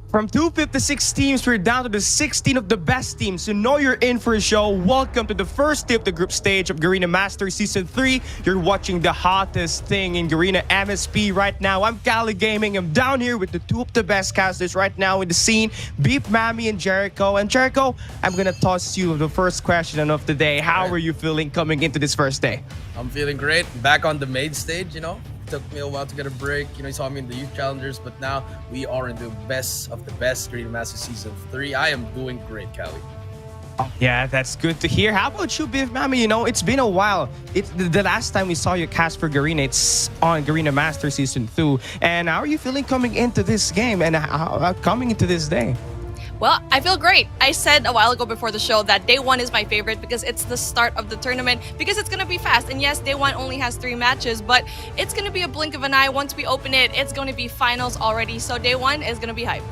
From 256 teams, we're down to the 16 of the best teams. You know you're in for a show. Welcome to the first day of the group stage of Garena Masters Season 3. You're watching the hottest thing in Garena MSP right now. I'm Cali Gaming. I'm down here with the two of the best casters right now in the scene, Beef Mammy and Jericho. And Jericho, I'm gonna toss you the first question of the day. How are you feeling coming into this first day? I'm feeling great. Back on the main stage, Took me a while to get a break. You saw me in the youth challengers, but now we are in the best of the best Garena Masters Season 3. I am doing great, Cali. Oh, yeah, that's good to hear. How about you, Beef Mammy? It's been a while. It's the last time we saw you cast for Garena, it's on Garena Masters Season 2. And how are you feeling coming into this game and coming into this day? Well, I feel great. I said a while ago before the show that day one is my favorite because it's the start of the tournament, because it's going to be fast. And yes, day one only has 3 matches, but it's going to be a blink of an eye. Once we open it, it's going to be finals already. So day one is going to be hype.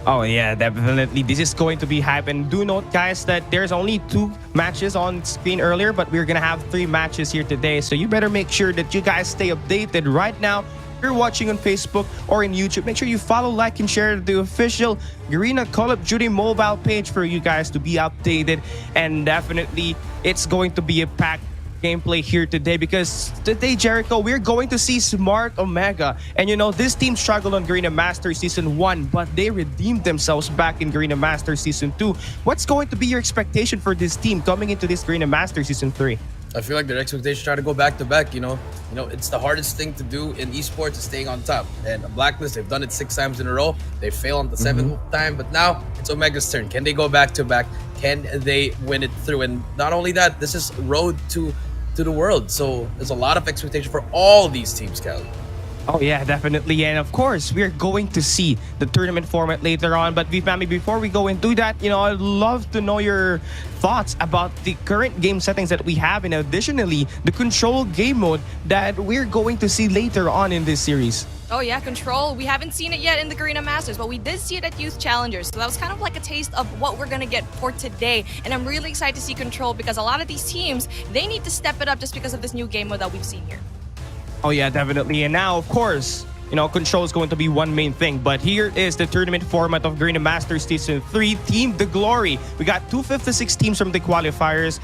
Oh yeah, definitely. This is going to be hype. And do note, guys, that there's only 2 matches on screen earlier, but we're going to have 3 matches here today. So you better make sure that you guys stay updated right now. If you're watching on Facebook or in YouTube, make sure you follow, like, and share the official Garena Call of Duty mobile page for you guys to be updated. And definitely, it's going to be a packed gameplay here today, because today, Jericho, we're going to see Smart Omega. And this team struggled on Garena Masters Season 1, but they redeemed themselves back in Garena Masters Season 2. What's going to be your expectation for this team coming into this Garena Masters Season 3? I feel like their expectations try to go back to back. It's the hardest thing to do in esports is staying on top. And Blacklist, they've done it 6 times in a row. They failed on the 7th time, but now it's Omega's turn. Can they go back to back? Can they win it through? And not only that, this is road to the world. So there's a lot of expectation for all these teams, Kelly. Oh yeah, definitely. And of course, we're going to see the tournament format later on. But Vipami, before we go into that, I'd love to know your thoughts about the current game settings that we have, and additionally, the control game mode that we're going to see later on in this series. Oh yeah, control. We haven't seen it yet in the Garena Masters, but we did see it at Youth Challengers. So that was kind of like a taste of what we're going to get for today. And I'm really excited to see control, because a lot of these teams, they need to step it up just because of this new game mode that we've seen here. Oh yeah, definitely. And now, of course, control is going to be one main thing. But here is the tournament format of Garena Masters Season 3, Team The Glory. We got 256 teams from the qualifiers,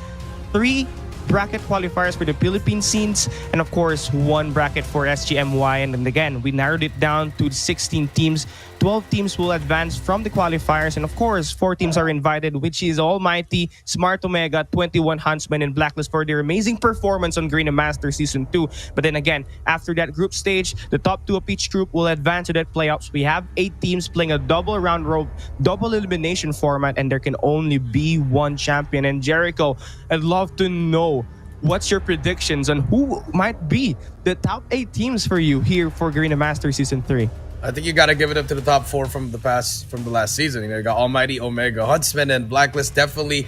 3 bracket qualifiers for the Philippine scenes, and of course 1 bracket for SGMY. And then again, we narrowed it down to 16 teams. 12 teams will advance from the qualifiers, and of course 4 teams are invited, which is ALMGHTY, Smart Omega, 21 Huntsmen, and Blacklist for their amazing performance on Garena Masters Season 2. But then again, after that group stage, the top 2 of each group will advance to that playoffs. We have 8 teams playing a double round robin, double elimination format, and there can only be 1 champion. And Jericho, I'd love to know, what's your predictions on who might be the top 8 teams for you here for Garena Masters Season 3? I think you got to give it up to the top 4 from the last season. You got ALMGHTY, Omega, Huntsman, and Blacklist. Definitely,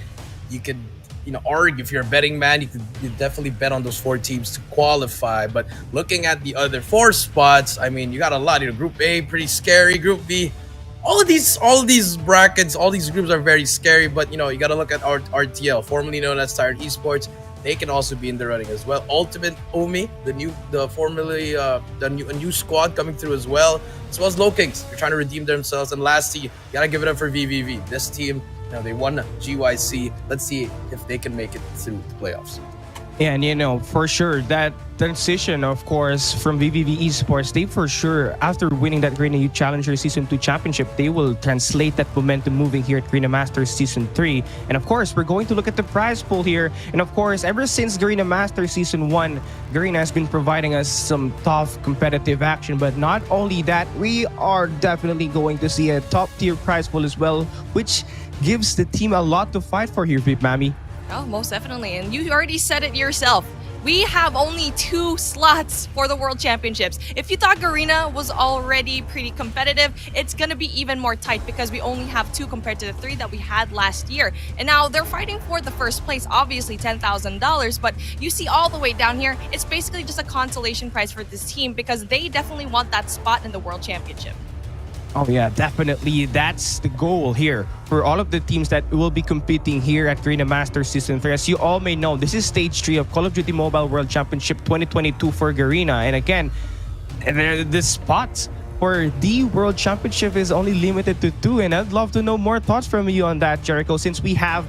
you could, argue if you're a betting man, you definitely bet on those 4 teams to qualify. But looking at the other 4 spots, you got a lot. Group A, pretty scary. Group B, all of these brackets, all these groups are very scary. But you got to look at RTL, formerly known as Tired Esports. They can also be in the running as well. Ultimate Omi, a new squad coming through as well as LOWKINGS. They're trying to redeem themselves. And lastly, you gotta give it up for VVV. This team, they won GYC. Let's see if they can make it through the playoffs. Yeah, and for sure, that transition, of course, from VVV Esports, they for sure, after winning that Garena Youth Challenger Season 2 championship, they will translate that momentum moving here at Garena Masters Season 3. And of course, we're going to look at the prize pool here. And of course, ever since Garena Masters Season 1, Garena has been providing us some tough competitive action. But not only that, we are definitely going to see a top-tier prize pool as well, which gives the team a lot to fight for here, Vip Mammy. Oh, most definitely. And you already said it yourself. We have only 2 slots for the World Championships. If you thought Garena was already pretty competitive, it's going to be even more tight, because we only have 2 compared to the 3 that we had last year. And now they're fighting for the first place, obviously $10,000. But you see all the way down here, it's basically just a consolation prize for this team, because they definitely want that spot in the World Championship. Oh yeah, definitely. That's the goal here for all of the teams that will be competing here at Garena Masters Season 3. As you all may know, this is Stage 3 of Call of Duty Mobile World Championship 2022 for Garena. And again, the spots for the World Championship is only limited to 2. And I'd love to know more thoughts from you on that, Jericho, since we have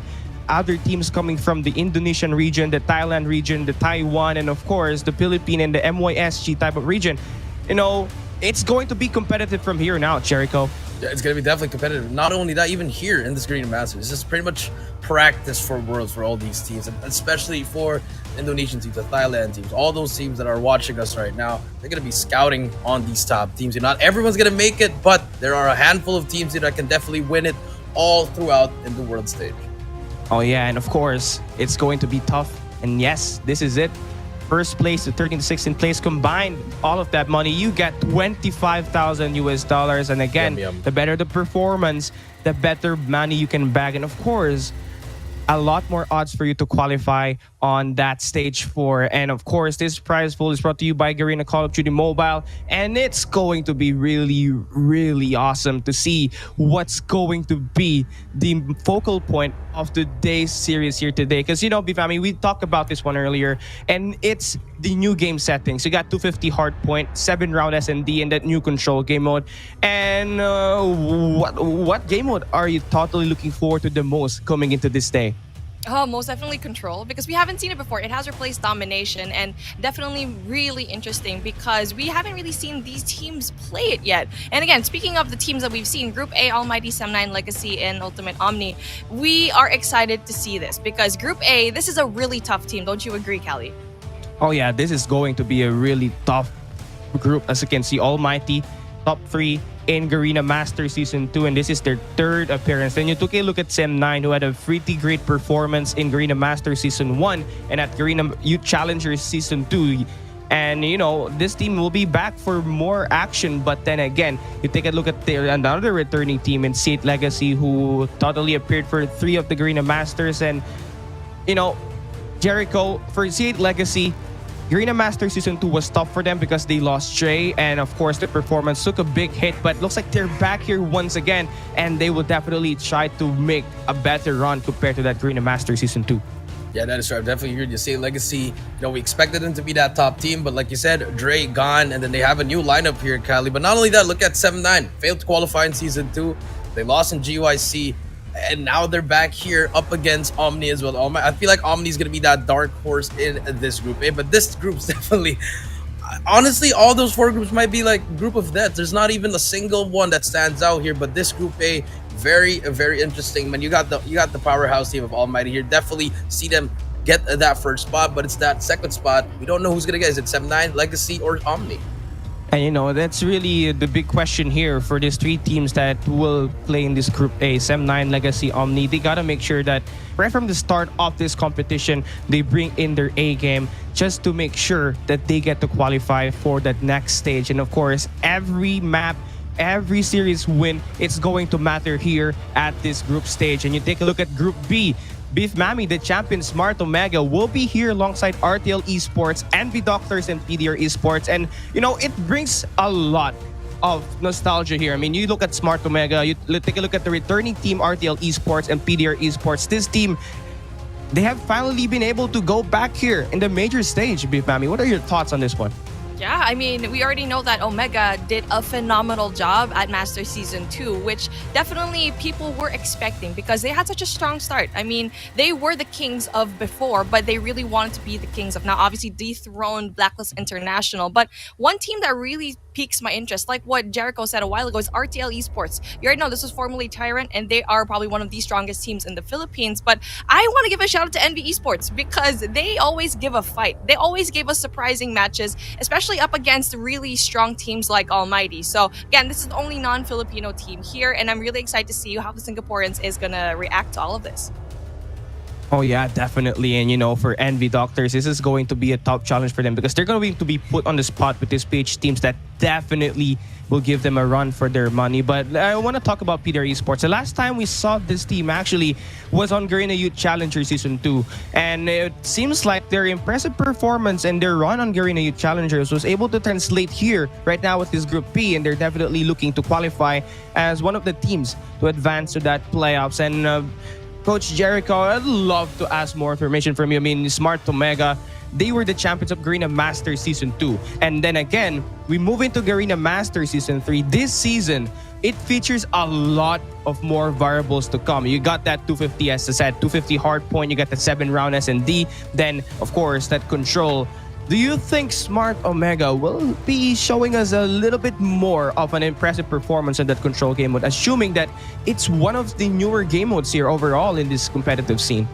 other teams coming from the Indonesian region, the Thailand region, the Taiwan, and of course, the Philippine and the MYSG type of region. You know, it's going to be competitive from here now, Jericho. Yeah, it's going to be definitely competitive. Not only that, even here in this Garena Masters, it's just pretty much practice for Worlds for all these teams, and especially for Indonesian teams, the Thailand teams, all those teams that are watching us right now. They're going to be scouting on these top teams. Not everyone's going to make it, but there are a handful of teams that can definitely win it all throughout in the world stage. Oh yeah, and of course, it's going to be tough. And yes, this is it. First place to 13th to 16th place combined, all of that money, you get 25,000 US dollars. And again, the better the performance, the better money you can bag. And of course, a lot more odds for you to qualify on that stage 4. And of course, this prize pool is brought to you by Garena Call of Duty Mobile. And it's going to be really, really awesome to see what's going to be the focal point of today's series here today. Because, you know, Bifami, we talked about this one earlier, and it's the new game settings. You got 250 hard point, 7-round S&D, and that new control game mode. And what game mode are you totally looking forward to the most coming into this day? Oh, most definitely Control, because we haven't seen it before. It has replaced Domination, and definitely really interesting because we haven't really seen these teams play it yet. And again, speaking of the teams that we've seen, Group A, Almighty, Sem9, Legacy, and Ultimate Omni, we are excited to see this because Group A, this is a really tough team. Don't you agree, Callie? Oh yeah, this is going to be a really tough group. As you can see, Almighty, top 3 in Garena Master Season 2, and this is their 3rd appearance. Then you took a look at Sem9, who had a pretty great performance in Garena Master Season 1 and at Garena Youth Challengers Season 2. And, you know, this team will be back for more action. But then again, you take a look at another returning team in C8 Legacy, who totally appeared for 3 of the Garena Masters. And, you know, Jericho, for C8 Legacy, Garena Master Season 2 was tough for them because they lost Trey, and of course the performance took a big hit, but looks like they're back here once again, and they will definitely try to make a better run compared to that Garena Master Season 2. Yeah, that is right. I've definitely heard you say Legacy. You know, we expected them to be that top team, but like you said, Dre gone, and then they have a new lineup here in Cali. But not only that, look at Sem9. Failed to qualify in Season 2. They lost in GYC. And now they're back here up against Omni as well. I feel like Omni is going to be that dark horse in this Group A. But this group's definitely... Honestly, all those 4 groups might be like group of death. There's not even a single one that stands out here. But this Group A, very interesting. Man, you got the powerhouse team of Almighty here. Definitely see them get that first spot. But it's that second spot. We don't know who's going to get. Is it Sem9, Legacy, or Omni? And you know, that's really the big question here for these 3 teams that will play in this Group A, Sem9, Legacy, Omni. They gotta make sure that right from the start of this competition, they bring in their A game just to make sure that they get to qualify for that next stage. And of course, every map, every series win, it's going to matter here at this group stage. And you take a look at Group B, Beef Mami, the champion Smart Omega, will be here alongside RTL Esports, Envy Doctors, and PDR Esports. And, you know, it brings a lot of nostalgia here. I mean, you look at Smart Omega, you take a look at the returning team, RTL Esports and PDR Esports. This team, they have finally been able to go back here in the major stage, Beef Mami. What are your thoughts on this one? Yeah, I mean, we already know that Omega did a phenomenal job at Master Season 2, which definitely people were expecting because they had such a strong start. I mean, they were the kings of before, but they really wanted to be the kings of now. Obviously, dethroned Blacklist International. But one team that really piques my interest, like what Jericho said a while ago, is RTL Esports. You already know this is formerly Tyrant, and they are probably one of the strongest teams in the Philippines. But I want to give a shout out to Envy Esports because they always give a fight. They always give us surprising matches, especially up against really strong teams like Almighty. So again, this is the only non-Filipino team here, and I'm really excited to see how the Singaporeans is gonna react to all of this. Oh yeah, definitely. And you know, for Envy Doctors, this is going to be a top challenge for them because they're going to be put on the spot with these PH teams that definitely will give them a run for their money. But I want to talk about PDR Esports. The last time we saw this team actually was on Garena Youth Challenger Season 2. And it seems like their impressive performance and their run on Garena Youth Challengers was able to translate here right now with this Group P. And they're definitely looking to qualify as one of the teams to advance to that playoffs. And Coach Jericho, I'd love to ask more information from you. I mean, Smart Omega, they were the champions of Garena Masters Season 2. And then again, we move into Garena Masters Season 3. This season, it features a lot of more variables to come. You got that 250, as I said, 250 hard point. You got the 7-round S&D. Then, of course, that control. Do you think Smart Omega will be showing us a little bit more of an impressive performance in that control game mode, assuming that it's one of the newer game modes here overall in this competitive scene?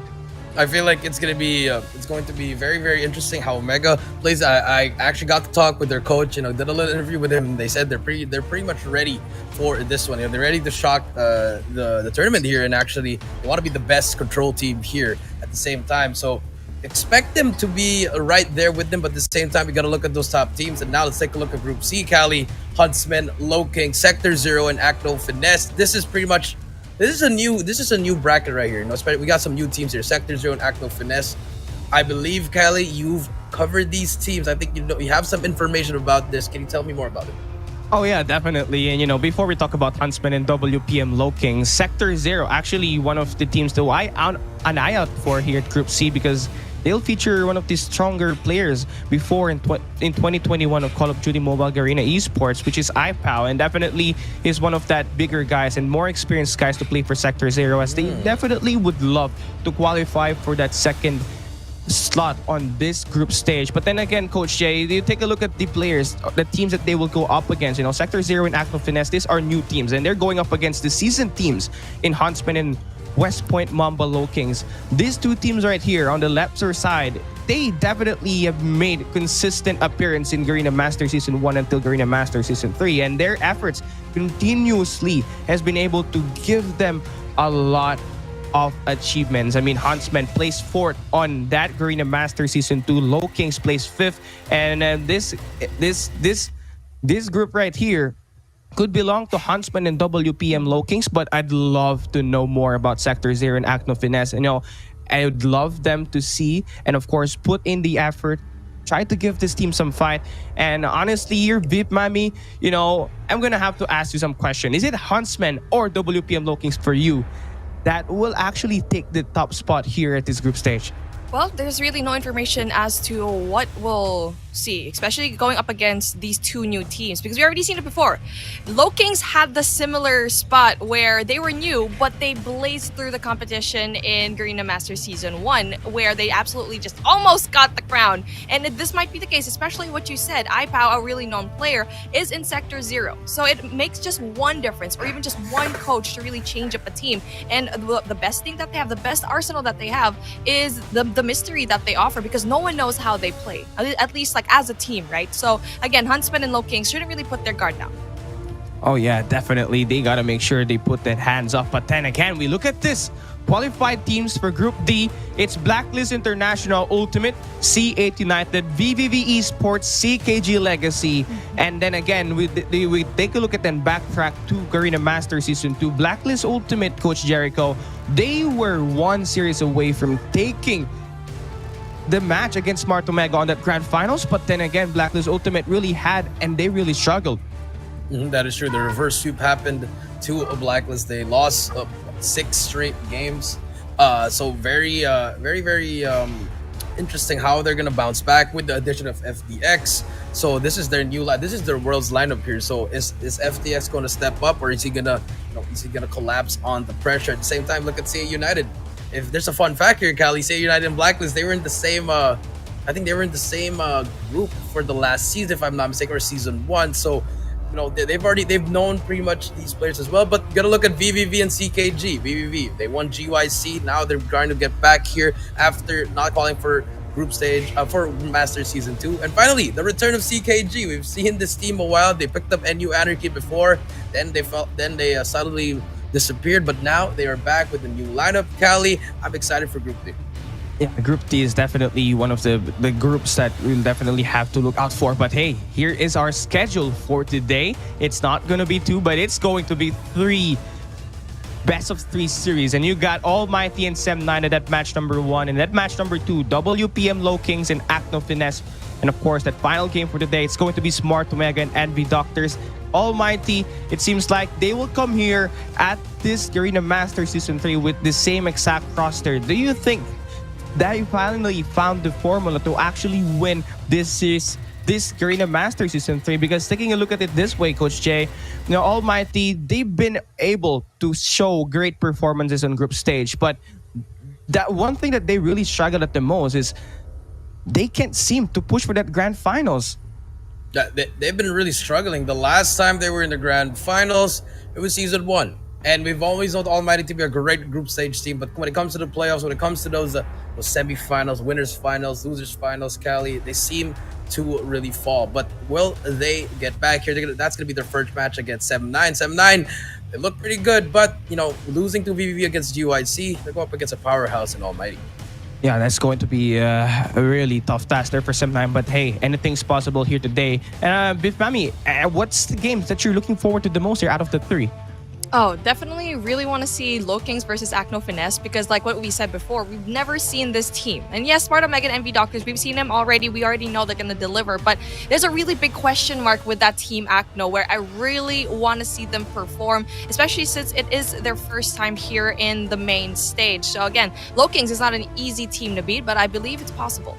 I feel like it's going to be very, very interesting how Omega plays. I actually got to talk with their coach, did a little interview with him. They said they're pretty much ready for this one. They're ready to shock the tournament here, and actually they want to be the best control team here at the same time. So expect them to be right there with them, but at the same time, we got to look at those top teams. And now let's take a look at Group C. Cali, Huntsman, LOWKINGS, Sector Zero, and ACNO Finesse. This is a new bracket right here. We got some new teams here. Sector Zero and ACNO Finesse. I believe, Cali, you've covered these teams. I think you have some information about this. Can you tell me more about it? Oh yeah, definitely. And before we talk about Huntsman and WPM LOWKINGS, Sector Zero actually one of the teams that an eye out for here at Group C, because they'll feature one of the stronger players before in 2021 of Call of Duty Mobile Garena Esports, which is IPOW, and definitely is one of that bigger guys and more experienced guys to play for Sector Zero, as they definitely would love to qualify for that second slot on this group stage. But then again, Coach Jay, you take a look at the players, the teams that they will go up against. Sector Zero and ACNO Finesse, these are new teams, and they're going up against the seasoned teams in Huntsman and West Point Mamba LOWKINGS. These two teams right here on the Lepser side, they definitely have made consistent appearance in Garena Master Season 1 until Garena Master Season 3, and their efforts continuously has been able to give them a lot of achievements. I mean, Huntsman placed 4th on that Garena Master Season 2. LOWKINGS placed 5th, and this group right here could belong to Huntsman and WPM LOWKINGS, but I'd love to know more about Sector Zero and ACNO Finesse. I would love them to see and, of course, put in the effort, try to give this team some fight. And honestly, here, VIP Mami, I'm going to have to ask you some question. Is it Huntsman or WPM LOWKINGS for you that will actually take the top spot here at this group stage? Well, there's really no information as to what we'll see, especially going up against these two new teams, because we already seen it before. LOWKINGS had the similar spot where they were new, but they blazed through the competition in Garena Master Season 1, where they absolutely just almost got the crown. And this might be the case, especially what you said. IPOW, a really known player, is in Sector Zero. So it makes just one difference, or even just one coach to really change up a team. And the best thing that they have, the best arsenal that they have, is the mystery that they offer, because no one knows how they play, at least as a team, right? So again, Huntsman and LOWKINGS shouldn't really put their guard down. Oh yeah, definitely. They gotta make sure they put their hands up. But then again, we look at this. Qualified teams for Group D, it's Blacklist International Ultimate, C8 United, VVV Esports, CKG Legacy. And then again, we take a look at then backtrack to Garena Master Season 2. Blacklist Ultimate, Coach Jericho, they were one series away from taking the match against Smart Omega on that grand finals, but then again, Blacklist Ultimate really had, and they really struggled. That is true. The reverse sweep happened to a Blacklist. They lost 6 straight games. So very interesting how they're gonna bounce back with the addition of FDX. So this is their this is their world's lineup here. So is FDX going to step up, or is he gonna collapse on the pressure? At the same time, look at CA United. If there's a fun fact here, Cali, CA United and Blacklist, they were in the same I think they were in the same group for the last season, if I'm not mistaken, or Season 1. So they've known pretty much these players as well. But you gotta look at VVV and CKG. VVV, they won GYC. Now they're trying to get back here after not qualifying for group stage for Master Season 2. And finally, the return of CKG. We've seen this team a while. They picked up NU Anarchy before, then they suddenly disappeared, but now they are back with a new lineup. Cali, I'm excited for Group D. Yeah, Group D is definitely one of the groups that we'll definitely have to look out for. But hey, here is our schedule for today. It's not going to be 2, but it's going to be 3 best of 3 series. And you got ALMGHTY and SEM9 at that match number 1. And that match number 2, WPM LOWKINGS and ACNO Finesse. And of course, that final game for today, it's going to be Smart Omega and Envy Doctors. ALMGHTY, it seems like they will come here at this Garena Master Season 3 with the same exact roster. Do you think they finally found the formula to actually win this Garena Master Season 3. Because taking a look at it this way, Coach Jay, Almighty, they've been able to show great performances on group stage, but that one thing that they really struggle at the most is they can't seem to push for that grand finals. They've been really struggling. The last time they were in the grand finals, it was season 1. And we've always known Almighty to be a great group stage team, but when it comes to the playoffs, when it comes to those semifinals, winners finals, losers finals, Cali, they seem to really fall. But will they get back here? That's going to be their first match against 7-9. 7-9, they look pretty good, but losing to VVV against GYC, they go up against a powerhouse in Almighty. Yeah, that's going to be a really tough task there for 7-9. But hey, anything's possible here today. Biff Mami, what's the games that you're looking forward to the most here out of the 3? Oh, definitely really want to see LOWKINGS versus ACNO FINESSE, because like what we said before, we've never seen this team. And yes, Sparta Mega and MV Doctors, we've seen them already. We already know they're going to deliver. But there's a really big question mark with that team ACNO, where I really want to see them perform, especially since it is their first time here in the main stage. So again, LOWKINGS is not an easy team to beat, but I believe it's possible.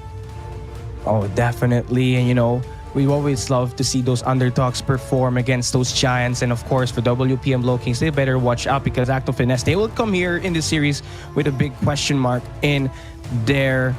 Oh, definitely. And we always love to see those underdogs perform against those giants. And of course, for WPM LOWKINGS, they better watch out, because ACNO FINESSE, they will come here in this series with a big question mark in their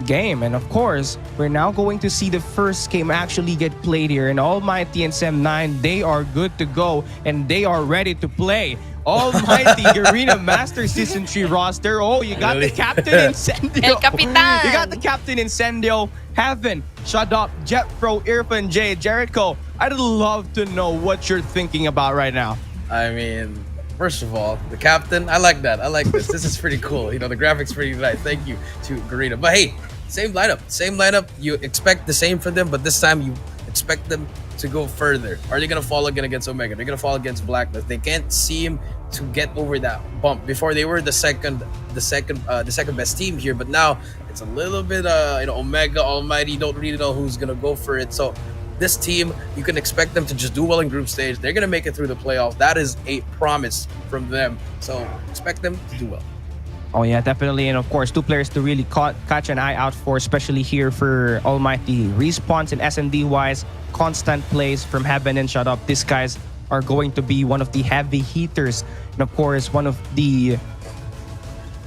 game. And of course, we're now going to see the first game actually get played here. And Almighty and 7-9, they are good to go and they are ready to play. Almighty Garena Master Season 3 roster. Oh, you got the captain Incendio. El Capitan. You got the captain Incendio, Heaven, Shut Up, Jet Pro, Irfan J, Jericho. I'd love to know what you're thinking about right now. I mean, first of all, the captain, I like that. I like this. This is pretty cool. The graphics pretty nice. Thank you to Garena. But hey, same lineup. You expect the same for them, but this time you expect them to go further. Are they gonna fall again against Omega? They're gonna fall against Blacklist. They can't seem to get over that bump. Before they were the second best team here, but now it's a little bit Omega, Almighty, don't really know who's gonna go for it. So this team, you can expect them to just do well in group stage. They're gonna make it through the playoffs. That is a promise from them. So expect them to do well. Oh yeah, definitely. And of course, 2 players to really catch an eye out for, especially here for Almighty. Response and SMD wise, constant plays from Heaven and Shut Up. These guys are going to be one of the heavy hitters. And of course, one of the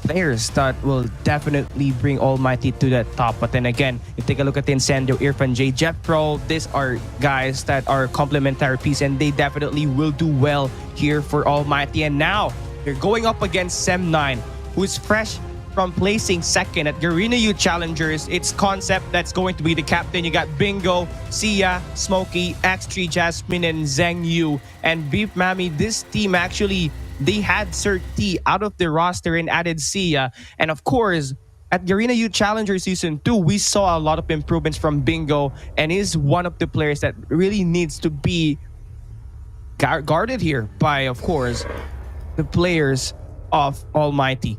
players that will definitely bring Almighty to the top. But then again, you take a look at the Incendio, Irfan J, Jet Pro. These are guys that are complementary piece, and they definitely will do well here for Almighty. And now, they're going up against 7-9. Who's fresh from placing second at Garena Youth Challengers. It's Concept that's going to be the captain. You got Bingo, Sia, Smokey, X3, Jasmine, and Zheng Yu. And Beef Mami, this team actually, they had Sir T out of the roster and added Sia. And of course, at Garena Youth Challenger Season 2, we saw a lot of improvements from Bingo, and is one of the players that really needs to be guarded here by, of course, the players of Almighty.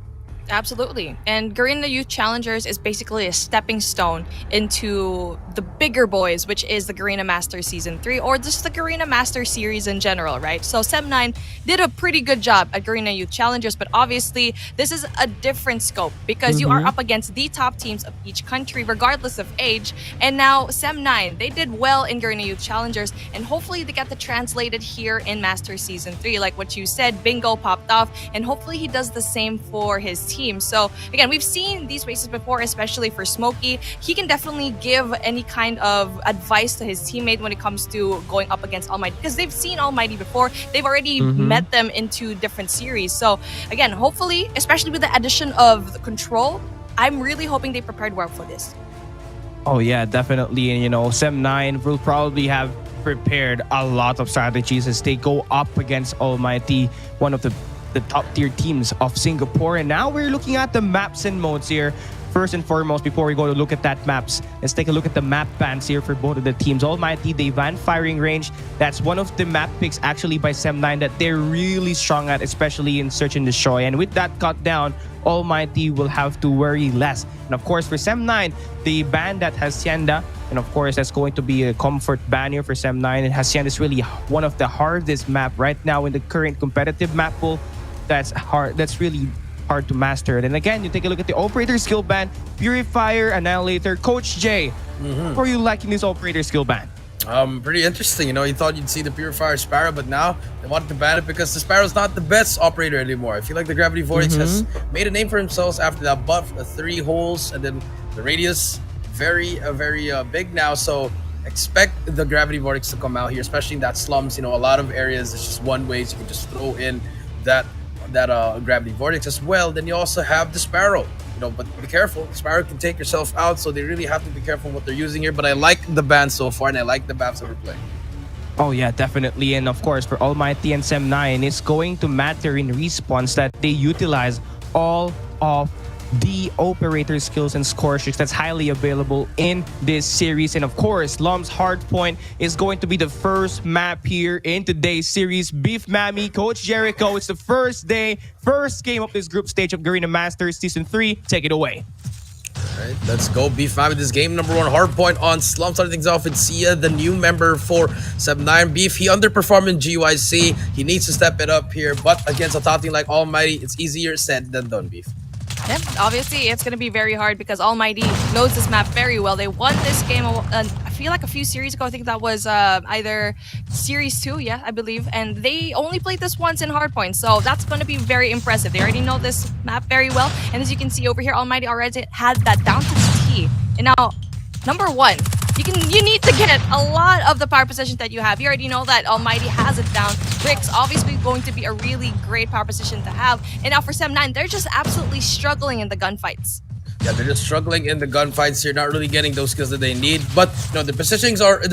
Absolutely. And Garena Youth Challengers is basically a stepping stone into the bigger boys, which is the Garena Master Season 3, or just the Garena Master series in general, right? So 7-9 did a pretty good job at Garena Youth Challengers, but obviously this is a different scope, because you are up against the top teams of each country, regardless of age. And now 7-9, they did well in Garena Youth Challengers, and hopefully they get the translated here in Master Season 3. Like what you said, Bingo popped off, and hopefully he does the same for his team. So again, we've seen these races before, especially for Smokey. He can definitely give any kind of advice to his teammate when it comes to going up against Almighty, because they've seen Almighty before. They've already met them into different series. So again, hopefully, especially with the addition of the control, I'm really hoping they prepared well for this. Oh yeah, definitely. And 7-9 will probably have prepared a lot of strategies as they go up against Almighty, one of the top tier teams of Singapore. And now we're looking at the maps and modes here. First and foremost, before we go to look at that maps, let's take a look at the map bans here for both of the teams. Almighty, they ban firing range. That's one of the map picks actually by 7-9 that they're really strong at, especially in search and destroy. And with that cut down, Almighty will have to worry less. And of course, for 7-9, they ban that Hacienda. And of course, that's going to be a comfort ban here for 7-9. And Hacienda is really one of the hardest map right now in the current competitive map pool. That's hard. That's really hard to master. And again, you take a look at the operator skill band, Purifier, Annihilator, Coach J. How are you liking this operator skill band? Pretty interesting. You know, you thought you'd see the Purifier Sparrow, but now they wanted to ban it because the Sparrow's not the best operator anymore. I feel like the Gravity Vortex has made a name for themselves after that buff, the 3 holes, and then the radius, very big now. So expect the Gravity Vortex to come out here, especially in that slums. You know, a lot of areas, it's just one way, so you can just throw in that Gravity Vortex as well. Then you also have the Sparrow. You know, but be careful. Sparrow can take yourself out, so they really have to be careful what they're using here. But I like the ban so far, and I like the maps that we're playing. Oh yeah, definitely. And of course, for Almighty and Sem9, it's going to matter in response that they utilize all of the operator skills and score streaks that's highly available in this series. And of course, Lum's Hardpoint is going to be the first map here in today's series. Beef Mammy, Coach Jericho, it's the first day, first game of this group stage of Garena Masters Season 3. Take it away. All right, let's go. Beef Mammy, this game number 1 hardpoint on Slum. Starting things off with Sia, the new member for Sem9. Beef, he underperformed in GYC. He needs to step it up here, but against a top team like Almighty, it's easier said than done, Beef. Yep, obviously it's going to be very hard because Almighty knows this map very well. They won this game, I feel like a few series ago. I think that was either Series 2, yeah, I believe. And they only played this once in Hardpoint, so that's going to be very impressive. They already know this map very well. And as you can see over here, Almighty already had that down to the T. And now, number 1, you need to get a lot of the power positions that you have. You already know that Almighty has it down. Brick's obviously going to be a really great power position to have. And now for Sem9, they're just absolutely struggling in the gunfights. Yeah, they're just struggling in the gunfights here, not really getting those skills that they need. But you know, their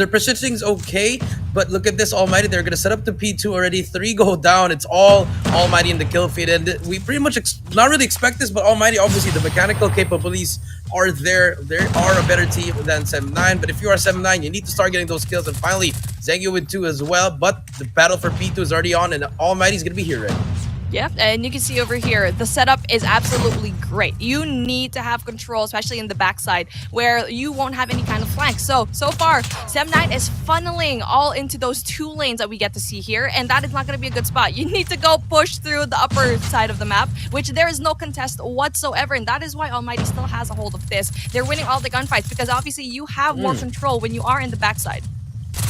positioning's okay. But look at this, Almighty. They're gonna set up the P2 already. 3 go down. It's all Almighty in the kill feed, and we pretty much not really expect this. But Almighty, obviously, the mechanical capabilities are there. They are a better team than Sem9. But if you are Sem9, you need to start getting those kills. And finally, Zengyu with 2 as well. But the battle for P2 is already on, and Almighty's gonna be here right. Yeah, and you can see over here, the setup is absolutely great. You need to have control, especially in the backside, where you won't have any kind of flank. So far, Sem9 is funneling all into those 2 lanes that we get to see here, and that is not going to be a good spot. You need to go push through the upper side of the map, which there is no contest whatsoever, and that is why Almighty still has a hold of this. They're winning all the gunfights, because obviously you have more control when you are in the backside.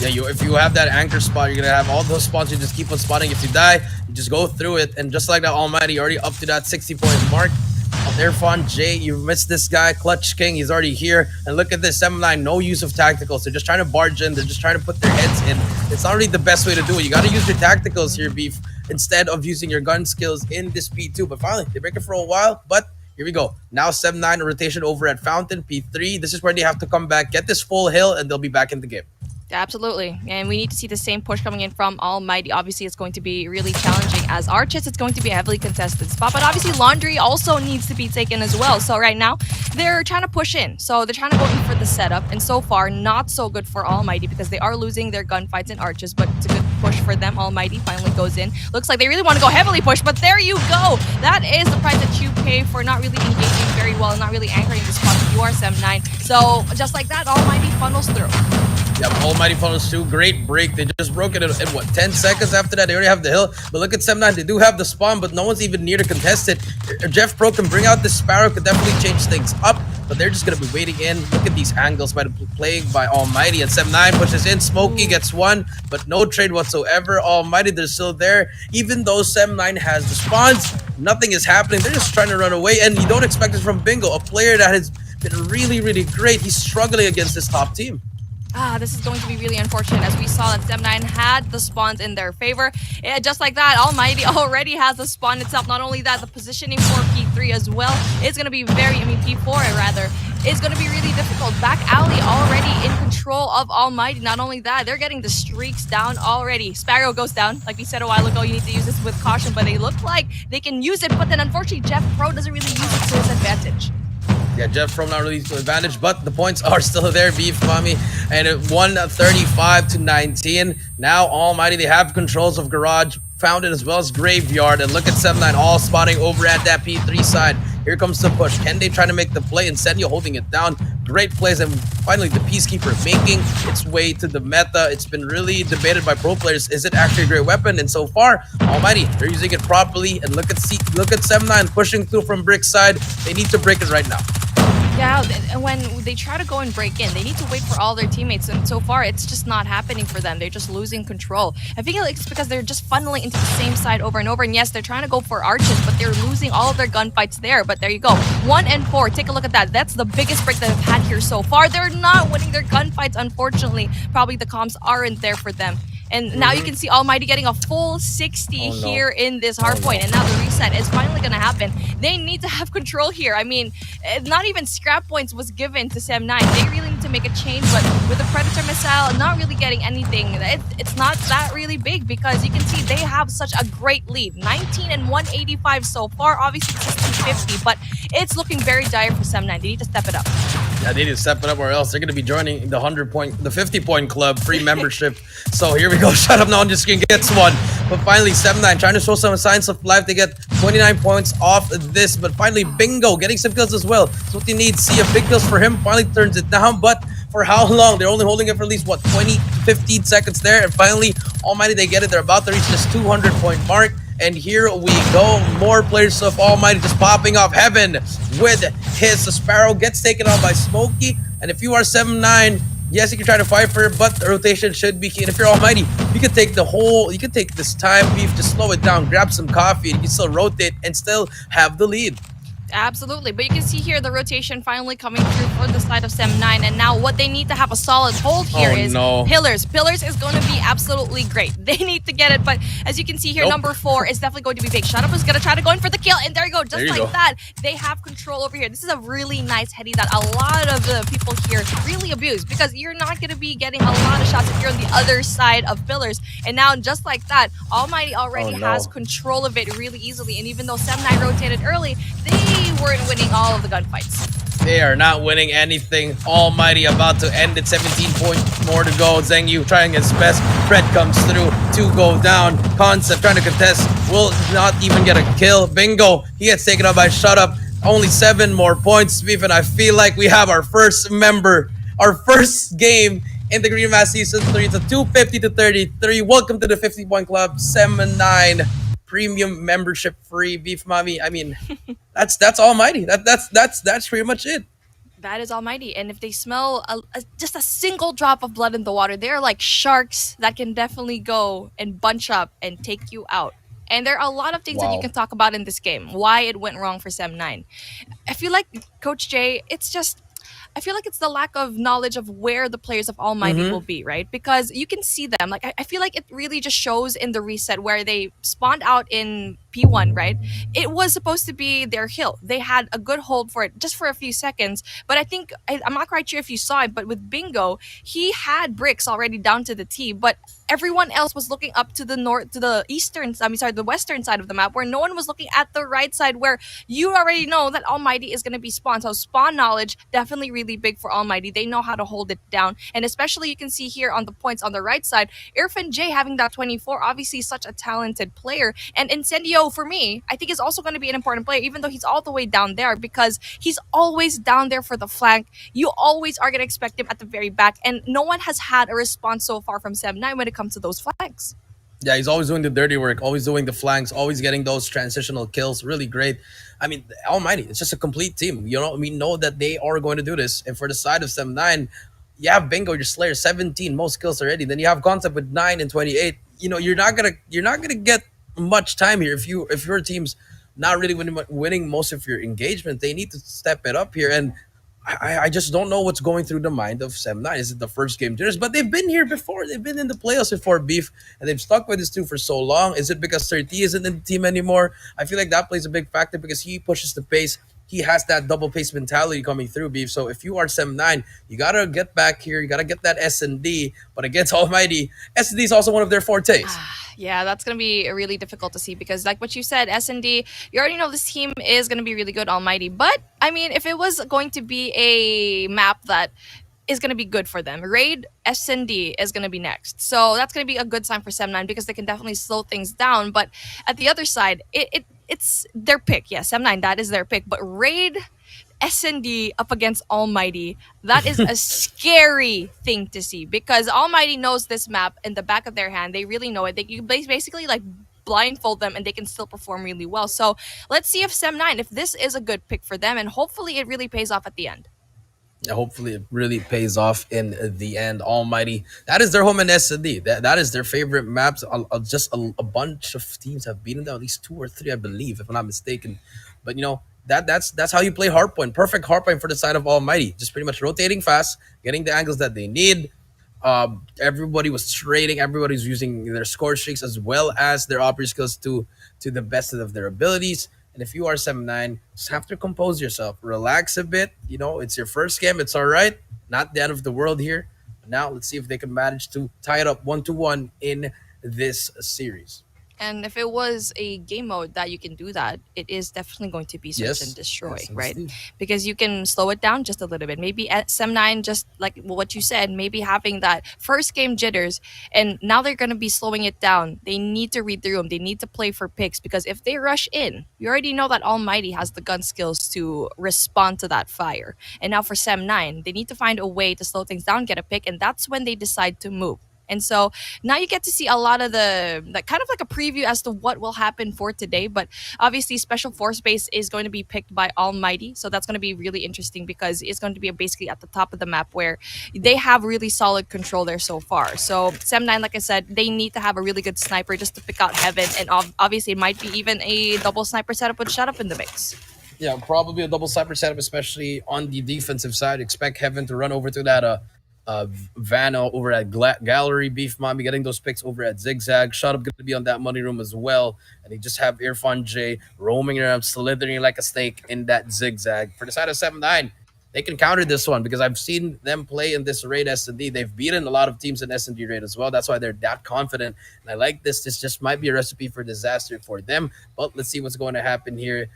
Yeah, if you have that anchor spot, you're gonna have all those spots. You just keep on spotting. If you die, you just go through it, and just like that, Almighty already up to that 60-point mark. Irfan J, you missed this guy. Clutch King, he's already here. And look at this, Sem9, no use of tacticals. They're just trying to barge in. They're just trying to put their heads in. It's not really the best way to do it. You got to use your tacticals here, Beef, instead of using your gun skills in this P2. But finally, they break it for a while, but here we go. Now Sem9, a rotation over at Fountain, P3. This is where they have to come back, get this full hill, and they'll be back in the game. Absolutely, and we need to see the same push coming in from Almighty. Obviously, it's going to be really challenging. As Arches, it's going to be a heavily contested spot, but obviously Laundry also needs to be taken as well. So right now, they're trying to push in. So they're trying to go in for the setup, and so far, not so good for Almighty because they are losing their gunfights in Arches, but it's a good push for them. Almighty finally goes in. Looks like they really want to go heavily push, but there you go. That is the price that you pay for not really engaging very well and not really anchoring the spot if you are Sem9. So just like that, Almighty funnels through. Yeah, Almighty funnels through. Great break. They just broke it in what, 10 seconds after that? They already have the hill. But look at Sem9. They do have the spawn, but no one's even near to contest it. Jeff Pro can bring out the Sparrow, could definitely change things up, but they're just going to be waiting in. Look at these angles by the playing by Almighty. And Sem9 pushes in. Smokey gets 1, but no trade whatsoever. Almighty, they're still there. Even though Sem9 has the spawns, nothing is happening. They're just trying to run away, and you don't expect this from Bingo, a player that has been really, really great. He's struggling against this top team. This is going to be really unfortunate, as we saw that Sem9 had the spawns in their favor. Yeah, just like that, Almighty already has the spawn itself. Not only that, the positioning for P3 as well is going to be P4 rather, is going to be really difficult. Back alley already in control of Almighty. Not only that, they're getting the streaks down already. Sparrow goes down. Like we said a while ago, you need to use this with caution, but they look like they can use it. But then unfortunately, Jeff Pro doesn't really use it to his advantage. Yeah, Jeff From not really to advantage, but the points are still there, Beef Mommy. And it won 35 to 19. Now Almighty, they have controls of Garage, Fountain, as well as Graveyard. And look at Sem9 all spotting over at that P3 side. Here comes the push. Can they try to make the play? Incendio holding it down. Great plays, and finally the Peacekeeper making its way to the meta. It's been really debated by pro players. Is it actually a great weapon? And so far, Almighty, they're using it properly. And look at 7-9 pushing through from Brick's side. They need to break it right now. Yeah, and when they try to go and break in, they need to wait for all their teammates, and so far it's just not happening for them. They're just losing control. I think it's because they're just funneling into the same side over and over, and yes, they're trying to go for arches, but they're losing all of their gunfights there. But there you go, 1 and 4. Take a look at that. That's the biggest break that they've had here so far. They're not winning their gunfights, unfortunately. Probably the comms aren't there for them. And now you can see Almighty getting a full 60 here in this hardpoint. And now the reset is finally going to happen. They need to have control here. I mean, not even scrap points was given to Sem9. They really need to make a change. But with the Predator missile, not really getting anything. It's not that really big because you can see they have such a great lead. 19 and 185 so far. Obviously, it's just 250. But it's looking very dire for Sem9. They need to step it up. Yeah, they need to step it up or else they're going to be joining the 50-point club, free membership. So here we go. Shut up now, I'm just going to get one. But finally, 7-9 trying to show some signs of life. They get 29 points off this. But finally, Bingo getting some kills as well. That's what they need. See a big kills for him. Finally turns it down. But for how long? They're only holding it for at least, what, 20, 15 seconds there. And finally, Almighty, they get it. They're about to reach this 200-point mark. And here we go. More players of Almighty just popping off. Heaven with his Sparrow gets taken out by Smokey. And if you are 7-9, yes, you can try to fight for it, but the rotation should be key. And if you're Almighty, you can take this time, Beef, to slow it down, grab some coffee, and you can still rotate and still have the lead. Absolutely, but you can see here the rotation finally coming through for the side of Sem9, and now what they need to have a solid hold here is Pillars. Pillars is going to be absolutely great. They need to get it, but as you can see here, number 4 is definitely going to be big. Shut Up is going to try to go in for the kill, and there you go, just like that. They have control over here. This is a really nice heady that a lot of the people here really abuse because you're not going to be getting a lot of shots if you're on the other side of Pillars. And now, just like that, Almighty already has control of it really easily, and even though Sem9 rotated early, they weren't winning all of the gunfights. They are not winning anything. Almighty about to end it. 17 points more to go. Zhengyu trying his best. Fred comes through. 2 go down. Concept trying to contest. Will not even get a kill. Bingo. He gets taken out by Shut Up. Only 7 more points. Even I feel like we have our first member. Our first game in the Green Mass Season 3. It's a 250-33. Welcome to the 50-point club. 7-9. Premium membership free, Beef Mommy. I mean, that's Almighty. That's pretty much it. That is Almighty, and if they smell just a single drop of blood in the water, they're like sharks that can definitely go and bunch up and take you out. And there are a lot of things that you can talk about in this game. Why it went wrong for Sem9. I feel like Coach Jay, I feel like it's the lack of knowledge of where the players of Almighty will be, right? Because you can see them. Like I feel like it really just shows in the reset where they spawned out in P1, right? It was supposed to be their hill. They had a good hold for it just for a few seconds. But I think, I'm not quite sure if you saw it, but with Bingo, he had bricks already down to the T, but everyone else was looking up to the the western side of the map, where no one was looking at the right side, where you already know that Almighty is going to be spawned. So spawn knowledge, definitely really big for Almighty. They know how to hold it down. And especially you can see here on the points on the right side, Irfan J having that 24, obviously such a talented player. And Incendio, for me, I think is also going to be an important player, even though he's all the way down there, because he's always down there for the flank. You always are going to expect him at the very back. And no one has had a response so far from Sem9 when it comes to those flanks. Yeah, he's always doing the dirty work, always doing the flanks, always getting those transitional kills. Really great. I mean, Almighty, it's just a complete team. You know, we know that they are going to do this. And for the side of Sem9, you have Bingo, your Slayer, 17 most kills already. Then you have Concept with 9 and 28. You know, you're not gonna get much time here if your team's not really winning most of your engagement. They need to step it up here. And I just don't know what's going through the mind of Sem9. Is it the first game jitters? But they've been here before. They've been in the playoffs before, Beef, and they've stuck with this team for so long. Is it because 30 isn't in the team anymore? I feel like that plays a big factor because he pushes the pace. He has that double pace mentality coming through, Beef. So if you are Sem9, you gotta get back here. You gotta get that S&D. But against Almighty, S&D is also one of their fortes. Yeah, that's going to be really difficult to see because like what you said, S&D, you already know this team is going to be really good, Almighty. But, I mean, if it was going to be a map that is going to be good for them, Raid, S&D is going to be next. So that's going to be a good sign for Sem9 because they can definitely slow things down. But at the other side, it's their pick. Yes, M9, that is their pick. But Raid SND up against Almighty, that is a scary thing to see because Almighty knows this map in the back of their hand. They really know it. They you basically like blindfold them and they can still perform really well. So let's see if Sem9, if this is a good pick for them, and hopefully it really pays off at the end. Hopefully, it really pays off in the end. Almighty, that is their home in SD. That is their favorite maps. Just a bunch of teams have beaten them, at least two or three, I believe, if I'm not mistaken. But that's how you play hardpoint. Perfect hardpoint for the side of Almighty. Just pretty much rotating fast, getting the angles that they need. Everybody was trading. Everybody's using their score streaks as well as their opera skills to the best of their abilities. And if you are 7-9, just have to compose yourself, relax a bit. It's your first game. It's all right. Not the end of the world here. But now let's see if they can manage to tie it up 1-1 in this series. And if it was a game mode that you can do that, it is definitely going to be search and destroy, Yes, right? indeed. Because you can slow it down just a little bit. Maybe at Sem9, just like what you said, maybe having that first game jitters, and now they're going to be slowing it down. They need to read through them. They need to play for picks because if they rush in, you already know that Almighty has the gun skills to respond to that fire. And now for Sem9, they need to find a way to slow things down, get a pick, and that's when they decide to move. And so now you get to see a lot of the like kind of like a preview as to what will happen for today. But obviously, Special Force Base is going to be picked by Almighty, so that's going to be really interesting because it's going to be basically at the top of the map where they have really solid control there so far. So Sem9, like I said, they need to have a really good sniper just to pick out Heaven, and obviously it might be even a double sniper setup with Shut Up in the mix. Yeah, probably a double sniper setup, especially on the defensive side. Expect Heaven to run over to that Vanna over at Gallery, Beef Mommy getting those picks over at Zigzag. Shut Up going to be on that money room as well. And they just have Irfan J roaming around, slithering like a snake in that Zigzag. For the side of 7-9, they can counter this one because I've seen them play in this raid S&D. They've beaten a lot of teams in S&D raid as well. That's why they're that confident. And I like this. This just might be a recipe for disaster for them. But let's see what's going to happen here.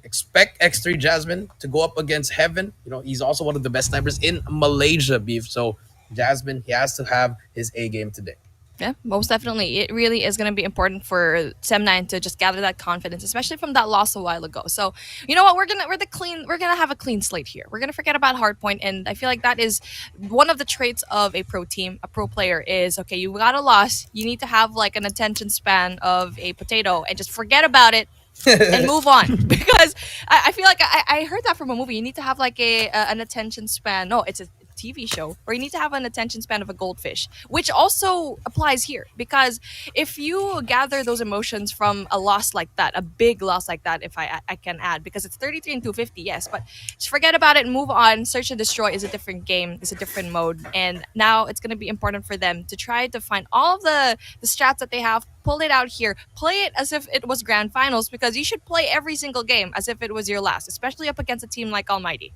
Expect X3 Jasmine to go up against Heaven. He's also one of the best snipers in Malaysia, Beef. So Jasmine, he has to have his A game today. Yeah, most definitely. It really is going to be important for Sem9 to just gather that confidence, especially from that loss a while ago. So, you know what? We're gonna have a clean slate here. We're gonna forget about hardpoint, and I feel like that is one of the traits of a pro team, a pro player. Is okay, you got a loss. You need to have like an attention span of a potato and just forget about it and move on because I feel like I heard that from a movie. You need to have like an attention span. No, it's a TV show, or you need to have an attention span of a goldfish, which also applies here because if you gather those emotions from a loss like that, a big loss like that, if I can add, because it's 33 and 250, yes, but just forget about it and move on. Search and destroy is a different game, it's a different mode, and now it's going to be important for them to try to find all of the strats that they have, pull it out here, play it as if it was grand finals, because you should play every single game as if it was your last, especially up against a team like Almighty.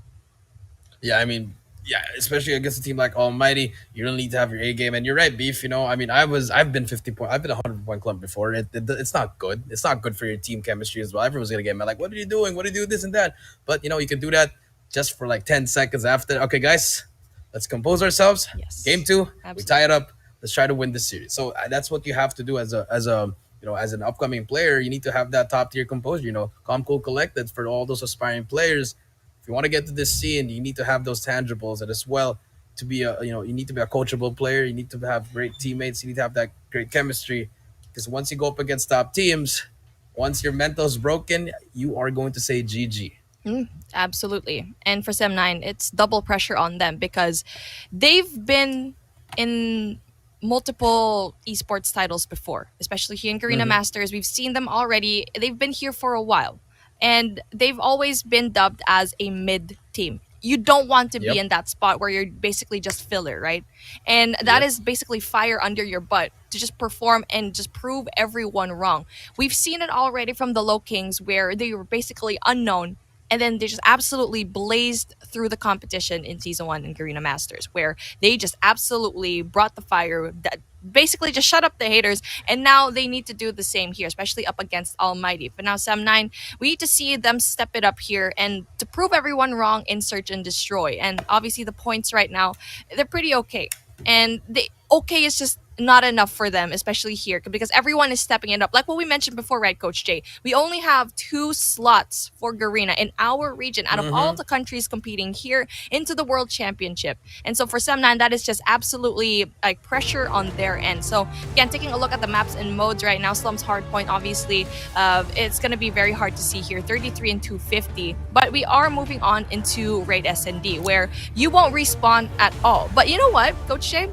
Yeah, I mean, yeah, especially against a team like Almighty, you really need to have your A game. And you're right, Beef. I mean, I've been 50 point, I've been 100-point club before. It's not good. It's not good for your team chemistry as well. Everyone's gonna get mad, like, what are you doing? What do you do? This and that. But you can do that just for like 10 seconds after. Okay, guys, let's compose ourselves. Yes, Game 2, absolutely. we tie it up. Let's try to win this series. So that's what you have to do as as an upcoming player. You need to have that top tier composure. Calm, cool, collected for all those aspiring players. If you want to get to this scene, you need to have those tangibles, and as well to be you need to be a coachable player. You need to have great teammates. You need to have that great chemistry, because once you go up against top teams, once your mental's broken, you are going to say GG. Absolutely. And for Sem9, it's double pressure on them because they've been in multiple esports titles before, especially here in Garena Masters. We've seen them already. They've been here for a while, and they've always been dubbed as a mid team. You don't want to be Yep. in that spot where you're basically just filler, right? And that Yep. is basically fire under your butt to just perform and just prove everyone wrong. We've seen it already from the LOWKINGS where they were basically unknown, and then they just absolutely blazed through the competition in season 1 in Garena Masters, where they just absolutely brought the fire that basically just shut up the haters, and now they need to do the same here, especially up against Almighty. But now Sem9, we need to see them step it up here and to prove everyone wrong in search and destroy. And obviously the points right now, they're pretty okay. And the okay is just not enough for them, especially here, because everyone is stepping it up. Like what we mentioned before, right, Coach Jay? We only have 2 slots for Garena in our region out of all of the countries competing here into the World Championship. And so for Sem9, that is just absolutely like pressure on their end. So again, taking a look at the maps and modes right now, Slum's Hardpoint, obviously, it's going to be very hard to see here, 33 and 250. But we are moving on into Raid SND, where you won't respawn at all. But you know what, Coach Jay?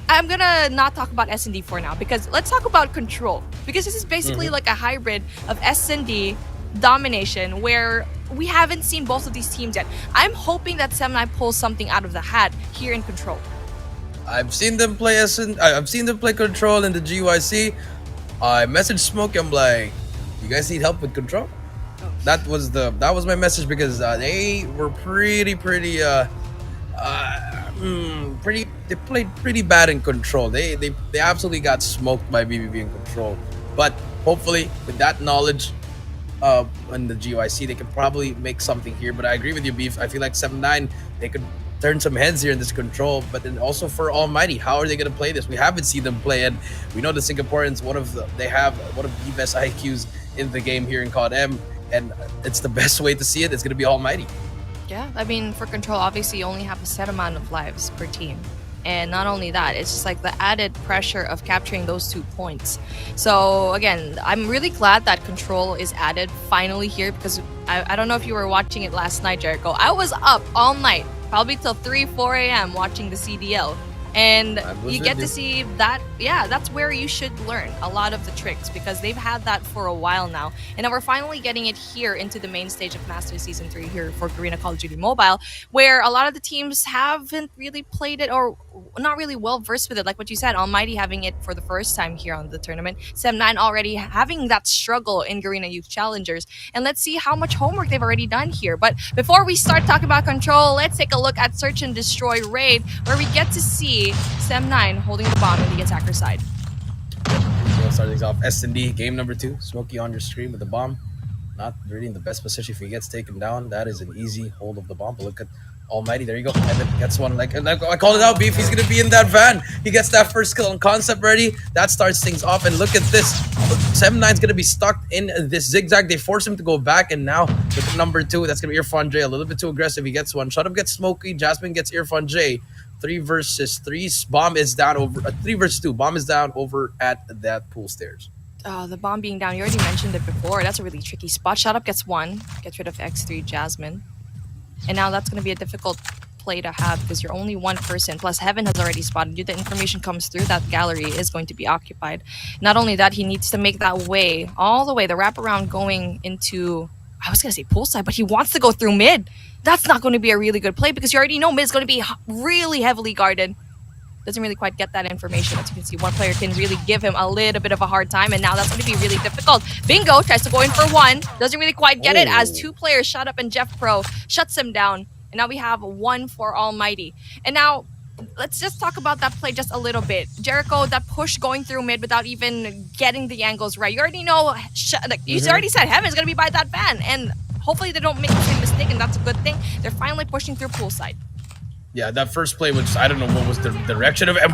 I'm gonna not talk about S&D for now, because let's talk about Control, because this is basically like a hybrid of S&D domination, where we haven't seen both of these teams yet. I'm hoping that Sem9 pulls something out of the hat here in Control. I've seen them play I've seen them play Control in the GYC. I messaged Smoke. I'm like, you guys need help with Control? That was my message, because they were pretty they played pretty bad in Control. They absolutely got smoked by BBB in Control. But hopefully with that knowledge in the GYC, they could probably make something here. But I agree with you, Beef. I feel like 7-9, they could turn some heads here in this Control. But then also for Almighty, how are they going to play this? We haven't seen them play, and we know the Singaporeans, they have one of the best IQs in the game here in CODM, and it's the best way to see it. It's going to be Almighty. Yeah, I mean, for Control, obviously you only have a set amount of lives per team. And not only that, it's just like the added pressure of capturing those 2 points. So again, I'm really glad that Control is added finally here, because I don't know if you were watching it last night, Jericho. I was up all night, probably till 3, 4 a.m. watching the CDL. And you get to see that, yeah, that's where you should learn a lot of the tricks, because they've had that for a while now. And now we're finally getting it here into the main stage of Masters Season 3 here for Garena Call of Duty Mobile, where a lot of the teams haven't really played it, or not really well versed with it. Like what you said, Almighty having it for the first time here on the tournament, Sem9 already having that struggle in Garena Youth Challengers. And let's see how much homework they've already done here. But before we start talking about Control, let's take a look at Search and Destroy Raid, where we get to see Sem9 holding the bomb on the attacker side. We'll start things off. S&D, game number 2. Smokey on your screen with the bomb. Not really in the best position. If he gets taken down, that is an easy hold of the bomb. But look at Almighty. There you go. Evan gets one. Like I called it out, Beef. He's going to be in that van. He gets that first kill on concept ready. That starts things off. And look at this. 7-9's going to be stuck in this zigzag. They force him to go back. And now look at number 2. That's going to be Irfan J. A little bit too aggressive. He gets one. Shut up gets Smokey. Jasmine gets Irfan J. 3 versus 3. Bomb is down over 3 versus 2. Bomb is down over at that pool stairs. The bomb being down, you already mentioned it before. That's a really tricky spot. Shut up gets 1. Gets rid of X3 Jasmine. And now that's going to be a difficult play to have, because you're only 1 person. Plus, Heaven has already spotted you. The information comes through that gallery is going to be occupied. Not only that, he needs to make that way, all the way, the wraparound going into, I was going to say poolside, but he wants to go through mid. That's not going to be a really good play, because you already know mid is going to be really heavily guarded. Doesn't really quite get that information. As you can see, one player can really give him a little bit of a hard time, and now that's going to be really difficult. Bingo tries to go in for 1. Doesn't really quite get it, as 2 players shut up, and Jeff Pro shuts him down. And now we have 1 for Almighty. And now, let's just talk about that play just a little bit. Jericho, that push going through mid without even getting the angles right. You already know, you already said Heaven's going to be by that van. And hopefully they don't make the same mistake, and that's a good thing. They're finally pushing through poolside. Yeah, that first play was, I don't know what was the direction of it.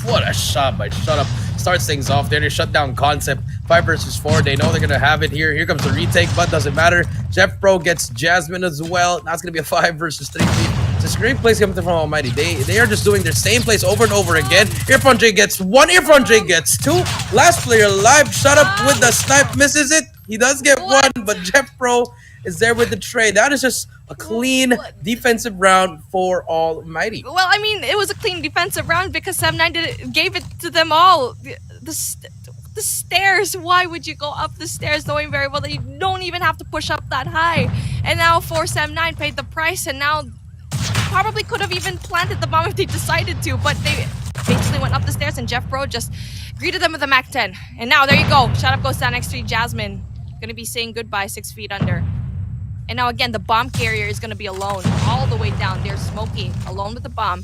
What a shot by Shut Up. Starts things off there. They shut down concept. 5 versus 4. They know they're going to have it here. Here comes the retake, but doesn't matter. Jeff Pro gets Jasmine as well. Now it's going to be a 5 versus 3. It's a great place coming from Almighty. They are just doing their same plays over and over again. Irfan J gets 1. Irfan J gets 2. Last player alive. Shut Up with the snipe. Misses it. He does get 1, but Jeff Pro is there with the trade. That is just a clean defensive round for Almighty. Well, I mean, it was a clean defensive round because Sem9 gave it to them all. The stairs. Why would you go up the stairs knowing very well that you don't even have to push up that high? And now for Sem9 paid the price, and now probably could have even planted the bomb if they decided to, but they basically went up the stairs, and Jeff Pro just greeted them with a Mac 10. And now there you go. Shut Up goes down next to Jasmine. Gonna be saying goodbye 6 feet under. And now again, the bomb carrier is going to be alone all the way down. They're smoking alone with the bomb.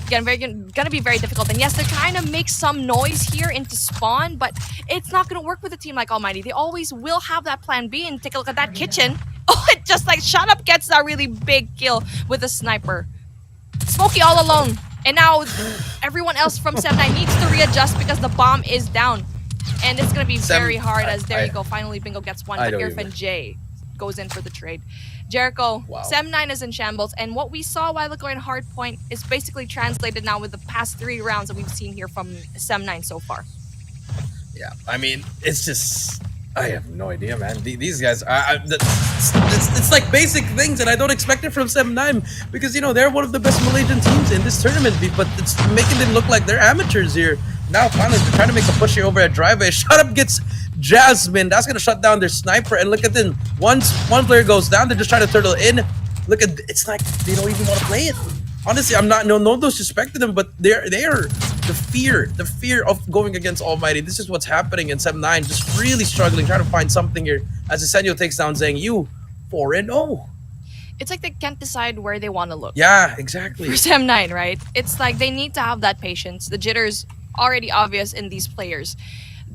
Again, going to be very difficult. And yes, they're trying to make some noise here into spawn, but it's not going to work with a team like Almighty. They always will have that plan B. And take a look at that kitchen. Oh, it just like Shut Up gets that really big kill with a sniper. Smokey all alone. And now everyone else from 7-9 needs to readjust because the bomb is down. And it's going to be very hard as there you go. Finally, Bingo gets one, but Irfan J goes in for the trade. Jericho, Wow. 7-9 is in shambles. And what we saw a while ago in Hardpoint is basically translated now with the past 3 rounds that we've seen here from 7-9 so far. Yeah, I mean, it's just... I have no idea, man. These guys, it's like basic things, and I don't expect it from 7-9 because, you know, they're one of the best Malaysian teams in this tournament, but it's making them look like they're amateurs here. Now, finally, they're trying to make a push here over at driveway. Shut Up gets Jasmine. That's going to shut down their sniper, and look at them. Once one player goes down, they're just trying to turtle in. Look at, it's like they don't even want to play it. Honestly, I'm not, no disrespect to them, but they're the fear of going against Almighty. This is what's happening in 7-9, just really struggling, trying to find something here as ACNO takes down Zheng Yu 4-0. It's like they can't decide where they want to look. Yeah, exactly. For 7-9, right? It's like they need to have that patience. The jitter's already obvious in these players.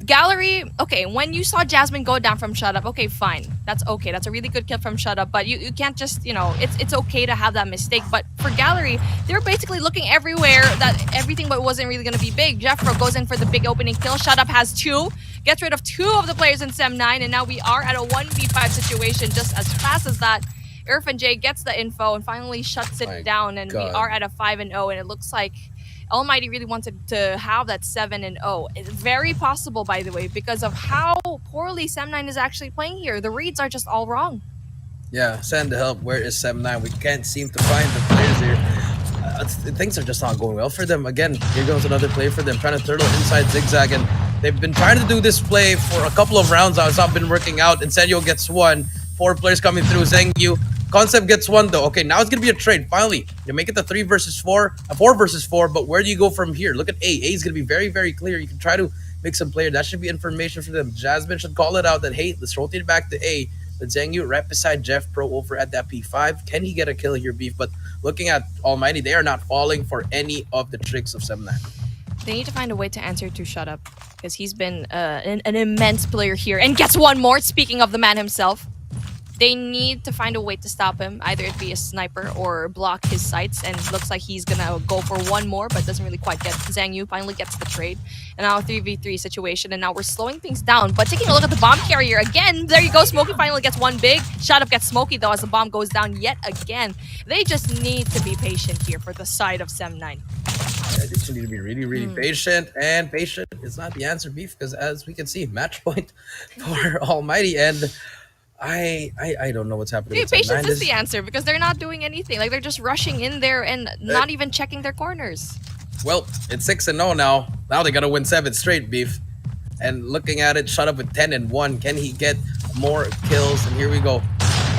Gallery, okay, when you saw Jasmine go down from Shut Up, okay, fine. That's okay. That's a really good kill from Shut Up, but you can't just, you know, it's okay to have that mistake. But for Gallery, they're basically looking everywhere that everything but wasn't really going to be big. Jeffro goes in for the big opening kill. Shut Up has 2, gets rid of 2 of the players in 7-9, and now we are at a 1v5 situation just as fast as that. Irfan J gets the info and finally shuts it down, and we are at a 5-0, and it looks like Almighty really wanted to have that 7-0. It's very possible, by the way, because of how poorly 7-9 is actually playing here. The reads are just all wrong. Yeah, send the help. Where is 7-9? We can't seem to find the players here. Things are just not going well for them. Again, here goes another play for them, trying to turtle inside Zigzag, and they've been trying to do this play for a couple of rounds now. It's not been working out. ACNO gets 1. 4 players coming through. Zheng Yu. Concept gets 1 though. Okay, now it's gonna be a trade. Finally, you make it the 3 versus 4, a 4 versus 4. But where do you go from here? Look at A. A is gonna be very, very clear. You can try to make some player. That should be information for them. Jasmine should call it out that, hey, let's rotate it back to A. But Zheng Yu right beside Jeff Pro over at that P5. Can he get a kill here, Beef? But looking at Almighty, they are not falling for any of the tricks of 7-9. They need to find a way to answer to Shut Up, because he's been an immense player here and gets 1 more. Speaking of the man himself, they need to find a way to stop him. Either it be a sniper or block his sights, and looks like he's gonna go for 1 more, but doesn't really quite get. Zheng Yu finally gets the trade, and now a 3v3 situation, and now we're slowing things down. But taking a look at the bomb carrier again, there you go. Smokey finally gets 1 big. Shut Up gets Smokey though as the bomb goes down yet again. They just need to be patient here for the side of 7-9. They just need to be really, really patient, and patient is not the answer, Beef, because as we can see, match point for Almighty, and I don't know what's happening. Dude, patience is the answer, because they're not doing anything. Like, they're just rushing in there and not even checking their corners. Well, it's 6-0 now. Now they gotta win 7 straight, Beef. And looking at it, Shut Up with 10-1. Can he get more kills? And here we go.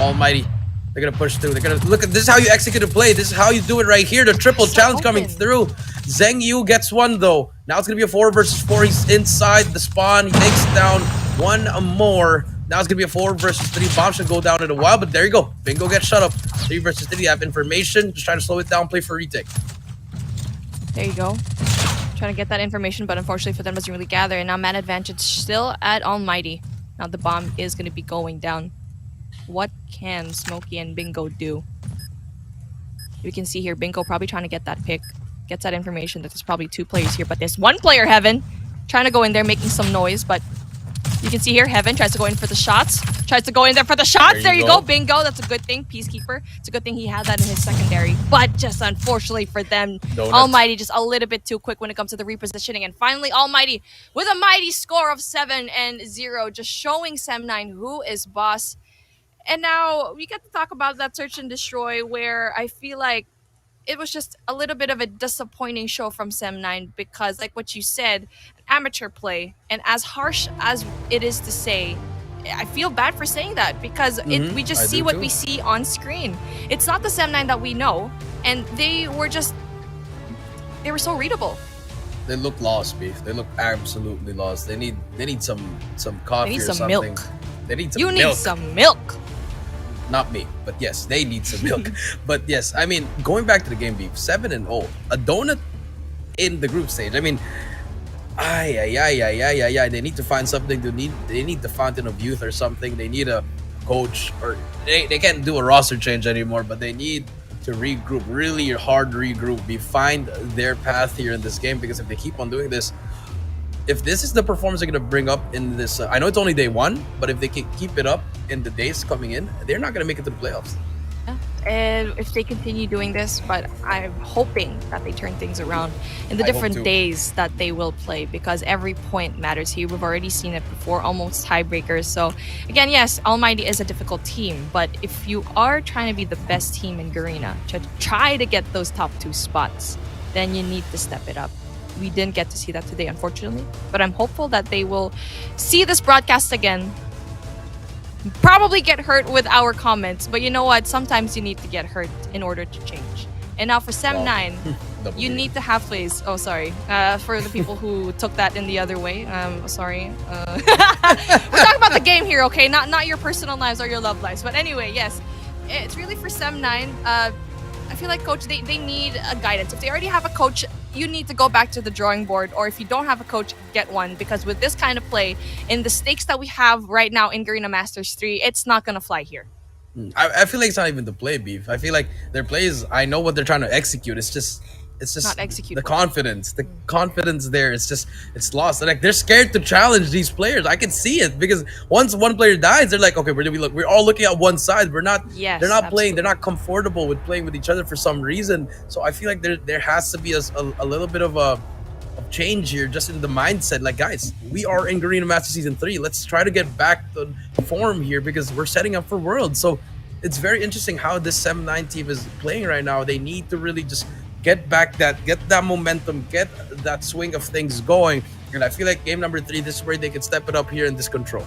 Almighty. They're gonna push through. They're gonna look at this is how you execute a play. This is how you do it right here. The triple challenge coming through. Zheng Yu gets 1 though. Now it's gonna be a 4 versus 4. He's inside the spawn. He takes down 1 more. Now it's gonna be a 4 versus 3. Bomb should go down in a while, but there you go. Bingo gets Shut Up. 3 versus 3. You have information. Just trying to slow it down. Play for retake. There you go. Trying to get that information, but unfortunately for them doesn't really gather. And now man advantage still at Almighty. Now the bomb is gonna be going down. What can Smokey and Bingo do? You can see here, Bingo probably trying to get that pick. Gets that information that there's probably 2 players here, but there's 1 player, Heaven, trying to go in there, making some noise, but you can see here, Heaven tries to go in for the shots. Tries to go in there for the shots. There you go. Bingo. That's a good thing. Peacekeeper. It's a good thing he had that in his secondary. But just unfortunately for them, Almighty just a little bit too quick when it comes to the repositioning. And finally, Almighty with a mighty score of 7-0, just showing 7-9 who is boss. And now we get to talk about that search and destroy, where I feel like it was just a little bit of a disappointing show from 7-9, because like what you said, amateur play, and as harsh as it is to say, I feel bad for saying that, because we just see what we see on screen. It's not the 7-9 that we know, and they were so readable. They look lost, Beef. They look absolutely lost. They need some coffee, they need or some something. Milk. They need some you milk. Need some milk. Not me, but yes, they need some milk. But yes, I mean, going back to the game, Beef, 7-0, a donut in the group stage. I mean, they need to find something. They need the fountain of youth or something. They need a coach, or they can't do a roster change anymore, but they need to regroup, really hard regroup, find their path here in this game, because if they keep on doing this, if this is the performance they're going to bring up in this, I know it's only day one, but if they can keep it up in the days coming in, they're not going to make it to the playoffs. Yeah. And if they continue doing this, but I'm hoping that they turn things around in the I hope different too. days that they will play, because every point matters here. We've already seen it before, almost tiebreakers. So again, yes, Almighty is a difficult team, but if you are trying to be the best team in Garena, to try to get those top 2 spots, then you need to step it up. We didn't get to see that today, unfortunately, but I'm hopeful that they will see this broadcast again. Probably get hurt with our comments, but you know what? Sometimes you need to get hurt in order to change. And now for Sem9, you need to have plays. Oh, sorry. For the people who took that in the other way, sorry. We're talking about the game here, okay? Not your personal lives or your love lives. But anyway, yes, it's really for Sem9. I feel like, coach, they need a guidance. If they already have a coach, you need to go back to the drawing board, or if you don't have a coach, get one, because with this kind of play and the stakes that we have right now in Garena Masters 3, it's not gonna fly here. I feel like it's not even the play, Beef. I feel like their plays, I know what they're trying to execute. It's just Not executable. the confidence there. It's lost. Like, they're scared to challenge these players. I can see it, because once one player dies, they're like, okay, where do we look? We're all looking at one side. We're not. Yes, they're not absolutely. playing. They're not comfortable with playing with each other for some reason. So I feel like there has to be a little bit of a change here, just in the mindset. Like, guys, we are in Garena Master Season 3. Let's try to get back the form here, because we're setting up for Worlds. So it's very interesting how this Sem9 team is playing right now. They need to really just get that momentum, get that swing of things going. And I feel like game number 3, this is where they can step it up here in this control.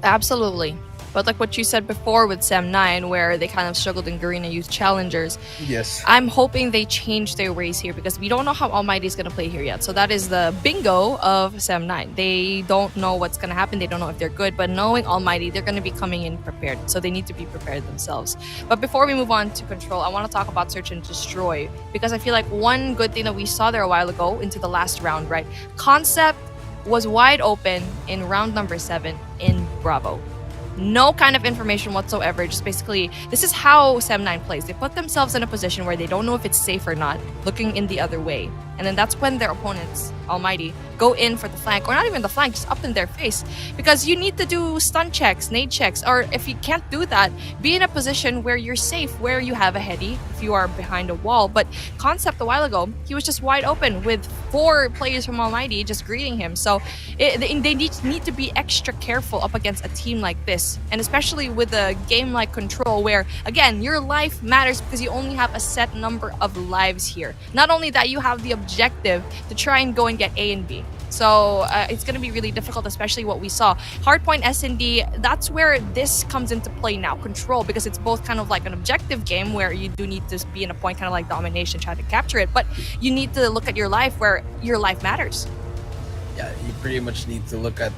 Absolutely. But like what you said before with Sem9, where they kind of struggled in Garena Youth Challengers, Yes. I'm hoping they change their ways here, because we don't know how Almighty is going to play here yet. So that is the bingo of Sem9. They don't know what's going to happen. They don't know if they're good. But knowing Almighty, they're going to be coming in prepared. So they need to be prepared themselves. But before we move on to Control, I want to talk about Search and Destroy, because I feel like one good thing that we saw there a while ago into the last round, right? Concept was wide open in round number 7 in Bravo. No kind of information whatsoever. Just basically, this is how Sem9 plays. They put themselves in a position where they don't know if it's safe or not, looking in the other way. And then that's when their opponents, Almighty, go in for the flank, or not even the flank, just up in their face. Because you need to do stun checks, nade checks, or if you can't do that, be in a position where you're safe, where you have a heady, if you are behind a wall. But Concept a while ago, he was just wide open with 4 players from Almighty just greeting him. So they need to be extra careful up against a team like this. And especially with a game like Control, where, again, your life matters, because you only have a set number of lives here. Not only that, you have the objective to try and go and get A and B. So it's going to be really difficult, especially what we saw. Hardpoint S&D, that's where this comes into play now, Control, because it's both kind of like an objective game where you do need to be in a point kind of like domination, try to capture it, but you need to look at your life where your life matters. Yeah, you pretty much need to look at,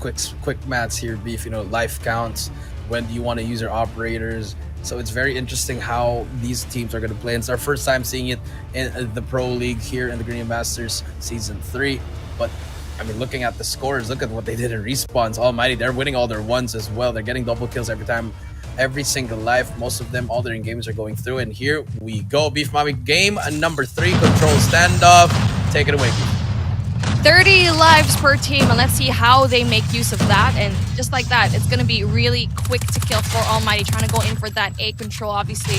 quick maths here, Beef. Life counts. When do you want to use your operators? So it's very interesting how these teams are going to play. And it's our first time seeing it in the Pro League here in the Garena Masters Season 3. But, I mean, looking at the scores, look at what they did in respawns. Almighty, they're winning all their ones as well. They're getting double kills every time, every single life. Most of them, all their games are going through. And here we go. Beef Mommy, game number 3, Control standoff. Take it away, Beef. 30 lives per team, and let's see how they make use of that. And just like that, it's going to be really quick to kill for Almighty, trying to go in for that A control. Obviously,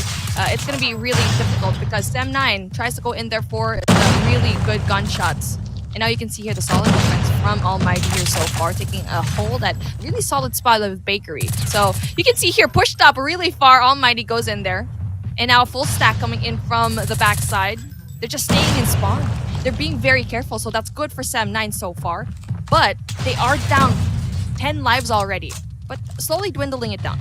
it's going to be really difficult, because Sem9 tries to go in there for the really good gunshots. And now you can see here the solid defense from Almighty here so far, taking a hold at really solid spot of Bakery. So you can see here, pushed up really far, Almighty goes in there. And now full stack coming in from the backside. They're just staying in spawn. They're being very careful, so that's good for Sem9 so far. But they are down 10 lives already, but slowly dwindling it down.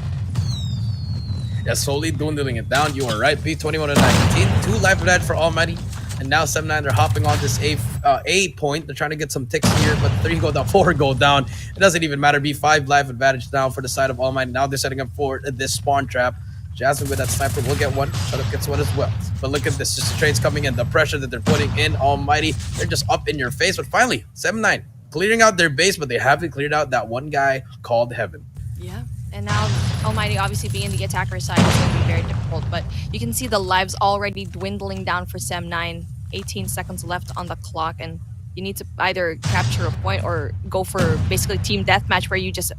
Yeah, slowly dwindling it down. You are right, Beef. 21 and 19. 2 life advantage for Almighty. And now Sem9, they're hopping on this A point. They're trying to get some ticks here, but 3 go down, 4 go down. It doesn't even matter. B5 life advantage now for the side of Almighty. Now they're setting up for this spawn trap. Jasmine with that sniper will get one. Shut up gets one as well. But look at this. Just the trades coming in. The pressure that they're putting in. Almighty. They're just up in your face. But finally, Sem9 clearing out their base, but they haven't cleared out that one guy called Heaven. Yeah. And now Almighty obviously being the attacker side is going to be very difficult. But you can see the lives already dwindling down for Sem9. 18 seconds left on the clock. And you need to either capture a point or go for basically team deathmatch where you just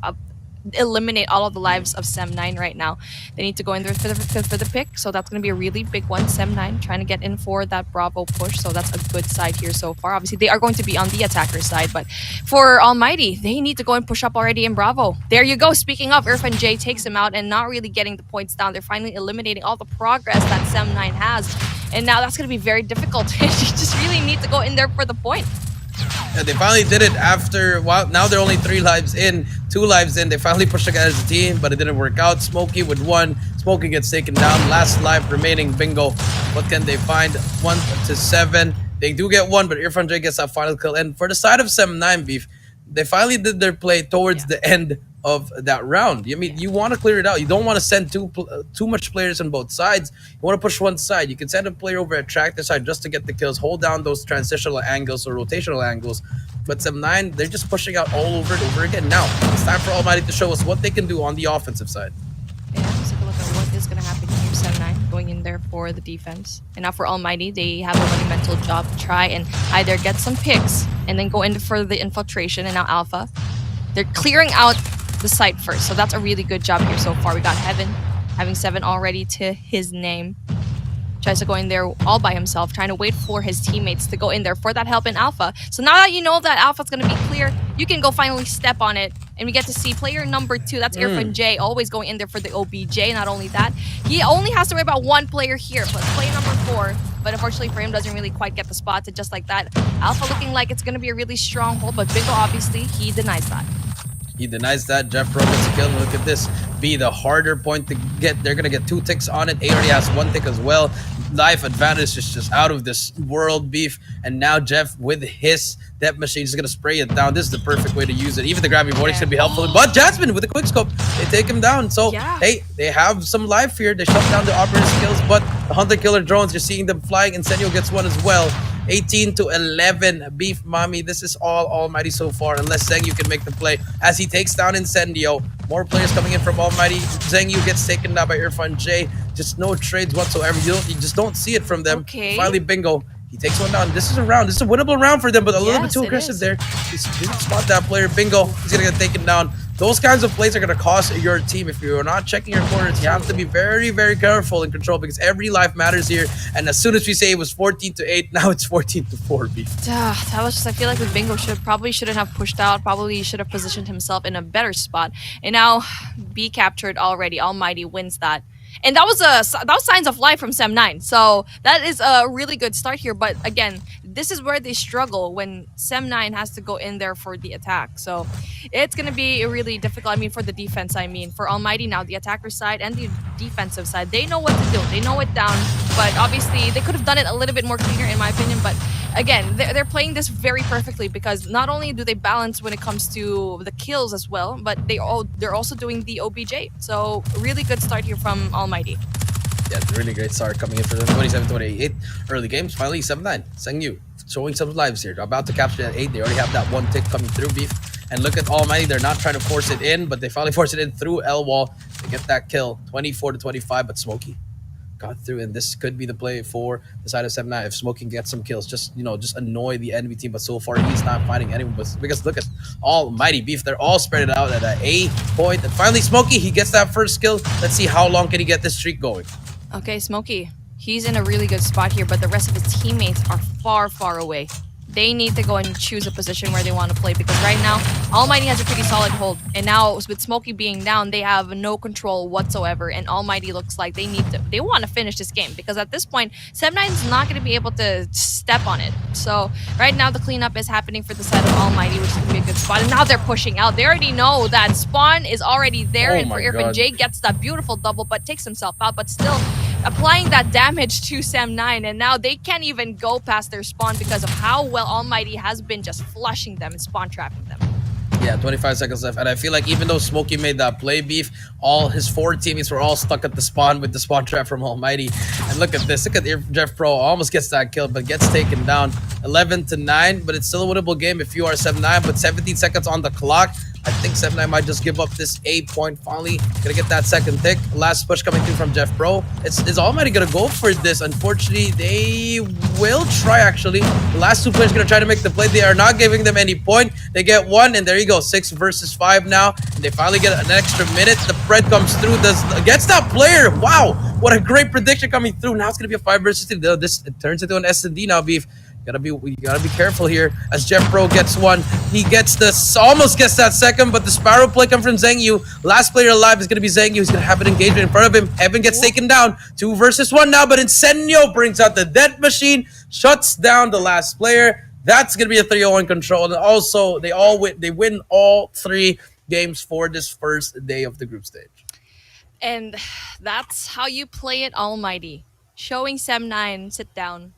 eliminate all of the lives of Sem9 right now. They need to go in there for the pick, so that's going to be a really big one. Sem9 trying to get in for that Bravo push, so that's a good side here so far. Obviously, they are going to be on the attacker side, but for Almighty, they need to go and push up already in Bravo. There you go. Speaking of, Irfan J takes him out and not really getting the points down. They're finally eliminating all the progress that Sem9 has, and now that's going to be very difficult. You just really need to go in there for the point. Yeah, they finally did it after, well, now they're only 3 lives in, 2 lives in. They finally pushed together as a team, but it didn't work out. Smokey with 1. Smokey gets taken down. Last life remaining. Bingo. What can they find? 1 to 7. They do get 1, but Irfan J gets that final kill. And for the side of Sem9 Beef, they finally did their play towards the end of that round. I mean, you want to clear it out. You don't want to send too much players on both sides. You want to push one side. You can send a player over at tractor side just to get the kills, hold down those transitional angles or rotational angles. But Sem9, they're just pushing out all over and over again. Now, it's time for Almighty to show us what they can do on the offensive side. Yeah, let's take a look at what is going to happen here. Sem9 going in there for the defense. And now for Almighty, they have a monumental job to try and either get some picks and then go in for the infiltration. And now Alpha, they're clearing out the site first. So that's a really good job here so far. We got Heaven having 7 already to his name. Tries to go in there all by himself, trying to wait for his teammates to go in there for that help in Alpha. So now that you know that Alpha's going to be clear, you can go finally step on it. And we get to see player number 2, that's Irfan J, always going in there for the OBJ. Not only that, he only has to worry about 1 player here, but player number 4. But unfortunately for him, doesn't really quite get the spots. And just like that, Alpha looking like it's going to be a really strong hold, but Bingo, obviously, he denies that. He denies that. Jeff Pro gets a kill. Look at this. B, the harder point to get. They're going to get 2 ticks on it. A already has 1 tick as well. Life advantage is just out of this world, Beef. And now Jeff, with his depth machine, is going to spray it down. This is the perfect way to use it. Even the gravity warning should be helpful. But Jasmine with the quick scope, they take him down. So, hey, they have some life here. They shut down the operator skills, but the hunter killer drones, you're seeing them flying. Incendio gets 1 as well. 18 to 11. Beef Mommy, this is all Almighty so far, unless Zengyu can make the play as he takes down Incendio. More players coming in from Almighty. Zengyu gets taken down by Irfan J. Just no trades whatsoever. You just don't see it from them. Finally, Bingo. He takes 1 down. This is a round. This is a winnable round for them, but a little bit too aggressive there. He didn't spot that player. Bingo. He's going to get taken down. Those kinds of plays are going to cost your team. If you're not checking your corners, you have to be very, very careful and control because every life matters here. And as soon as we say it was 14 to 8, now it's 14 to 4, Beef. That was just, I feel like with Bingo probably shouldn't have pushed out. Probably should have positioned himself in a better spot. And now B captured already. Almighty wins that. And that was signs of life from Sem9. So that is a really good start here. But again, this is where they struggle when Sem9 has to go in there for the attack. So it's going to be really difficult. I mean, for the defense, for Almighty now, the attacker side and the defensive side, they know what to do. They know it down. But obviously, they could have done it a little bit more cleaner, in my opinion. But again, they're playing this very perfectly because not only do they balance when it comes to the kills as well, but they're also doing the OBJ. So really good start here from Almighty. Yeah, it's a really great start coming in for them. 27-28 early games. Finally, 7-9. Zengyu showing some lives here. They're about to capture that 8. They already have that 1 tick coming through, Beef. And look at Almighty. They're not trying to force it in, but they finally force it in through L wall to get that kill. 24 to 25, but Smokey got through, and this could be the play for the side of 7-9. If Smokey gets some kills, just annoy the enemy team. But so far, he's not finding anyone. Because look at Almighty Beef. They're all spread out at an A point. And finally, Smokey, he gets that first kill. Let's see how long can he get this streak going. Okay, Smokey, he's in a really good spot here, but the rest of his teammates are far, far away. They need to go and choose a position where they want to play because right now, Almighty has a pretty solid hold. And now with Smokey being down, they have no control whatsoever. And Almighty looks like they want to finish this game because at this point, Sem9 is not going to be able to step on it. So right now, the cleanup is happening for the side of Almighty, which is going to be a good spot. And now they're pushing out. They already know that spawn is already there. And for Irfan J gets that beautiful double, but takes himself out. But still, applying that damage to Sem9, and now they can't even go past their spawn because of how well Almighty has been just flushing them and spawn trapping them. Yeah, 25 seconds left, and I feel like even though Smokey made that play, Beef, all his 4 teammates were all stuck at the spawn with the spawn trap from Almighty. And look at this, look at Jeff Pro, almost gets that kill, but gets taken down. 11 to 9, but it's still a winnable game if you are 7-9, but 17 seconds on the clock. I think 7-9 might just give up this A point. Finally, gonna get that second tick. Last push coming through from Jeff Pro. Is Almighty gonna go for this? Unfortunately, they will try actually. The last two players gonna try to make the play. They are not giving them any point. They get one, and there you go. 6 versus 5 now. And they finally get an extra minute. The Fred comes through, gets that player. Wow, what a great prediction coming through. Now it's gonna be a 5 versus 3. This it turns into an S&D now, Beef. You gotta be careful here as Jeff Pro gets one. He gets this, almost gets that second, but the Sparrow play comes from Zhengyu. Last player alive is gonna be Zhengyu. He's gonna have an engagement in front of him. Evan gets taken down. 2 versus 1 now, but Incendio brings out the death machine, shuts down the last player. That's gonna be a 3-0-1 control. And also they win all 3 games for this first day of the group stage. And that's how you play it, Almighty. Showing Sem9, sit down.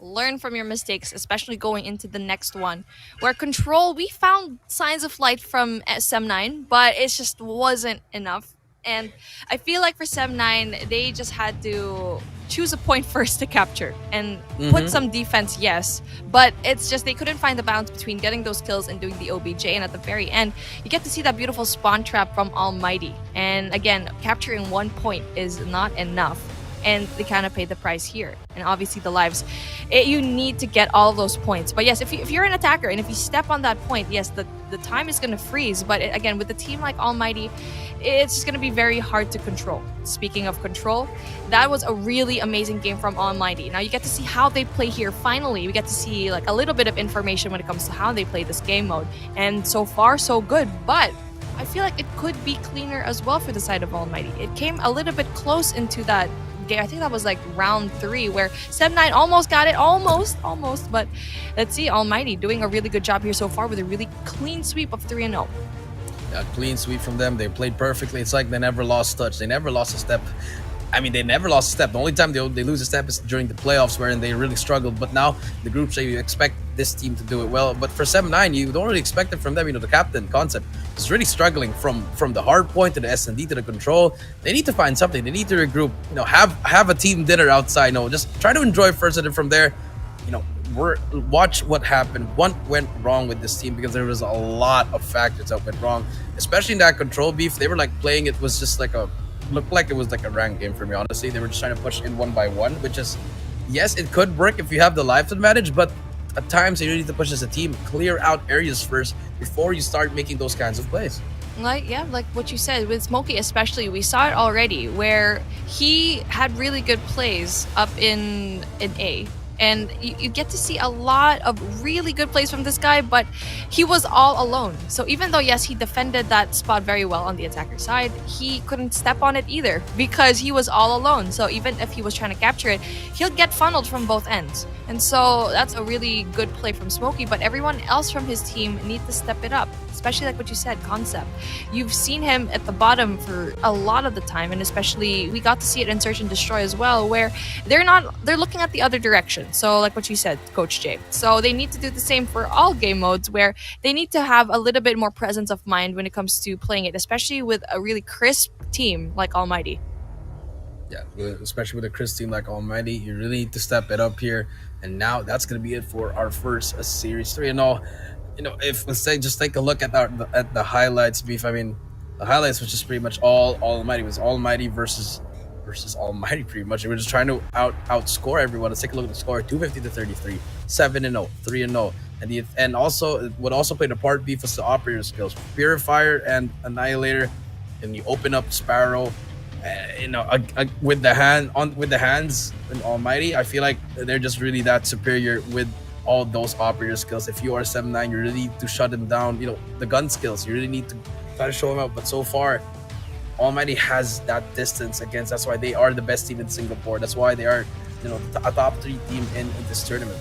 Learn from your mistakes, especially going into the next one. Where Control, we found signs of light from Sem9, but it just wasn't enough. And I feel like for Sem9, they just had to choose a point first to capture and put some defense, yes. But it's just they couldn't find the balance between getting those kills and doing the OBJ. And at the very end, you get to see that beautiful spawn trap from Almighty. And again, capturing 1 point is not enough. And they kind of paid the price here. And obviously the lives, you need to get all those points. But yes, if you're an attacker and if you step on that point, yes, the time is going to freeze. But again, with a team like Almighty, it's just going to be very hard to control. Speaking of control, that was a really amazing game from Almighty. Now you get to see how they play here. Finally, we get to see like a little bit of information when it comes to how they play this game mode. And so far, so good. But I feel like it could be cleaner as well for the side of Almighty. It came a little bit close into that game. I think that was like round 3 where Sem9 almost got it, almost, but let's see, Almighty doing a really good job here so far with a really clean sweep of 3-0. A clean sweep from them. They played perfectly. It's like they never lost touch. They never lost a step. I mean, they never lost a step. The only time they lose a step is during the playoffs, wherein they really struggled. But now, the group stage, you expect this team to do it well. But for 7-9, you don't really expect it from them. You know, the captain concept is really struggling from the hard point to the S&D to the control. They need to find something. They need to regroup. You know, have a team dinner outside. No, just try to enjoy first, and then from there, you know, watch what happened. What went wrong with this team, because there was a lot of factors that went wrong, especially in that control beef. They were like playing it was just like looked like it was like a ranked game for me, honestly. They were just trying to push in 1 by 1, which is, yes, it could work if you have the life advantage, but at times you need to push as a team, clear out areas first before you start making those kinds of plays. Like what you said with Smokey, especially, we saw it already where he had really good plays up in A. And you get to see a lot of really good plays from this guy, but he was all alone. So even though, yes, he defended that spot very well on the attacker side, he couldn't step on it either because he was all alone. So even if he was trying to capture it, he'll get funneled from both ends. And so that's a really good play from Smokey, but everyone else from his team need to step it up, especially like what you said, Concept. You've seen him at the bottom for a lot of the time, and especially we got to see it in Search and Destroy as well, where they're looking at the other direction. So like what you said, Coach Jay. So they need to do the same for all game modes, where they need to have a little bit more presence of mind when it comes to playing it, especially with a really crisp team like Almighty. Yeah, especially with a crisp team like Almighty, you really need to step it up here. And now that's going to be it for our first series 3. And all, you know, if let's say just take a look at the highlights beef. I mean, the highlights was just pretty much all Almighty. It was Almighty versus Almighty pretty much. They were just trying to outscore everyone. Let's take a look at the score: 250-33, 7-0, 3-0. And also what also played a part beef was the operator skills, Purifier and Annihilator, and you open up Sparrow. You know, with the hands in Almighty, I feel like they're just really that superior with all those operator skills. If you are 7-9, you really need to shut them down. You know, the gun skills, you really need to try to show them out. But so far, Almighty has that distance against. That's why they are the best team in Singapore. That's why they are, you know, a top 3 team in this tournament.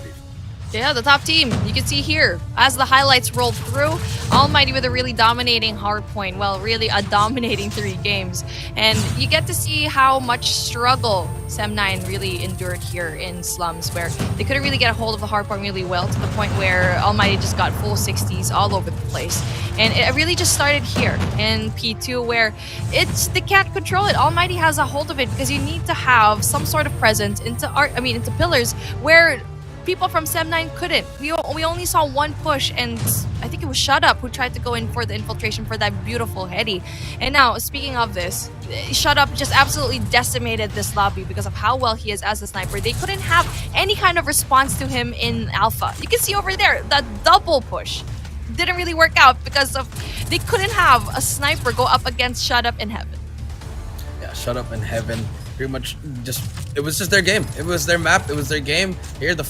Yeah, the top team. You can see here, as the highlights rolled through, Almighty with a really dominating hard point. Well, really a dominating 3 games. And you get to see how much struggle Sem9 really endured here in Slums, where they couldn't really get a hold of the hard point really well, to the point where Almighty just got full 60s all over the place. And it really just started here in P2, where they can't control it. Almighty has a hold of it because you need to have some sort of presence into pillars where people from Sem9 couldn't. We only saw one push, and I think it was Shut Up who tried to go in for the infiltration for that beautiful heady. And now, speaking of this, Shut Up just absolutely decimated this lobby because of how well he is as a sniper. They couldn't have any kind of response to him in Alpha. You can see over there, that double push didn't really work out because of they couldn't have a sniper go up against Shut Up in Heaven. Yeah, Shut Up in Heaven. Pretty much it was just their game. It was their map. It was their game. Here, the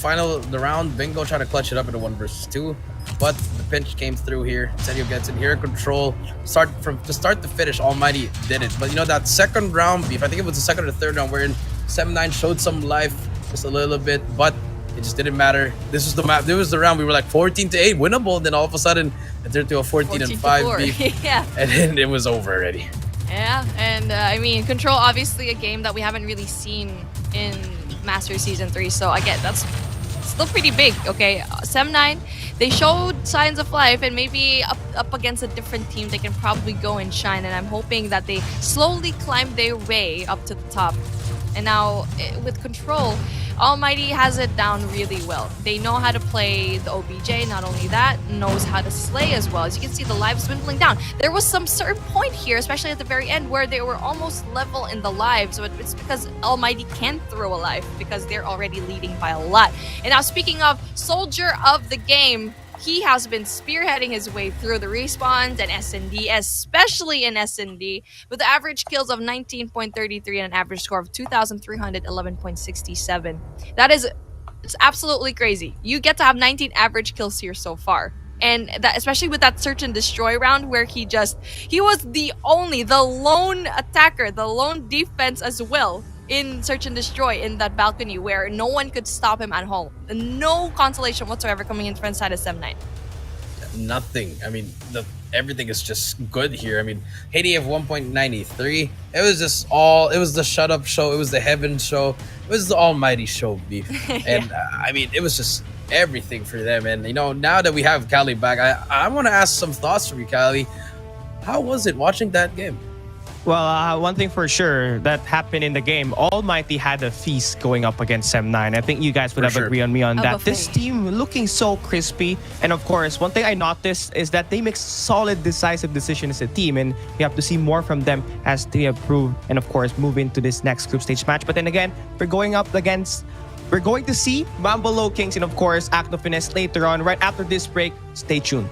round, Bingo tried to clutch it up in a 1 versus 2, but the pinch came through here. Senio gets in here, control. To start to finish, Almighty did it. But you know, that second round beef, I think it was the second or the third round, wherein Sem9 showed some life just a little bit, but it just didn't matter. This was the map. This was the round. We were like 14-8, winnable. Then all of a sudden, it turned to a 14-5 beef, Yeah. and then it was over already. Yeah, and I mean, Control, obviously a game that we haven't really seen in Masters Season 3, so I get that's still pretty big, okay? Sem9, they showed signs of life, and maybe up against a different team, they can probably go and shine, and I'm hoping that they slowly climb their way up to the top. And now, with Control, Almighty has it down really well. They know how to play the OBJ, not only that, knows how to slay as well. As you can see, the lives dwindling down. There was some certain point here, especially at the very end, where they were almost level in the lives, but it's because Almighty can throw a life, because they're already leading by a lot. And now, speaking of Soldier of the Game, he has been spearheading his way through the respawns and S&D, especially in S&D, with average kills of 19.33 and an average score of 2,311.67. It's absolutely crazy. You get to have 19 average kills here so far. And that, especially with that search and destroy round where he was the lone attacker, the lone defense as well in search and destroy in that balcony where no one could stop him at home. No consolation whatsoever coming in front side of Sem9. Nothing. I mean, everything is just good here. I mean, Haiti of 1.93. It was the Shut Up show. It was the Heaven show. It was the Almighty show, beef. And I mean, it was just everything for them. And you know, now that we have Cali back, I want to ask some thoughts from you, Cali. How was it watching that game? Well, one thing for sure that happened in the game, Almighty had a feast going up against Sem9. I think you guys would agree on me on that. This team looking so crispy. And of course, one thing I noticed is that they make solid, decisive decisions as a team. And we have to see more from them as they improve and, of course, move into this next group stage match. But then again, we're going to see Mambo LOWKINGS and, of course, ACNO FINESSE later on. Right after this break, stay tuned.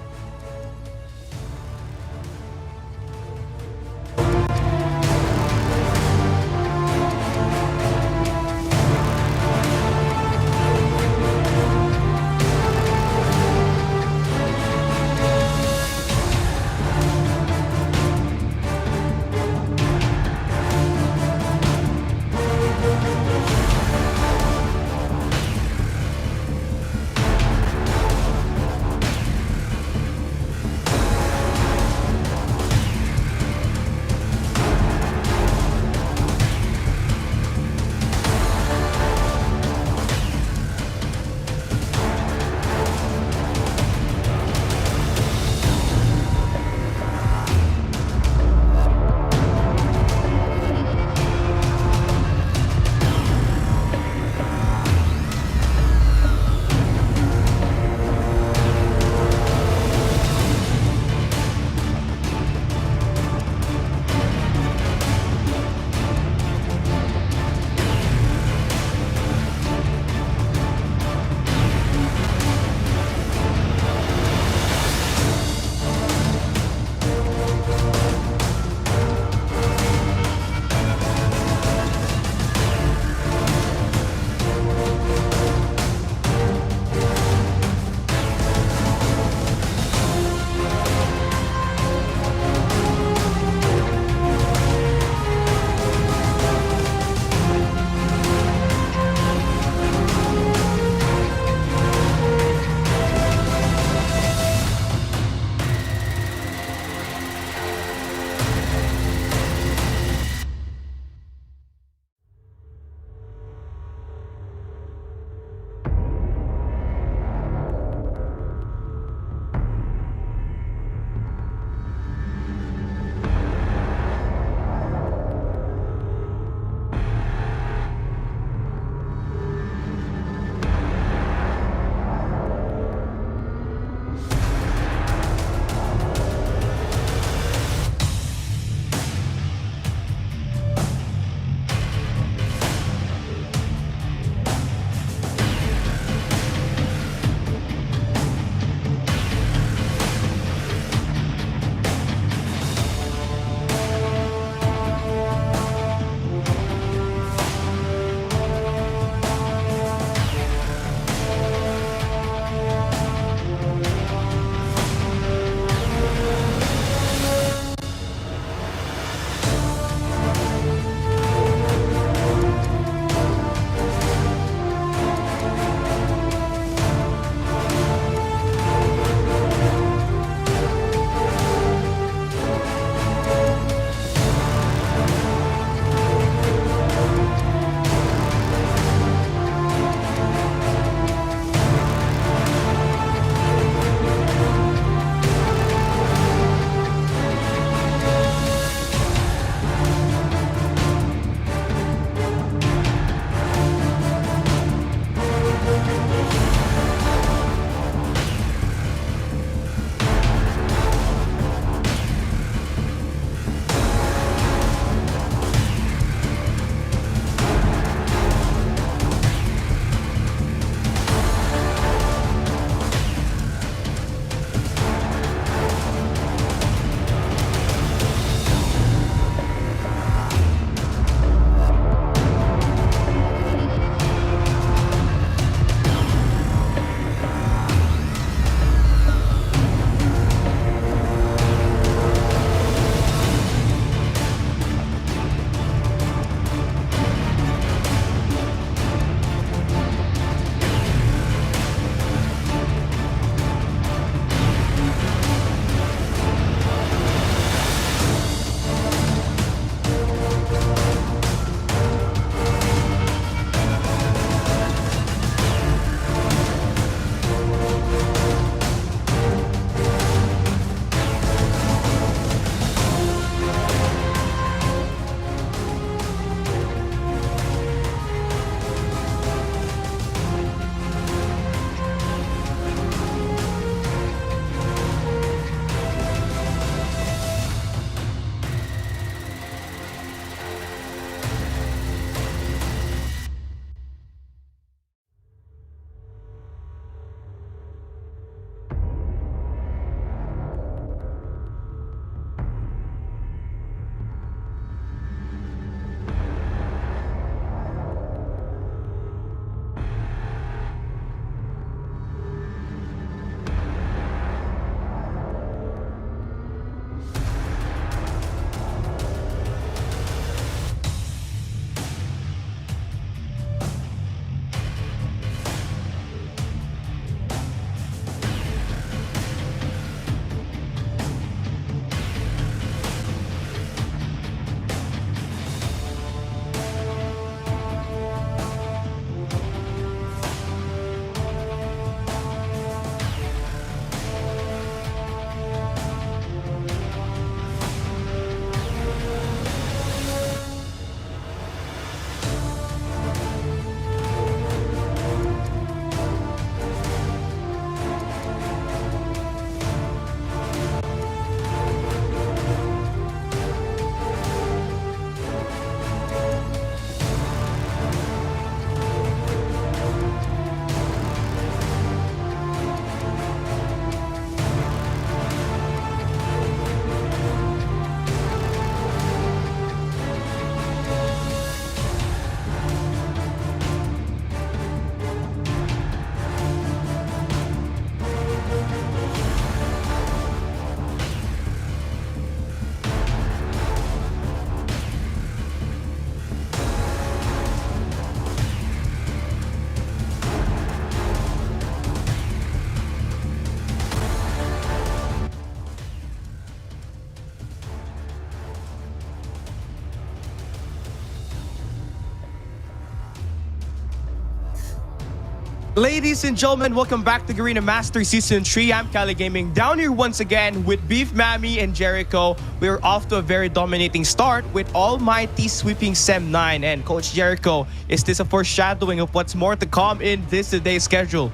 Ladies and gentlemen, welcome back to Garena Master Season 3. I'm Cali Gaming, down here once again with Beef Mammy and Jericho. We're off to a very dominating start with Almighty sweeping Sem 9. And Coach Jericho, is this a foreshadowing of what's more to come in this today's schedule?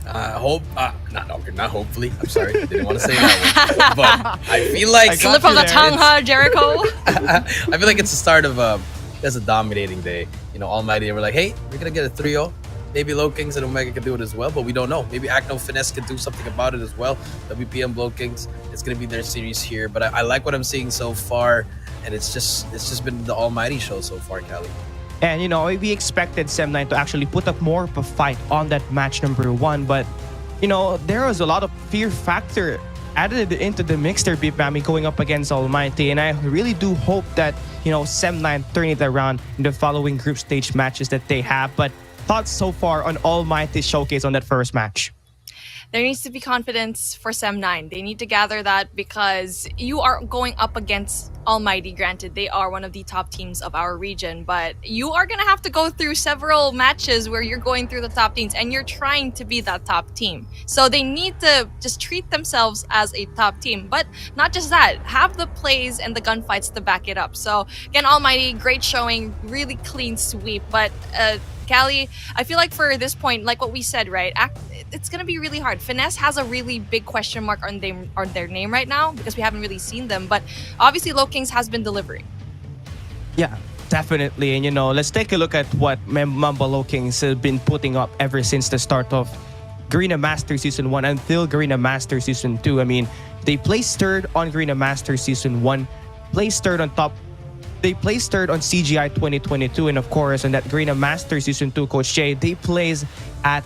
Not hopefully. I'm sorry, didn't want to say that one. But I feel like Slip of the tongue, huh, Jericho? I feel like it's the start of that's a dominating day. You know, Almighty, and we're like, hey, we're gonna get a 3-0. Maybe LOWKINGS and Omega can do it as well, but we don't know. Maybe ACNO FINESSE can do something about it as well. WPM LOWKINGS, it's gonna be their series here. But I like what I'm seeing so far, and it's just been the Almighty show so far, Cali. And you know, we expected Sem 9 to actually put up more of a fight on that match number 1, but you know, there was a lot of fear factor added into the mix there, Beef Mammy, going up against Almighty. And I really do hope that, you know, Sem 9 turn it around in the following group stage matches that they have. But thoughts so far on Almighty's showcase on that first match? There needs to be confidence for Sem 9. They need to gather that because you are going up against Almighty. Granted, they are one of the top teams of our region, but you are going to have to go through several matches where you're going through the top teams and you're trying to be that top team. So they need to just treat themselves as a top team. But not just that, have the plays and the gunfights to back it up. So again, Almighty, great showing, really clean sweep. But Cali, I feel like for this point, like what we said, right? It's going to be really hard. Finesse has a really big question mark on their name right now because we haven't really seen them. But obviously, LOWKINGS has been delivering. Yeah, definitely. And you know, let's take a look at what Mamba LOWKINGS have been putting up ever since the start of Garena Master Season 1 until Garena Master Season 2. I mean, they placed third on Garena Master Season 1, placed third on top. They placed third on CGI 2022, and of course, on that Garena Master Season 2, Coach Jay, they placed at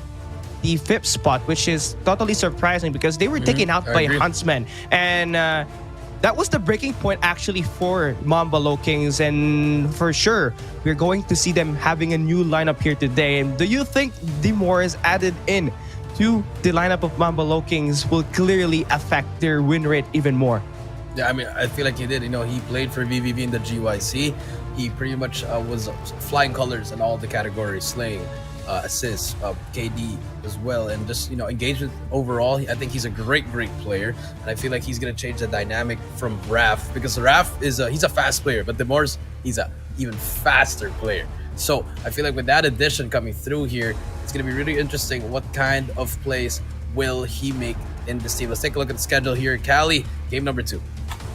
the 5th spot, which is totally surprising because they were taken out by Huntsman. And that was the breaking point actually for Mamba LOWKINGS, and for sure, we're going to see them having a new lineup here today. And do you think the more is added in to the lineup of Mamba LOWKINGS will clearly affect their win rate even more? Yeah, I mean, I feel like he did. You know, he played for VVV in the GYC. He pretty much was flying colors in all the categories, slaying, assists, KD as well, and just, you know, engagement overall. I think he's a great player, and I feel like he's gonna change the dynamic from Raph, because Raph is he's a fast player, but Demor's he's a even faster player. So I feel like with that addition coming through here, it's gonna be really interesting. What kind of plays will he make in this team? Let's take a look at the schedule here. Cali, game number 2.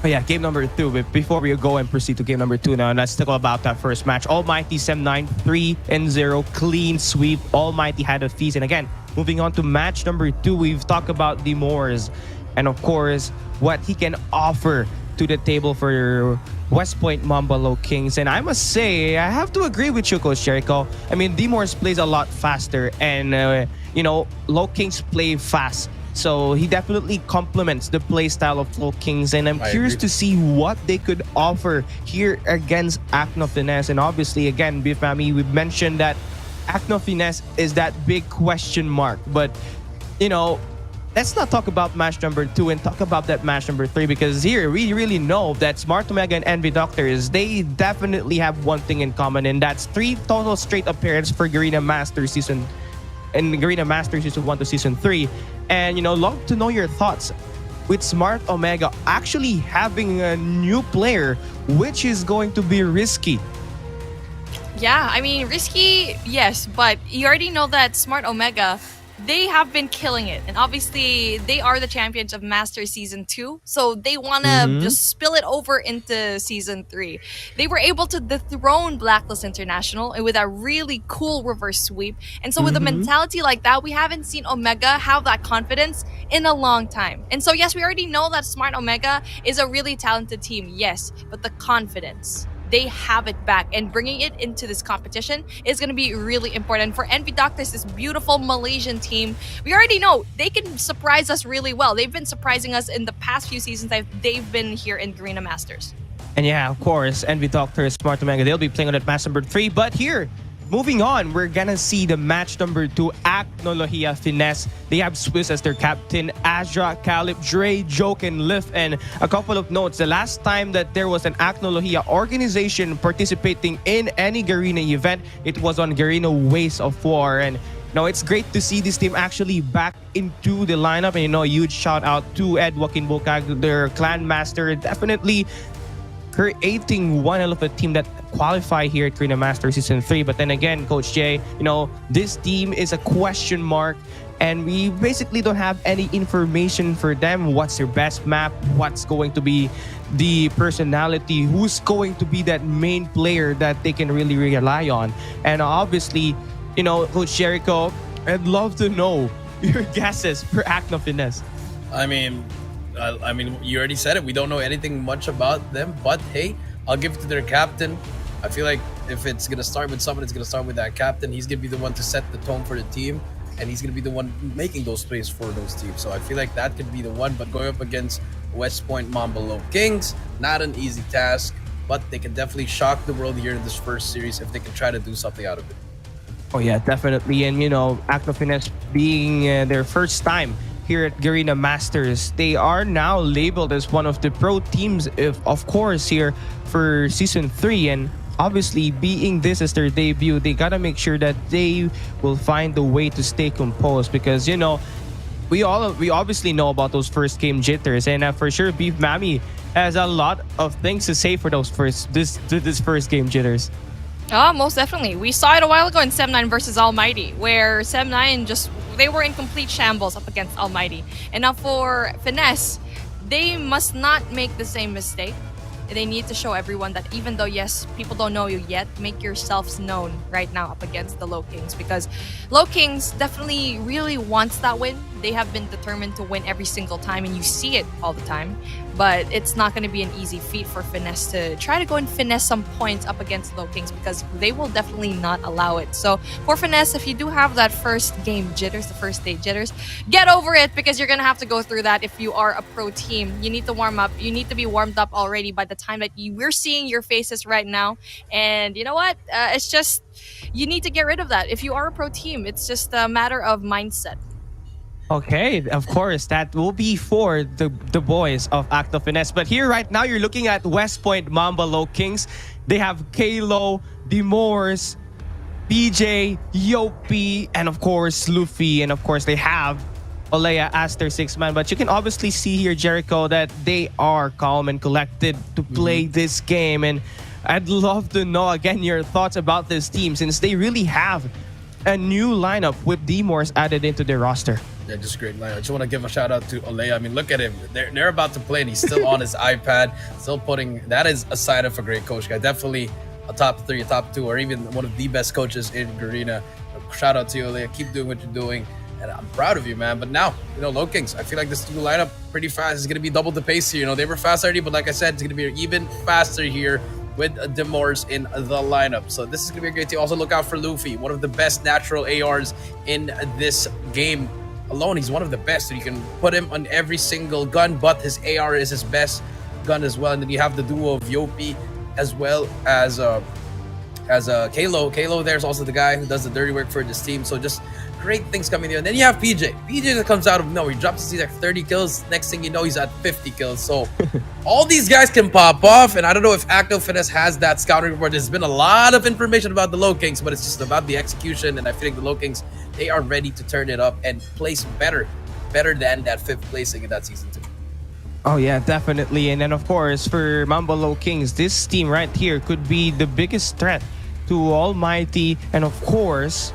Oh yeah, game number 2. But before we go and proceed to game number 2 now, let's talk about that first match. Almighty Sem 9, 3-0, clean sweep. Almighty had a feast. And again, moving on to match number 2, we've talked about the Moors and of course what he can offer to the table for West Point Mamba LOWKINGS. And I must say, I have to agree with you, Coach Jericho. I mean, Demors plays a lot faster, and you know, LOWKINGS play fast. So he definitely complements the play style of LOWKINGS, and I'm curious to see what they could offer here against ACNO FINESSE. And obviously, again, Beef Mammy, we mentioned that ACNO FINESSE is that big question mark. But, you know, let's not talk about match number 2 and talk about that match number 3, because here we really know that Smart Omega and Envy Doctors, they definitely have one thing in common, and that's 3 total straight appearances for Garena Master Season and Garena Master Season 1 to Season 3. And, you know, love to know your thoughts with Smart Omega actually having a new player, which is going to be risky. Yeah, I mean, risky, yes, but you already know that Smart Omega, they have been killing it. And obviously, they are the champions of Master Season 2. So they want to just spill it over into Season 3. They were able to dethrone Blacklist International with a really cool reverse sweep. And so with a mentality like that, we haven't seen Omega have that confidence in a long time. And so, yes, we already know that Smart Omega is a really talented team, yes. But the confidence, they have it back, and bringing it into this competition is going to be really important for Envy Doctors, this beautiful Malaysian team. We already know they can surprise us really well. They've been surprising us in the past few seasons that they've been here in Garena Masters. And yeah, of course, Envy Doctors, Smart Omega, they'll be playing on that match number 3. But here, moving on, we're gonna see the match number 2, ACNO FINESSE. They have Swiss as their captain, Azra, Calip, Dre, Joke, and Lift. And a couple of notes, the last time that there was an ACNO organization participating in any Garena event, it was on Garena Ways of War. And No, it's great to see this team actually back into the lineup. And, huge shout out to Ed Joaquin Bocag, their clan master. Definitely creating one hell of a team that qualify here at Garena Masters Season 3. But then again, Coach Jay, this team is a question mark. And we basically don't have any information for them. What's their best map? What's going to be the personality? Who's going to be that main player that they can really rely on? And obviously, Coach Jericho, I'd love to know your guesses for ACNO Finesse. I mean, you already said it. We don't know anything much about them, but hey, I'll give it to their captain. I feel like if it's gonna start with someone, it's gonna start with that captain. He's gonna be the one to set the tone for the team, and he's gonna be the one making those plays for those teams. So I feel like that could be the one. But going up against West Point Mamba Low Kings, not an easy task, but they can definitely shock the world here in this first series if they can try to do something out of it. Oh yeah, definitely. And ACNO Finesse being their first time here at Garena Masters, they are now labeled as one of the pro teams, of course, here for Season 3. And obviously, being this as their debut, they gotta make sure that they will find a way to stay composed, because we obviously know about those first game jitters, and for sure Beef Mammy has a lot of things to say for those this first game jitters. Oh, most definitely. We saw it a while ago in Sem9 versus ALMGHTY, where Sem9 they were in complete shambles up against ALMGHTY. And now for Finesse, they must not make the same mistake. They need to show everyone that even though, yes, people don't know you yet, make yourselves known right now up against the LOWKINGS, because LOWKINGS definitely really wants that win. They have been determined to win every single time, and you see it all the time. But it's not going to be an easy feat for Finesse to try to go and finesse some points up against LOWKINGS, because they will definitely not allow it. So for Finesse, if you do have that first game jitters, the first day jitters, get over it, because you're going to have to go through that if you are a pro team. You need to warm up. You need to be warmed up already by the time that we're seeing your faces right now. And you know what? It's just, you need to get rid of that. If you are a pro team, it's just a matter of mindset. Okay, of course, that will be for the boys of ACNO Finesse. But here right now, you're looking at West Point Mamba LOWKINGS. They have Kalo, Demores, BJ, Yopi, and of course, Luffy. And of course, they have Olea as their sixth man. But you can obviously see here, Jericho, that they are calm and collected to play this game. And I'd love to know, again, your thoughts about this team, since they really have a new lineup with Demores added into their roster. Yeah, just great lineup. I just want to give a shout out to Olea. I mean, look at him. They're about to play, and he's still on his iPad, still putting. That is a sign of a great coach guy. Definitely a top 3, a top 2, or even one of the best coaches in Garena. Shout out to you, Olea. Keep doing what you're doing, and I'm proud of you, man. But now, LOWKINGS, I feel like this new lineup pretty fast. It's gonna be double the pace here. They were fast already, but like I said, it's gonna be even faster here with Demores in the lineup. So this is gonna be a great team. Also, look out for Luffy, one of the best natural ARs in this game. Alone, he's one of the best. So you can put him on every single gun, but his AR is his best gun as well. And then you have the duo of Yopi as well as Kalo. Kalo there's also the guy who does the dirty work for this team. So just great things coming there. And then you have PJ. PJ that comes out of nowhere. He drops to like 30 kills. Next thing you know, he's at 50 kills. So all these guys can pop off. And I don't know if ACNO Finesse has that scouting report. There's been a lot of information about the LOWKINGS, but it's just about the execution. And I feel like the LOWKINGS, they are ready to turn it up and place better than that 5th placing in that Season 2. Oh yeah, definitely. And then of course, for Mamba LOWKINGS, this team right here could be the biggest threat to ALMGHTY and of course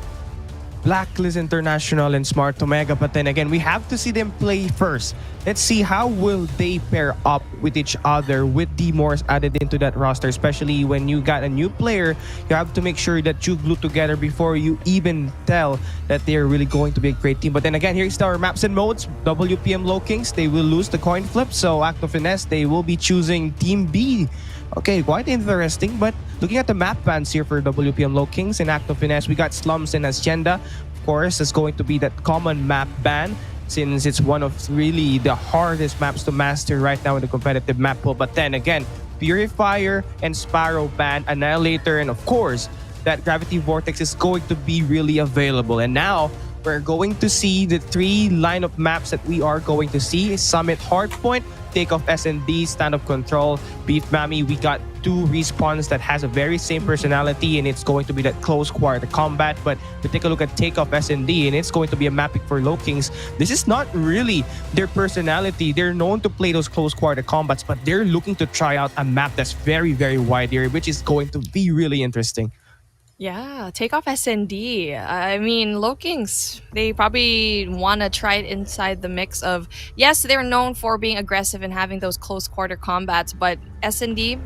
Blacklist International and Smart Omega. But then again, we have to see them play first. Let's see how will they pair up with each other with Demores added into that roster, especially when you got a new player. You have to make sure that you glue together before you even tell that they're really going to be a great team. But then again, here's our maps and modes. WPM LOWKINGS, they will lose the coin flip. So ACNO Finesse, they will be choosing Team B. Okay, quite interesting. But looking at the map bans here for WPM LOWKINGS and ACNO Finesse, we got Slums and Hacienda. Of course, it's going to be that common map ban, since it's one of really the hardest maps to master right now in the competitive map pool. But then again, Purifier and Sparrow ban, Annihilator, and of course, that Gravity Vortex is going to be really available. And now, we're going to see the 3 lineup maps that we are going to see. Summit Hardpoint, Takeoff S&D, Stand Up Control, Beef Mammy. We got two respawns that has a very same personality, and it's going to be that close quarter combat. But we take a look at Takeoff S&D, and it's going to be a map pick for LOWKINGS. This is not really their personality. They're known to play those close quarter combats, but they're looking to try out a map that's very, very wide area, which is going to be really interesting. Yeah, Takeoff SND. I mean, LOWKINGS, they probably want to try it inside the mix of, yes, they're known for being aggressive and having those close quarter combats, but SND,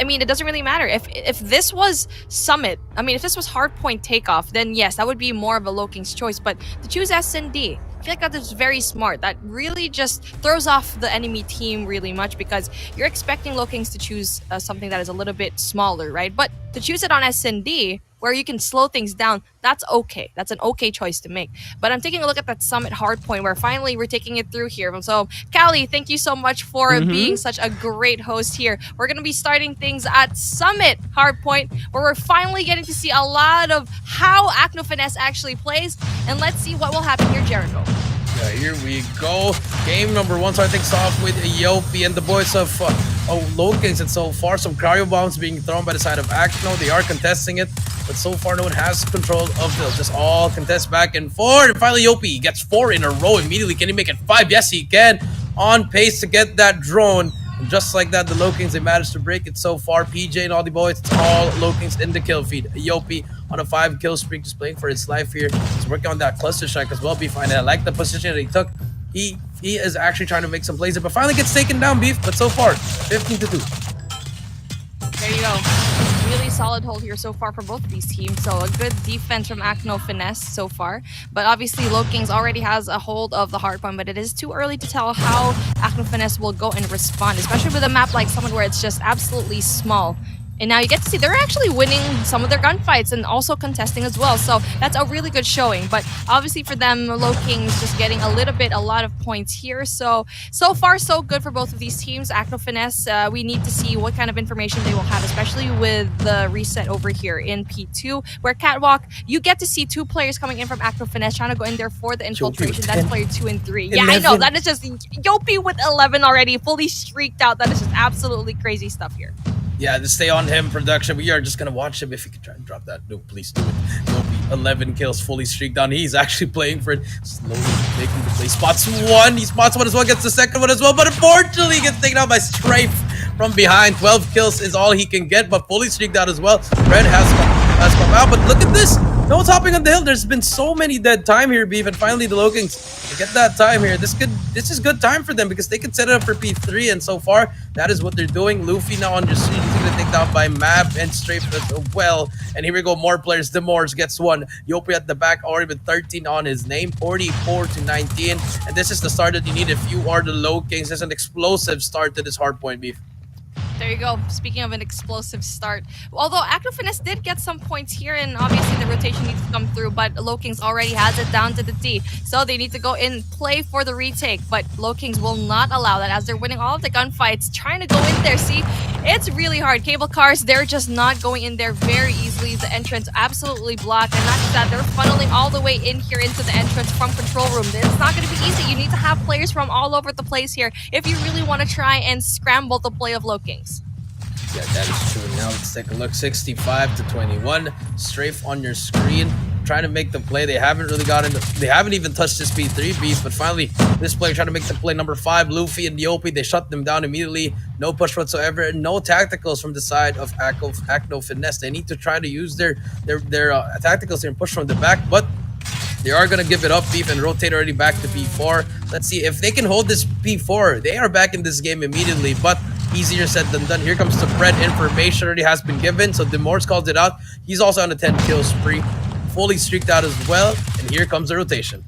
I mean, it doesn't really matter. If this was Summit, I mean, if this was Hardpoint Takeoff, then yes, that would be more of a LOWKINGS choice, but to choose SND, I feel like that is very smart. That really just throws off the enemy team really much because you're expecting LOWKINGS to choose something that is a little bit smaller, right? But to choose it on SND, where you can slow things down, that's okay. That's an okay choice to make. But I'm taking a look at that Summit Hardpoint where finally we're taking it through here. So, Callie, thank you so much for being such a great host here. We're going to be starting things at Summit Hardpoint, where we're finally getting to see a lot of how ACNO Finesse actually plays. And let's see what will happen here, Jericho. Yeah, here we go. Game number one starting things off with Yopi and the boys of LOWKINGS. And so far, some cryo bombs being thrown by the side of ACNO. They are contesting it, but so far no one has control of this. Just all contest back and forth. And finally, Yopi gets 4 in a row immediately. Can he make it 5? Yes, he can. On pace to get that drone. And just like that, the LOWKINGS, they managed to break it so far. PJ and all the boys, it's all LOWKINGS in the kill feed. Yopi on a 5 kill streak, just playing for his life here. He's working on that cluster strike as well, Beef. And I like the position that he took. He is actually trying to make some plays, but finally gets taken down, Beef. But so far, 15-2. There you go. Really solid hold here so far for both of these teams. So a good defense from ACNO Finesse so far. But obviously LOWKINGS already has a hold of the hardpoint, but it is too early to tell how ACNO Finesse will go and respond, especially with a map like Summit where it's just absolutely small. And now you get to see they're actually winning some of their gunfights and also contesting as well. So that's a really good showing. But obviously for them, LOWKINGS just getting a lot of points here. So far, so good for both of these teams. ACNO Finesse, we need to see what kind of information they will have, especially with the reset over here in P2, where Catwalk, you get to see 2 players coming in from ACNO Finesse trying to go in there for the infiltration. That's player 2 and 3. 11. Yeah, I know. That is just Yopi with 11 already, fully streaked out. That is just absolutely crazy stuff here. Yeah, to stay on him, production. We are just going to watch him. If you could try and drop that. No, please do it. Yopi, 11 kills, fully streaked down. He's actually playing for it. Slowly making the play. Spots 1. He spots 1 as well. Gets the second one as well. But unfortunately, he gets taken out by Strafe from behind. 12 kills is all he can get, but fully streaked out as well. Red has come out. But look at this. No one's hopping on the hill. There's been so many dead time here, Beef. And finally, the LOWKINGS, they get that time here. This is good time for them because they could set it up for P3. And so far, that is what they're doing. Luffy now on the street. He's going to take down by Map and Strafe as well. And here we go. More players. Demors gets 1. Yopi at the back already with 13 on his name. 44-19. And this is the start that you need if you are the LOWKINGS. There's an explosive start to this hardpoint, Beef. There you go. Speaking of an explosive start. Although ACNO Finesse did get some points here, and obviously the rotation needs to come through, but LOWKINGS already has it down to the T. So they need to go in, play for the retake, but LOWKINGS will not allow that as they're winning all of the gunfights, trying to go in there. See, it's really hard. Cable cars, they're just not going in there very easily. The entrance absolutely blocked, and not just that, they're funneling all the way in here into the entrance from control room. It's not going to be easy. You need to have players from all over the place here if you really want to try and scramble the play of LOWKINGS. Yeah, that is true. Now let's take a look. 65-21. Strafe on your screen. Trying to make the play. They haven't really gotten. They haven't even touched this P3 beast. But finally, this player trying to make the play. Number 5, Luffy and Yopi. They shut them down immediately. No push whatsoever. No tacticals from the side of ACNO Finesse. They need to try to use their tacticals here and push from the back. But they are going to give it up, Beef, and rotate already back to P4. Let's see if they can hold this P4. They are back in this game immediately, but easier said than done. Here comes the Fred. Information already has been given, so Demors calls it out. He's also on a 10 kill spree, fully streaked out as well, and here comes the rotation.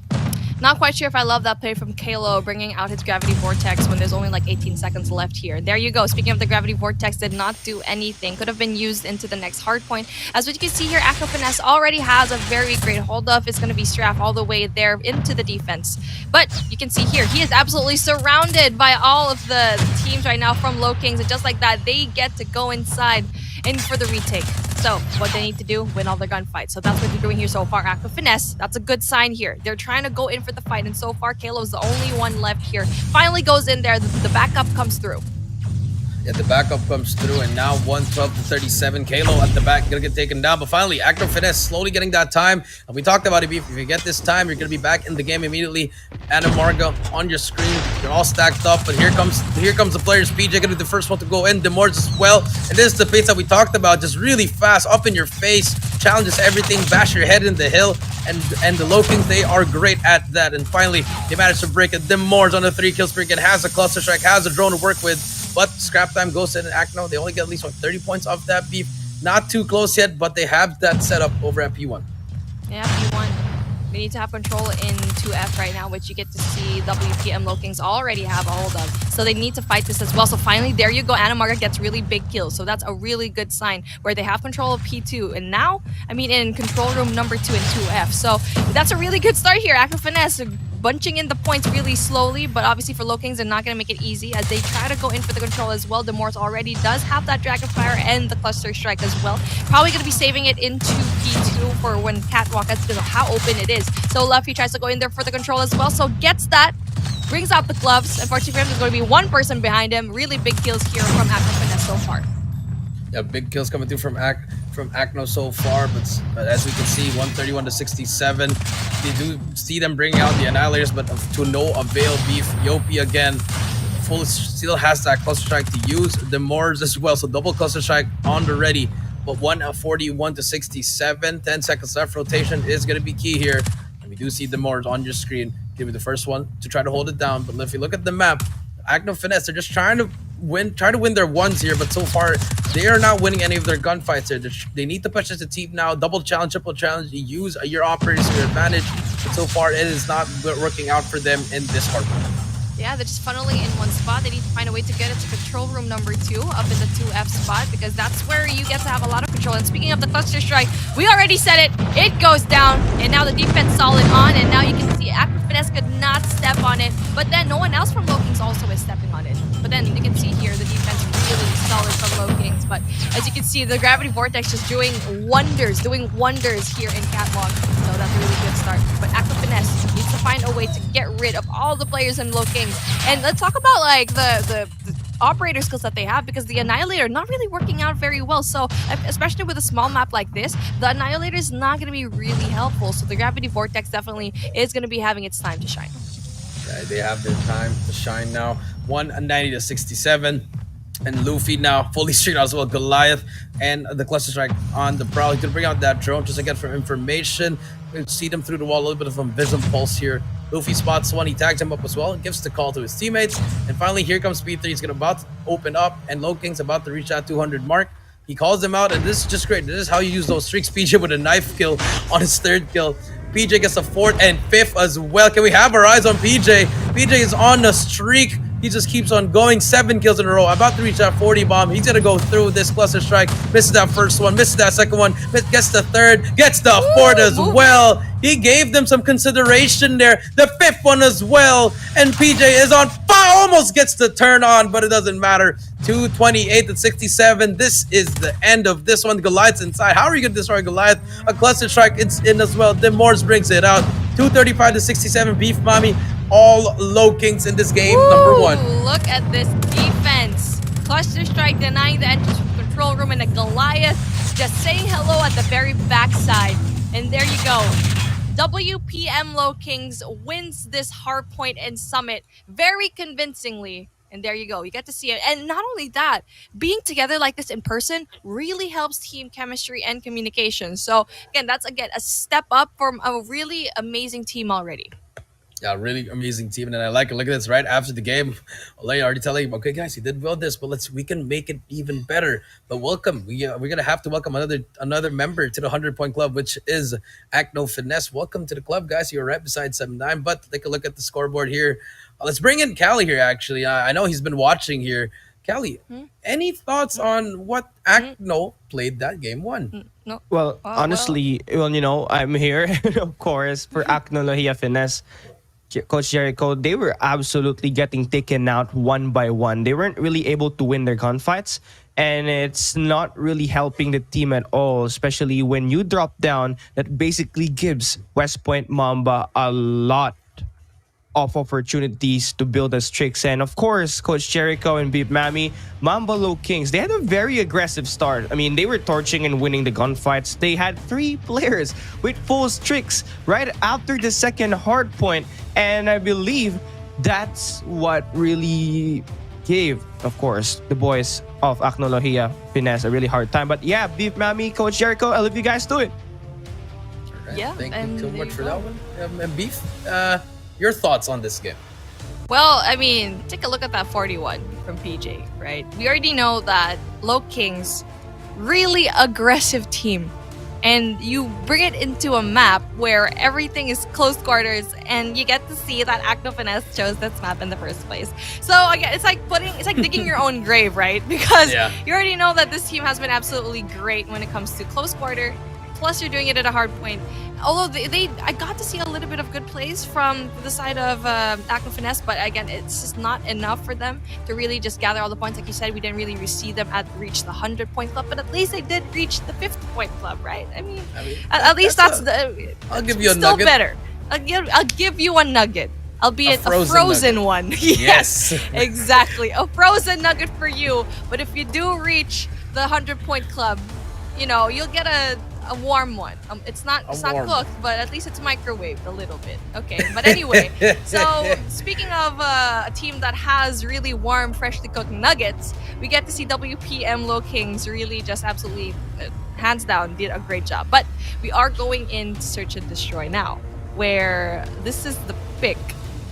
Not quite sure if I love that play from Kalo, bringing out his Gravity Vortex when there's only like 18 seconds left here. There you go. Speaking of the Gravity Vortex, did not do anything. Could have been used into the next hardpoint. As what you can see here, ACNO Finesse already has a very great hold-up. It's going to be Straff all the way there into the defense. But you can see here, he is absolutely surrounded by all of the teams right now from LOWKINGS. And just like that, they get to go inside and for the retake. So what they need to do, win all their gunfights. So that's what they're doing here so far. ACNO Finesse, that's a good sign here. They're trying to go in for the fight, and so far Kalo's the only one left here. Finally goes in there, the backup comes through. Yeah, the backup comes through, and now 112 to 37. Kalo at the back gonna get taken down, but finally, ACNO FINESSE slowly getting that time. And we talked about it. If you get this time, you're gonna be back in the game immediately. Anamarga on your screen. You're all stacked up, but here comes the players. PJ gonna be the first one to go in. Demores as well, and this is the pace that we talked about. Just really fast, up in your face, challenges everything, bash your head in the hill, and the Lowkings, they are great at that. And finally, they managed to break it. Demores on the 3-kill streak and has a cluster strike, has a drone to work with. But scrap time goes in ACNO. They only get at least 30 points off that beef. Not too close yet, but they have that set up over at P1. Yeah, P1. We need to have control in 2F right now, which you get to see WPM LOWKINGS already have a hold of. So they need to fight this as well. So finally, there you go. Anamarga gets really big kills. So that's a really good sign where they have control of P2. And now, I mean, in control room number 2 in 2F. So that's a really good start here. ACNO FINESSE bunching in the points really slowly, but obviously for LOWKINGS, they're not going to make it easy as they try to go in for the control as well. Demores already does have that Dragon Fire and the Cluster Strike as well. Probably going to be saving it into P2 for when Catwalk, that's because of how open it is. So Luffy tries to go in there for the control as well, so gets that, brings out the gloves. Unfortunately for him, there's going to be one person behind him. Really big kills here from ACNO FINESSE so far. Yeah, big kills coming through from ACNO so far, but as we can see, 131 to 67. They do see them bringing out the Annihilators, but to no avail. Beef Yopi again still has that cluster strike to use. Demores as well, so double cluster strike on the ready. But 141 to 67. 10 seconds left. Rotation is going to be key here. And we do see Demores on your screen. Give me the first one to try to hold it down. But if you look at the map, ACNO FINESSE, they're just trying to win their ones here, but so far they are not winning any of their gunfights here. They need to push as a team now. Double challenge, triple challenge. You use your operators to your advantage, but so far it is not working out for them in this hard one. Yeah, they're just funneling in one spot. They need to find a way to get it to control room number 2 up in the 2F spot because that's where you get to have a lot of control. And speaking of the cluster strike, we already said it. It goes down, and now the defense solid on, and now you can see ACNO FINESSE could not step on it, but then no one else from LOWKINGS also is stepping on it. But then you can see here the defense really solid from LOWKINGS. But as you can see, the Gravity Vortex just doing wonders here in Catwalk. So that's a really good start. But ACNO FINESSE needs to find a way to get rid of all the players in LOWKINGS. And let's talk about like the operator skills that they have, because the Annihilator not really working out very well. So especially with a small map like this, the Annihilator is not going to be really helpful. So the Gravity Vortex definitely is going to be having its time to shine. Yeah, they have their time to shine now. 190 to 67. And Luffy now fully streaked out as well. Goliath and the cluster strike on the prowl. He's gonna bring out that drone just to get for information. We see them through the wall, a little bit of a vision pulse here. Luffy spots one, he tags him up as well, gives the call to his teammates. And finally, here comes Speed 3. He's gonna about to open up, and LOWKINGS about to reach that 200 mark. He calls them out, and this is just great. This is how you use those streaks. PJ with a knife kill on his 3rd kill. PJ gets a 4th and 5th as well. Can we have our eyes on PJ? PJ is on the streak. He just keeps on going. 7 kills in a row. About to reach that 40 bomb. He's gonna go through this cluster strike. Misses that first one. Misses that second one. Gets the 3rd. Gets the 4th as well. He gave them some consideration there. The 5th one as well. And PJ is on fire. Almost gets the turn on, but it doesn't matter. 228 to 67. This is the end of this one. Goliath's inside. How are you gonna destroy Goliath? A cluster strike it's in as well. Demores brings it out. 235 to 67. Beef Mommy. All LOWKINGS in this game. Number 1. Look at this defense. Cluster strike denying the entrance from control room, and a Goliath just saying hello at the very backside. And there you go. WPM LOWKINGS wins this hardpoint and summit very convincingly. And there you go. You get to see it. And not only that, being together like this in person really helps team chemistry and communication. So again, that's a step up from a really amazing team already. Yeah, really amazing team, and I like it. Look at this right after the game. Olay already telling him, okay, guys, you did well this, but we can make it even better. But welcome, we're gonna have to welcome another member to the 100-point club, which is ACNO FINESSE. Welcome to the club, guys. You're right beside 7-9. But take a look at the scoreboard here. Let's bring in Callie here. Actually, I know he's been watching here. Callie, any thoughts on what ACNO played that game 1? No. Well, honestly, I'm here, of course, for ACNO FINESSE. Coach Jericho, they were absolutely getting taken out one by one. They weren't really able to win their gunfights, and it's not really helping the team at all, especially when you drop down. That basically gives West Point Mamba a lot of opportunities to build as tricks. And of course, Coach Jericho and Beep Mammy, Mamba Low Kings, they had a very aggressive start. I mean, they were torching and winning the gunfights. They had 3 players with full tricks right after the second hard point. And I believe that's what really gave, of course, the boys of ACNO Finesse a really hard time. But yeah, Beep Mammy, Coach Jericho, I'll leave you guys to it. Right. Yeah, Thank and you so there much you for go. that one. And Beef, your thoughts on this game? Well, I mean, take a look at that 41 from PJ, right? We already know that Low Kings, really aggressive team. And you bring it into a map where everything is close quarters, and you get to see that ACNO Finesse chose this map in the first place. So again, it's like digging your own grave, right? Because you already know that this team has been absolutely great when it comes to close quarter. Plus, you're doing it at a hard point. Although I got to see a little bit of good plays from the side of ACNO Finesse, but again, it's just not enough for them to really just gather all the points. Like you said, we didn't really see them reach the 100-point club, but at least they did reach the 50-point club, right? I mean at least that's I'll give you a still nugget. Better. I'll give you a nugget. Albeit a frozen one. Yes, exactly. A frozen nugget for you. But if you do reach the 100-point club, you know, you'll get a warm one. It's not cooked, but at least it's microwaved a little bit. Okay, but anyway, so speaking of a team that has really warm, freshly cooked nuggets, we get to see WPM LOWKINGS really just absolutely, hands down, did a great job. But we are going into Search and Destroy now, where this is the pick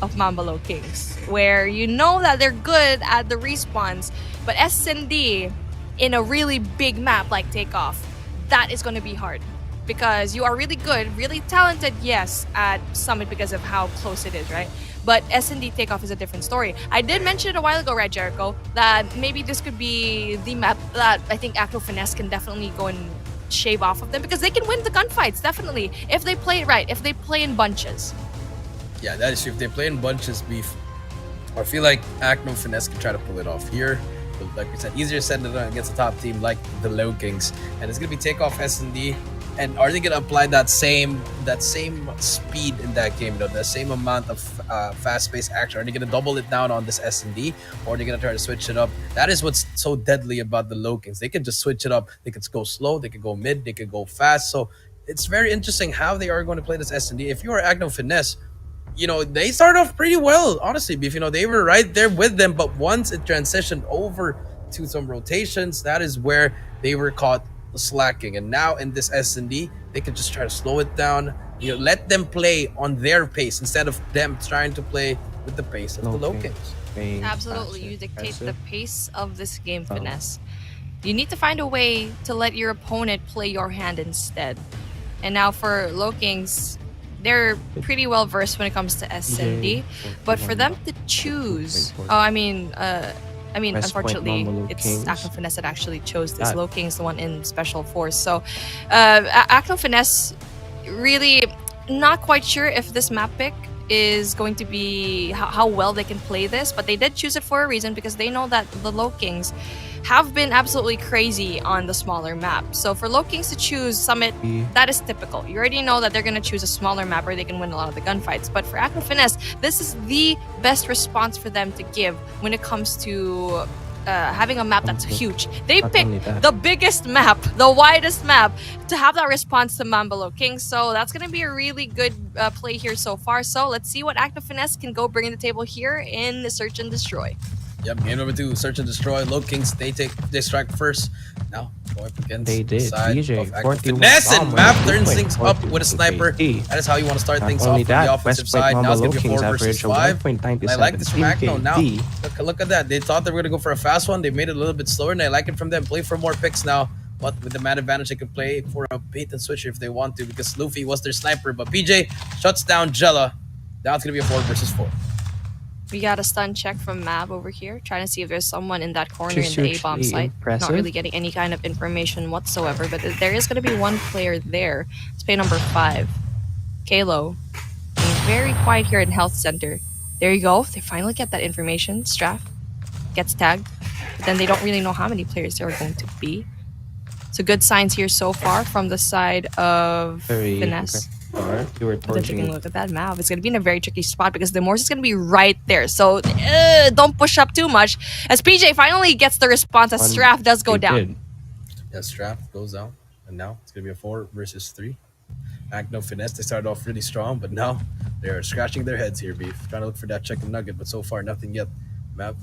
of Mamba LOWKINGS, where you know that they're good at the respawns, but S&D in a really big map like Takeoff, that is going to be hard because you are really good, really talented, yes, at Summit because of how close it is, right? But S&D Takeoff is a different story. I did mention it a while ago, right, Jericho, that maybe this could be the map that I think ACNO Finesse can definitely go and shave off of them because they can win the gunfights, definitely, if they play it right, if they play in bunches. Yeah, that is true. If they play in bunches, Beef, I feel like ACNO Finesse can try to pull it off here. But like we said, easier said than done against a top team like the LOWKINGS. And it's going to be Takeoff S&D. And are they going to apply that same speed in that game, you know, the same amount of fast-paced action? Are they going to double it down on this S&D, or are they going to try to switch it up? That is what's so deadly about the LOWKINGS. They can just switch it up. They could go slow, they could go mid, they could go fast. So it's very interesting how they are going to play this S&D. If you are ACNO Finesse, you know, they started off pretty well, honestly, Beef. You know, they were right there with them, but once it transitioned over to some rotations, that is where they were caught slacking. And now in this S&D, they can just try to slow it down, you know, let them play on their pace instead of them trying to play with the pace of the LOWKINGS. Absolutely, you dictate the pace of this game, Finesse. You need to find a way to let your opponent play your hand instead. And now for LOWKINGS, they're pretty well versed when it comes to S&D, but for them to choose, unfortunately, it's ACNO Finesse that actually chose this. LOWKINGS, the one in Special Force. So, ACNO Finesse, really not quite sure if this map pick is going to be how well they can play this, but they did choose it for a reason because they know that the LOWKINGS have been absolutely crazy on the smaller map. So for LOWKINGS to choose Summit, that is typical. You already know that they're going to choose a smaller map where they can win a lot of the gunfights. But for ACNO Finesse, this is the best response for them to give when it comes to having a map that's huge. They picked the biggest map, the widest map, to have that response to Mamba LOWKINGS. So that's going to be a really good play here so far. So let's see what ACNO Finesse can go bring to the table here in the Search and Destroy. Yep, game number 2, Search and Destroy. LOWKINGS, they strike first. Now, going up against the side of ACNO Finesse, and Map turns things up with a sniper. That is how you want to start things off from the offensive side. Now it's going to be 4 versus 5. I like this from ACNO. Now, look at that. They thought they were going to go for a fast one. They made it a little bit slower, and I like it from them. Play for more picks now. But with the man advantage, they can play for a bait and switch if they want to, because Luffy was their sniper. But PJ shuts down Jella. Now it's going to be a 4 versus 4. We got a stun check from Mab over here, trying to see if there's someone in that corner in the A-bomb site. Not really getting any kind of information whatsoever, but there is going to be one player there. It's play number 5, Kalo. Being very quiet here in Health Center. There you go. They finally get that information. Straff gets tagged, but then they don't really know how many players there are going to be. So good signs here so far from the side of Finesse. Alright, you were But then taking torching a look at that map, it's going to be in a very tricky spot because the Morse is going to be right there. So don't push up too much. As PJ finally gets the response, as Straff does go down. Yeah, Strap goes down, and now it's gonna be a 4 versus 3. ACNO Finesse, they started off really strong, but now they're scratching their heads here, Beef. Trying to look for that chicken nugget, but so far nothing yet. Mav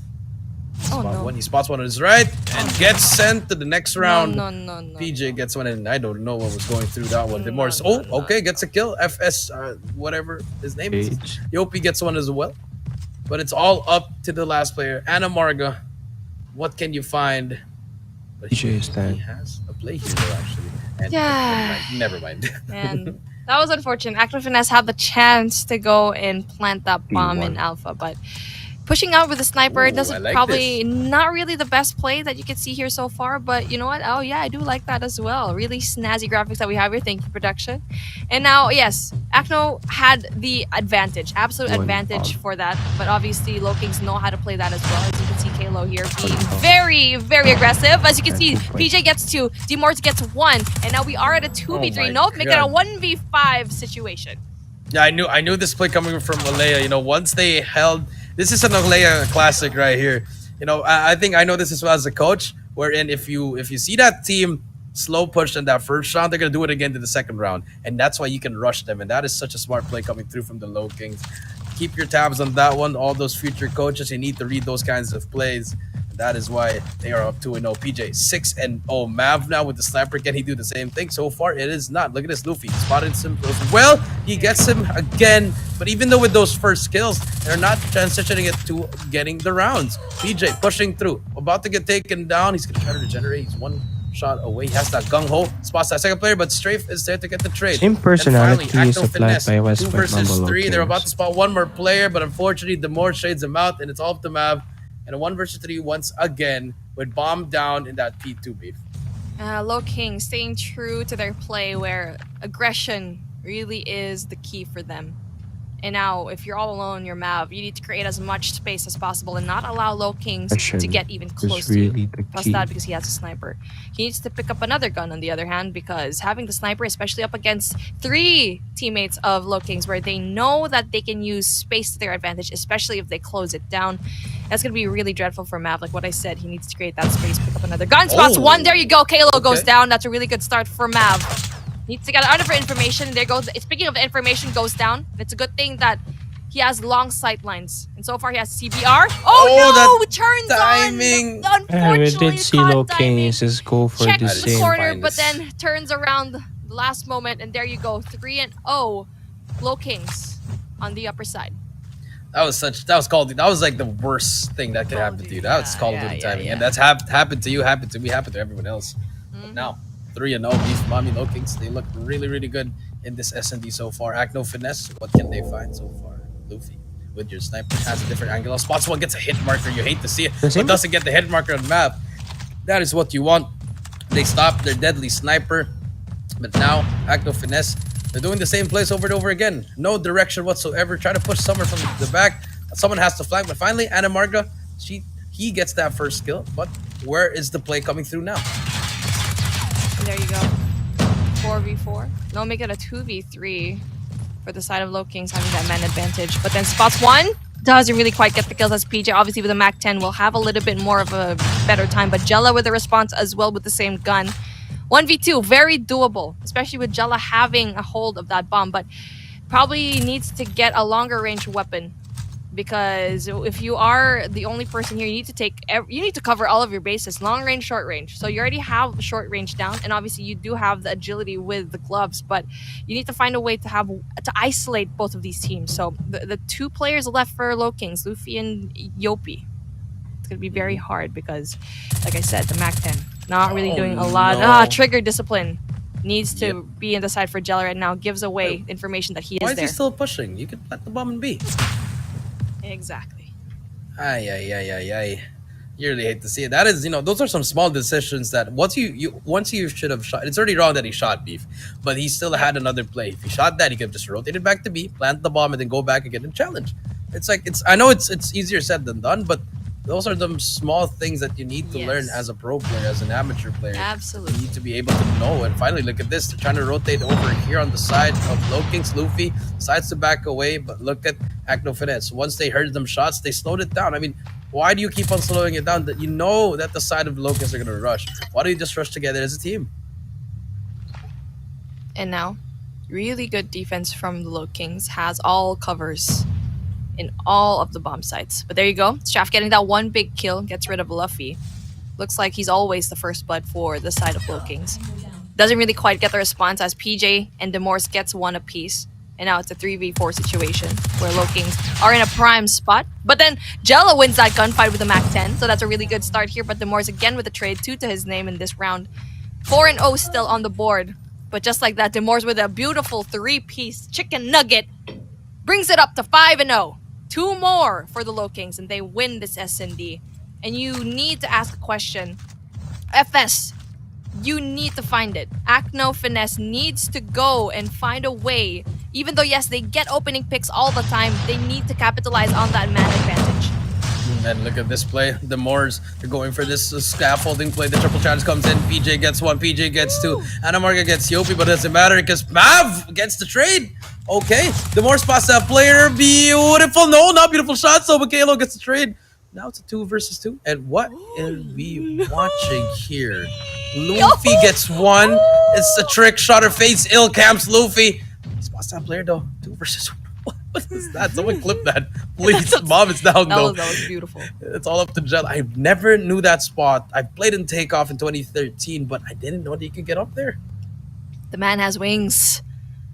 Oh, spot no. one. He spots one on his right and gets sent to the next round. No. PJ gets one, and I don't know what was going through that one. No, Demorse, no, no, okay, gets a kill. FS, whatever his name is. Page. Yopi gets one as well. But it's all up to the last player. ALMGHTY, what can you find? But PJ is dead. he has a play here, though, actually. And Yeah. never mind. And that was unfortunate. ACNO Finesse had the chance to go and plant that bomb in B1. Alpha, but pushing out with a sniper Ooh, does I like probably not really the best play that you can see here so far, but you know what? Oh yeah, I do like that as well. Really snazzy graphics that we have here. Thank you, production. And now, yes, ACNO had the advantage, absolute One advantage bomb. for that, but obviously LOWKINGS know how to play that as well. As you can see, Kalo here being very, very aggressive. As you can see, PJ gets 2, Demorte gets 1, and now we are at a 2v3. my Nope, make it a God. 1v5 situation. Yeah, I knew this play coming from Alea. You know, once they held, this is an Alea classic right here. You know, I think I know this as well as a coach. Wherein if you see that team slow push in that first round, they're gonna do it again in the second round, and that's why you can rush them. And that is such a smart play coming through from the LOWKINGS. Keep your tabs on that one. All those future coaches, you need to read those kinds of plays. That is why they are up 2-0. PJ 6-0. Mav now with the sniper. Can he do the same thing? So far, it is not. Look at this Luffy. Spotted him as well. He gets him again. But even though with those first kills, they're not transitioning it to getting the rounds. PJ pushing through. About to get taken down. He's going to try to regenerate. He's one shot away. He has that gung-ho. Spots that second player, but Strafe is there to get the trade. Same personality And finally, is ACNO applied Finesse, by West 2 Point versus Mumble 3. They're about LOWKINGS. to spot one more player, but unfortunately, the more shades him out, and it's all up to Mav. And a 1 versus 3 once again with bomb down in that P2 beef. LOWKINGS staying true to their play where aggression really is the key for them. And now, if you're all alone in your map, you need to create as much space as possible and not allow LOWKINGS to get even close to really you. the Plus key. that because he has a sniper. He needs to pick up another gun on the other hand because having the sniper, especially up against 3 teammates of LOWKINGS where they know that they can use space to their advantage, especially if they close it down, that's going to be really dreadful for Mav. Like what I said, he needs to create that space, pick up another gun. Spots Oh. 1, there you go. Kalo goes Okay. down. That's a really good start for Mav. Needs to get other information. There goes. Speaking of the information goes down. It's a good thing that he has long sight lines. And so far he has CBR. Oh, no! Turns timing. on. And we Unfortunately, did see caught timing. LOWKINGS just go for Check the the same. corner, but finest. then turns around the last moment. And there you go. 3-0. LOWKINGS on the upper side. That was like the worst thing that could Call of happen to Duty, you. That was yeah, Call of yeah, Duty yeah, timing. yeah. And that's happened to you, happened to me, happened to everyone else. But now, 3-0, Beef Mommy LOWKINGS, they look really, really good in this S&D so far. ACNO Finesse, what can they find so far? Luffy, with your sniper, has a different angle. Spots one, gets a hit marker. You hate to see it, The same- but doesn't get the hit marker on the map. That is what you want. They stop their deadly sniper. But now, ACNO Finesse, they're doing the same place over and over again. No direction whatsoever. Try to push someone from the back. Someone has to flank. But finally, ALMGHTY, he gets that first kill. But where is the play coming through now? And there you go. 4v4. No, make it a 2v3 for the side of LOWKINGS having that man advantage. But then spots 1. Doesn't really quite get the kills as PJ. Obviously, with the Mac 10, will have a little bit more of a better time. But Jella with the response as well with the same gun. 1v2, very doable, especially with Jella having a hold of that bomb. But probably needs to get a longer range weapon. Because if you are the only person here, you need to cover all of your bases, long range, short range. So you already have the short range down, and obviously you do have the agility with the gloves, but you need to find a way to isolate both of these teams. So the 2 players left for LOWKINGS, Luffy and Yopi, it's gonna be very hard because, like I said, the Mac 10 not really doing a lot. no. Trigger discipline needs to be in the side for Jella right now. Gives away information that he Why is is there. he still pushing? You could plant the bomb and B. Exactly. Ay. You really hate to see it. That is, those are some small decisions that once you should have shot. It's already wrong that he shot Beef, but he still had another play. If he shot that, he could have just rotated back to B, plant the bomb, and then go back again and challenge. I know it's easier said than done, but those are the small things that you need to learn Yes. as a pro player, as an amateur player. Absolutely. You need to be able to know. And finally, look at this. They're trying to rotate over here on the side of LOWKINGS. Luffy decides to back away, but look at ACNO FINESSE. Once they heard them shots, they slowed it down. I mean, why do you keep on slowing it down? That you know that the side of LOWKINGS are going to rush. Why don't you just rush together as a team? And now, really good defense from the LOWKINGS has all covers in all of the bomb sites. But there you go. Straff getting that one big kill, gets rid of Luffy. Looks like he's always the first blood for the side of LOWKINGS. Doesn't really quite get the response as PJ and Demorse gets one apiece. And now it's a 3v4 situation where LOWKINGS are in a prime spot. But then Jello wins that gunfight with a Mac 10. So that's a really good start here. But Demorse again with a trade, 2 to his name in this round. 4-0 still on the board. But just like that, Demorse with a beautiful 3-piece chicken nugget brings it up to 5-0. 2 more for the LOWKINGS and they win this S&D. And you need to ask a question. FS, you need to find it. ACNO FINESSE needs to go and find a way. Even though, yes, they get opening picks all the time, they need to capitalize on that man advantage. And look at this play. The Moors, they're going for this scaffolding play. The triple challenge comes in. PJ gets 1. PJ gets 2. Anamarga gets Yopi, but it doesn't matter because Mav gets the trade. Okay. The Moor spots that player. Beautiful. No, not beautiful shot. So Mikhailo gets the trade. Now it's a 2 versus 2. And what are we watching here? Luffy gets 1. It's a trick shot or face. Ill camps Luffy. He spots that player though. 2 versus 1. What is that? Someone clip that. Please. Mom, it's down though. That was beautiful. It's all up to Jell. I never knew that spot. I played in Takeoff in 2013, but I didn't know that you could get up there. The man has wings.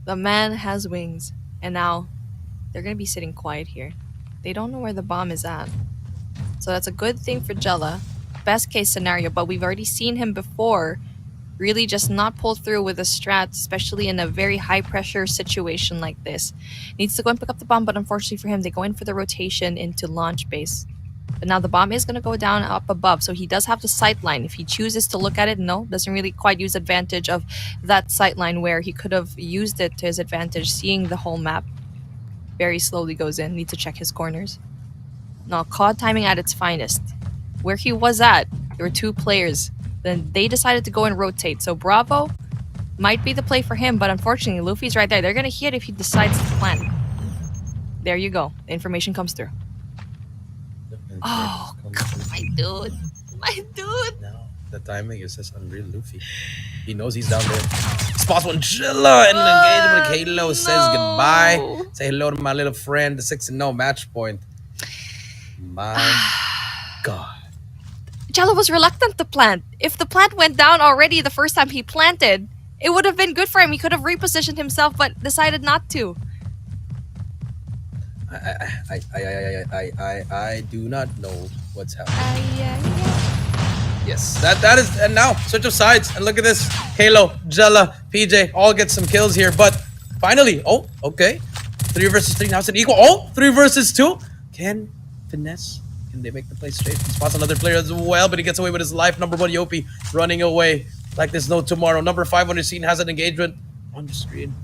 The man has wings. And now they're going to be sitting quiet here. They don't know where the bomb is at. So that's a good thing for Jella. Best case scenario, but we've already seen him before really just not pull through with a strat, especially in a very high pressure situation like this. Needs to go and pick up the bomb, but unfortunately for him, they go in for the rotation into launch base. But now the bomb is going to go down up above, so he does have the sight line. If he chooses to look at it, no, doesn't really quite use advantage of that sight line where he could have used it to his advantage, seeing the whole map. Very slowly goes in, needs to check his corners. Now, COD timing at its finest. Where he was at, there were 2 players. Then they decided to go and rotate. So Bravo might be the play for him, but unfortunately, Luffy's right there. They're going to hit if he decides to plant. There you go. The information comes through. Oh, my dude. My dude. No, the timing is just unreal. Luffy. He knows he's down there. Spots one Jilla and engagement. Halo says goodbye. Say hello to my little friend. The 6-0 match point. My God. Jello was reluctant to plant. If the plant went down already the first time he planted, it would have been good for him. He could have repositioned himself, but decided not to. I do not know what's happening. Yes, that is, and now switch of sides and look at this. Halo, Jella, PJ all get some kills here, but finally, oh, okay, 3 versus 3. Now it's an equal. Oh, 3 versus 2. Can Finesse? Can they make the play straight? He spots another player as well, but he gets away with his life. Number 1, Yopi, running away like there's no tomorrow. Number 5 on your scene has an engagement on the screen.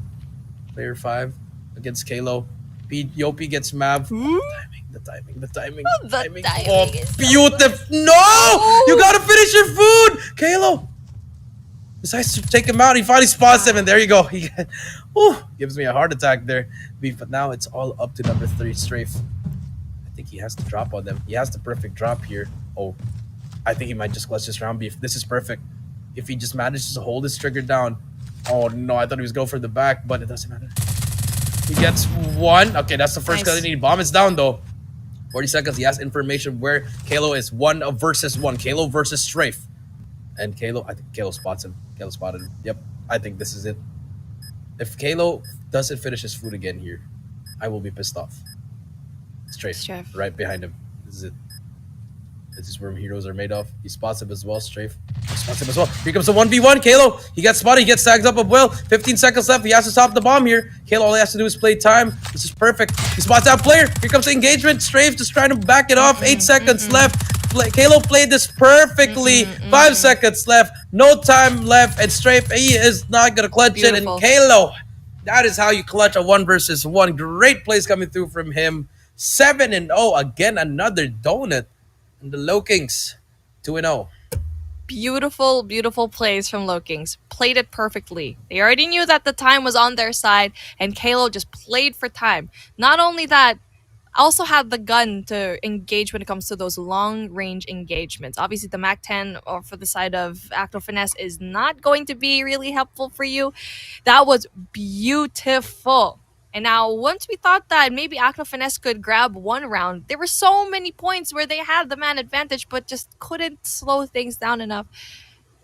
Player 5 against Kalo. Yopi gets Mav. The timing. Oh, beautiful. No! You gotta finish your food! Kalo decides to take him out. He finally spots him, and there you go. He gives me a heart attack there. But now it's all up to number 3, Strafe. I think he has to drop on them. He has the perfect drop here. Oh, I think he might just clutch this round beef. This is perfect. If he just manages to hold his trigger down. Oh no, I thought he was going for the back, but it doesn't matter. He gets 1. Okay, that's the first kill they need. Bomb is down though. 40 seconds. He has information where Kalo is. 1 versus 1. Kalo versus Strafe. And Kalo, I think Kalo spots him. Kalo spotted him. Yep, I think this is it. If Kalo doesn't finish his food again here, I will be pissed off. Strafe, right behind him. This is it. This is where heroes are made of. He spots him as well, Strafe. He spots him as well. Here comes a 1v1. Kalo, he gets spotted. He gets tagged up as well. 15 seconds left. He has to stop the bomb here. Kalo, all he has to do is play time. This is perfect. He spots that player. Here comes the engagement. Strafe just trying to back it off. 8 seconds left. Kalo played this perfectly. 5 seconds left. No time left. And Strafe, he is not going to clutch it. And Kalo, that is how you clutch a 1 versus 1. Great plays coming through from him. 7-0. Again, another donut. And the LOWKINGS, 2-0. Beautiful, beautiful plays from LOWKINGS. Played it perfectly. They already knew that the time was on their side, and Kalo just played for time. Not only that, also had the gun to engage when it comes to those long range engagements. Obviously, the Mac 10 or for the side of ACNO Finesse is not going to be really helpful for you. That was beautiful. And now, once we thought that maybe ACNO Finesse could grab one round, there were so many points where they had the man advantage, but just couldn't slow things down enough.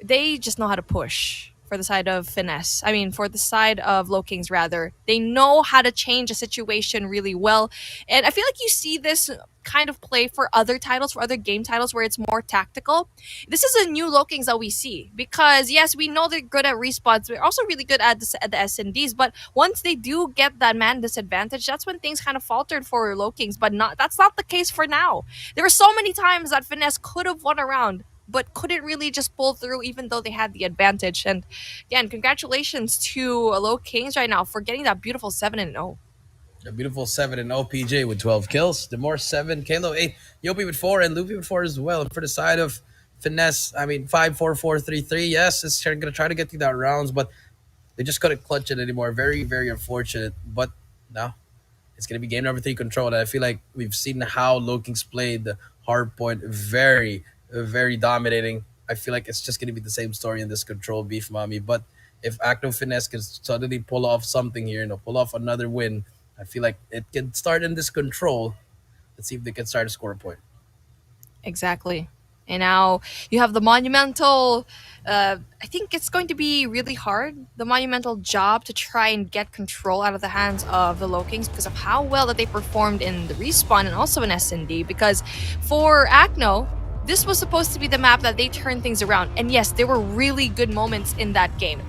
They just know how to push for the side of Finesse. I mean, for the side of LOWKINGS, rather. They know how to change a situation really well. And I feel like you see this kind of play for other titles, for other game titles where it's more tactical. This is a new LOWKINGS that we see because, yes, we know they're good at respawns. They're also really good at the S&Ds. But once they do get that man disadvantage, that's when things kind of faltered for LOWKINGS. But that's not the case for now. There were so many times that Finesse could have won a round, but couldn't really just pull through even though they had the advantage. And again, congratulations to LOWKINGS right now for getting that beautiful 7-0. A beautiful 7-0 PJ with 12 kills. The more 7, Kalo 8, Yopi with 4, and Luffy with 4 as well. And for the side of Finesse, I mean, 5-4-4-3-3. Yes, it's going to try to get through that rounds, but they just couldn't clutch it anymore. Very, very unfortunate. But now it's going to be game number 3 control. And I feel like we've seen how LOWKINGS played the hard point very, very dominating. I feel like it's just going to be the same story in this control, Beef Mommy. But if ACNO Finesse can suddenly pull off something here, pull off another win, I feel like it can start in this control. Let's see if they can start to score a point. Exactly. And now you have the monumental. I think it's going to be really hard, the monumental job to try and get control out of the hands of the LOWKINGS because of how well that they performed in the respawn and also in S&D. Because for ACNO, this was supposed to be the map that they turned things around. And yes, there were really good moments in that game.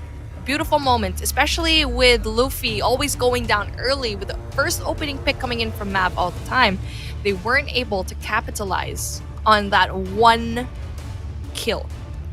Beautiful moments, especially with Luffy always going down early with the first opening pick coming in from map all the time. They weren't able to capitalize on that one kill.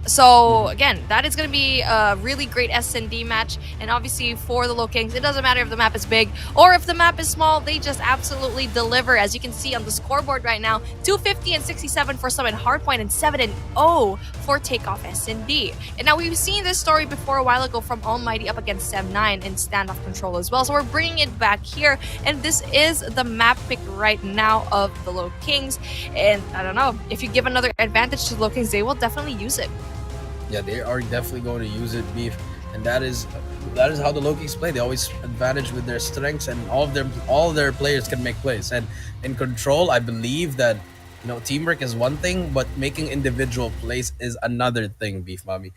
So again, that is going to be a really great S&D match. And obviously for the LOWKINGS, it doesn't matter if the map is big or if the map is small, they just absolutely deliver. As you can see on the scoreboard right now, 250 and 67 for Summon Hardpoint and 7-0 for Takeoff S&D. And now we've seen this story before a while ago from ALMGHTY up against Sem9 in standoff control as well. So we're bringing it back here. And this is the map pick right now of the LOWKINGS. And I don't know, if you give another advantage to the LOWKINGS, they will definitely use it. Yeah, they are definitely going to use it, Beef, and that is how the LOWKINGS play. They always advantage with their strengths, and all of their players can make plays. And in control, I believe that teamwork is one thing, but making individual plays is another thing, Beef Mommy.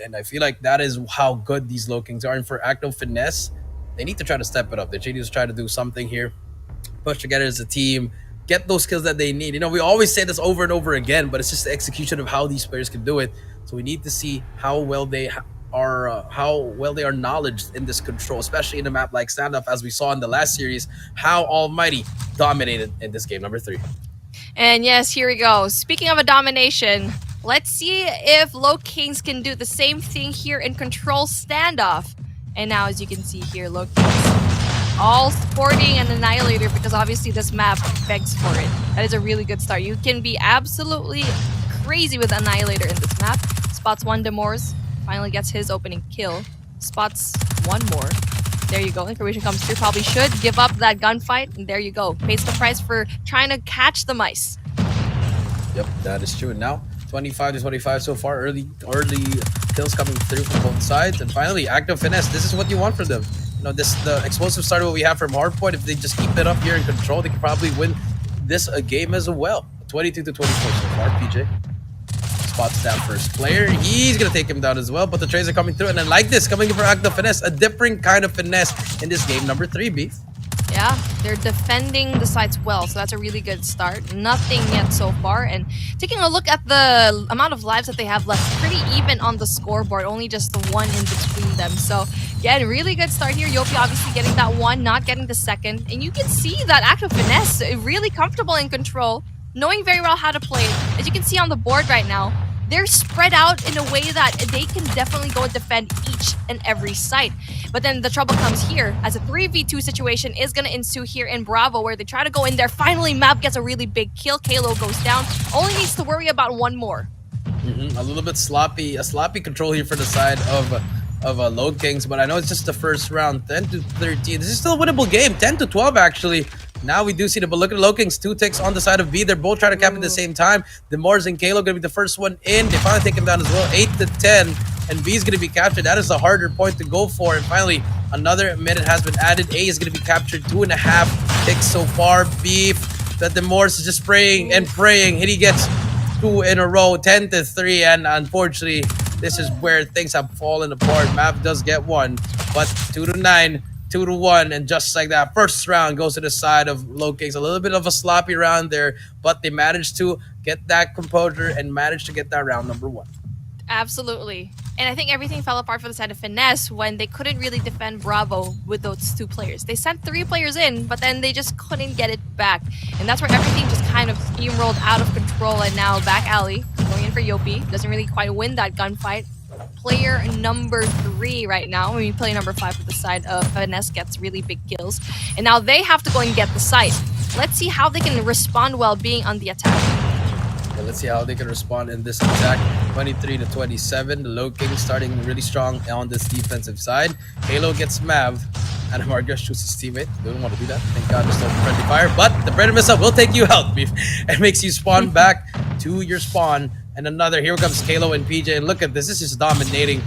And I feel like that is how good these LOWKINGS are. And for ACNO Finesse, they need to try to step it up. They need to try to do something here, push together as a team, get those skills that they need. We always say this over and over again, but it's just the execution of how these players can do it. So we need to see how well they are knowledged in this control, especially in a map like standoff, as we saw in the last series, how ALMGHTY dominated in this game number 3. And yes, here we go. Speaking of a domination, let's see if LOWKINGS can do the same thing here in control standoff. And now, as you can see here, LOWKINGS all sporting an Annihilator because obviously this map begs for it. That is a really good start. You can be absolutely crazy with Annihilator in this map. Spots one Demors, finally gets his opening kill. Spots one more. There you go. Information comes through. Probably should give up that gunfight. And there you go. Pays the price for trying to catch the mice. Yep, that is true. And now 25-25 so far. Early kills coming through from both sides. And finally, ACNO Finesse. This is what you want from them. The explosive start what we have from Hardpoint. If they just keep it up here in control, they can probably win this game as well. 22-24 so far, PJ. Spots that first player. He's going to take him down as well, but the trades are coming through. And then like this, coming in for ACNO Finesse, a different kind of finesse in this game number 3, Beef. Yeah, they're defending the sites well, so that's a really good start. Nothing yet so far. And taking a look at the amount of lives that they have left, pretty even on the scoreboard, only just the one in between them. So yeah, really good start here. Yopi obviously getting that one, not getting the second. And you can see that ACNO Finesse really comfortable in control, knowing very well how to play it. As you can see on the board right now, they're spread out in a way that they can definitely go and defend each and every site. But then the trouble comes here as a 3v2 situation is going to ensue here in Bravo, where they try to go in there. Finally, Map gets a really big kill. Kalo goes down. Only needs to worry about one more. A little bit sloppy, a sloppy control here for the side of LOWKINGS, but I know it's just the first round, 10-13. This is still a winnable game, 10-12 actually. Now we do see the, but look at LOWKINGS, 2 ticks on the side of B. They're both trying to cap at the same time. Demars and Kalo gonna be the first one in. They finally take him down as well, 8-10, and B is gonna be captured. That is the harder point to go for. And finally, another minute has been added. A is gonna be captured, 2.5 ticks so far. Beef, that Demars is just praying and praying. He gets 2 in a row, 10-3, and unfortunately, this is where things have fallen apart. Mav does get 1, but 2-9, 2-1, and just like that, first round goes to the side of LOWKINGS. A little bit of a sloppy round there, but they managed to get that composure and managed to get that round number 1. Absolutely. And I think everything fell apart for the side of Finesse when they couldn't really defend Bravo with those 2 players. They sent 3 players in, but then they just couldn't get it back. And that's where everything just kind of steamrolled out of control. And now back alley, going in for Yopi. Doesn't really quite win that gunfight. Player number 3 right now. I mean, player number 5 with the side of Finesse gets really big kills. And now they have to go and get the site. Let's see how they can respond while being on the attack. Let's see how they can respond in this attack. 23-27. The LOWKINGS starting really strong on this defensive side. Halo gets Mav. And Margus shoots his teammate. They don't want to do that. Thank God there's no friendly fire. But the Predator missile will take you out, Beef. It makes you spawn back to your spawn. And another, here comes Kalo and PJ. And look at this. This is just dominating.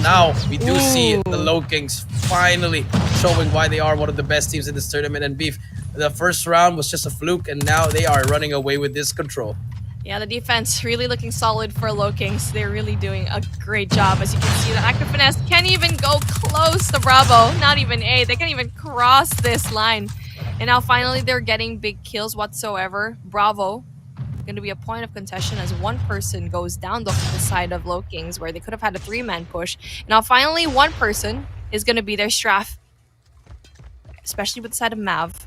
Now we do see the LOWKINGS finally showing why they are one of the best teams in this tournament. And Beef, the first round was just a fluke. And now they are running away with this control. Yeah, the defense really looking solid for LOWKINGS. They're really doing a great job. As you can see, the ACNO FINESSE can't even go close to Bravo. Not even A. They can't even cross this line. And now finally they're getting big kills whatsoever. Bravo going to be a point of contention as one person goes down the side of LOWKINGS, where they could have had a 3-man push. And now finally one person is going to be their Straff, especially with the side of Mav.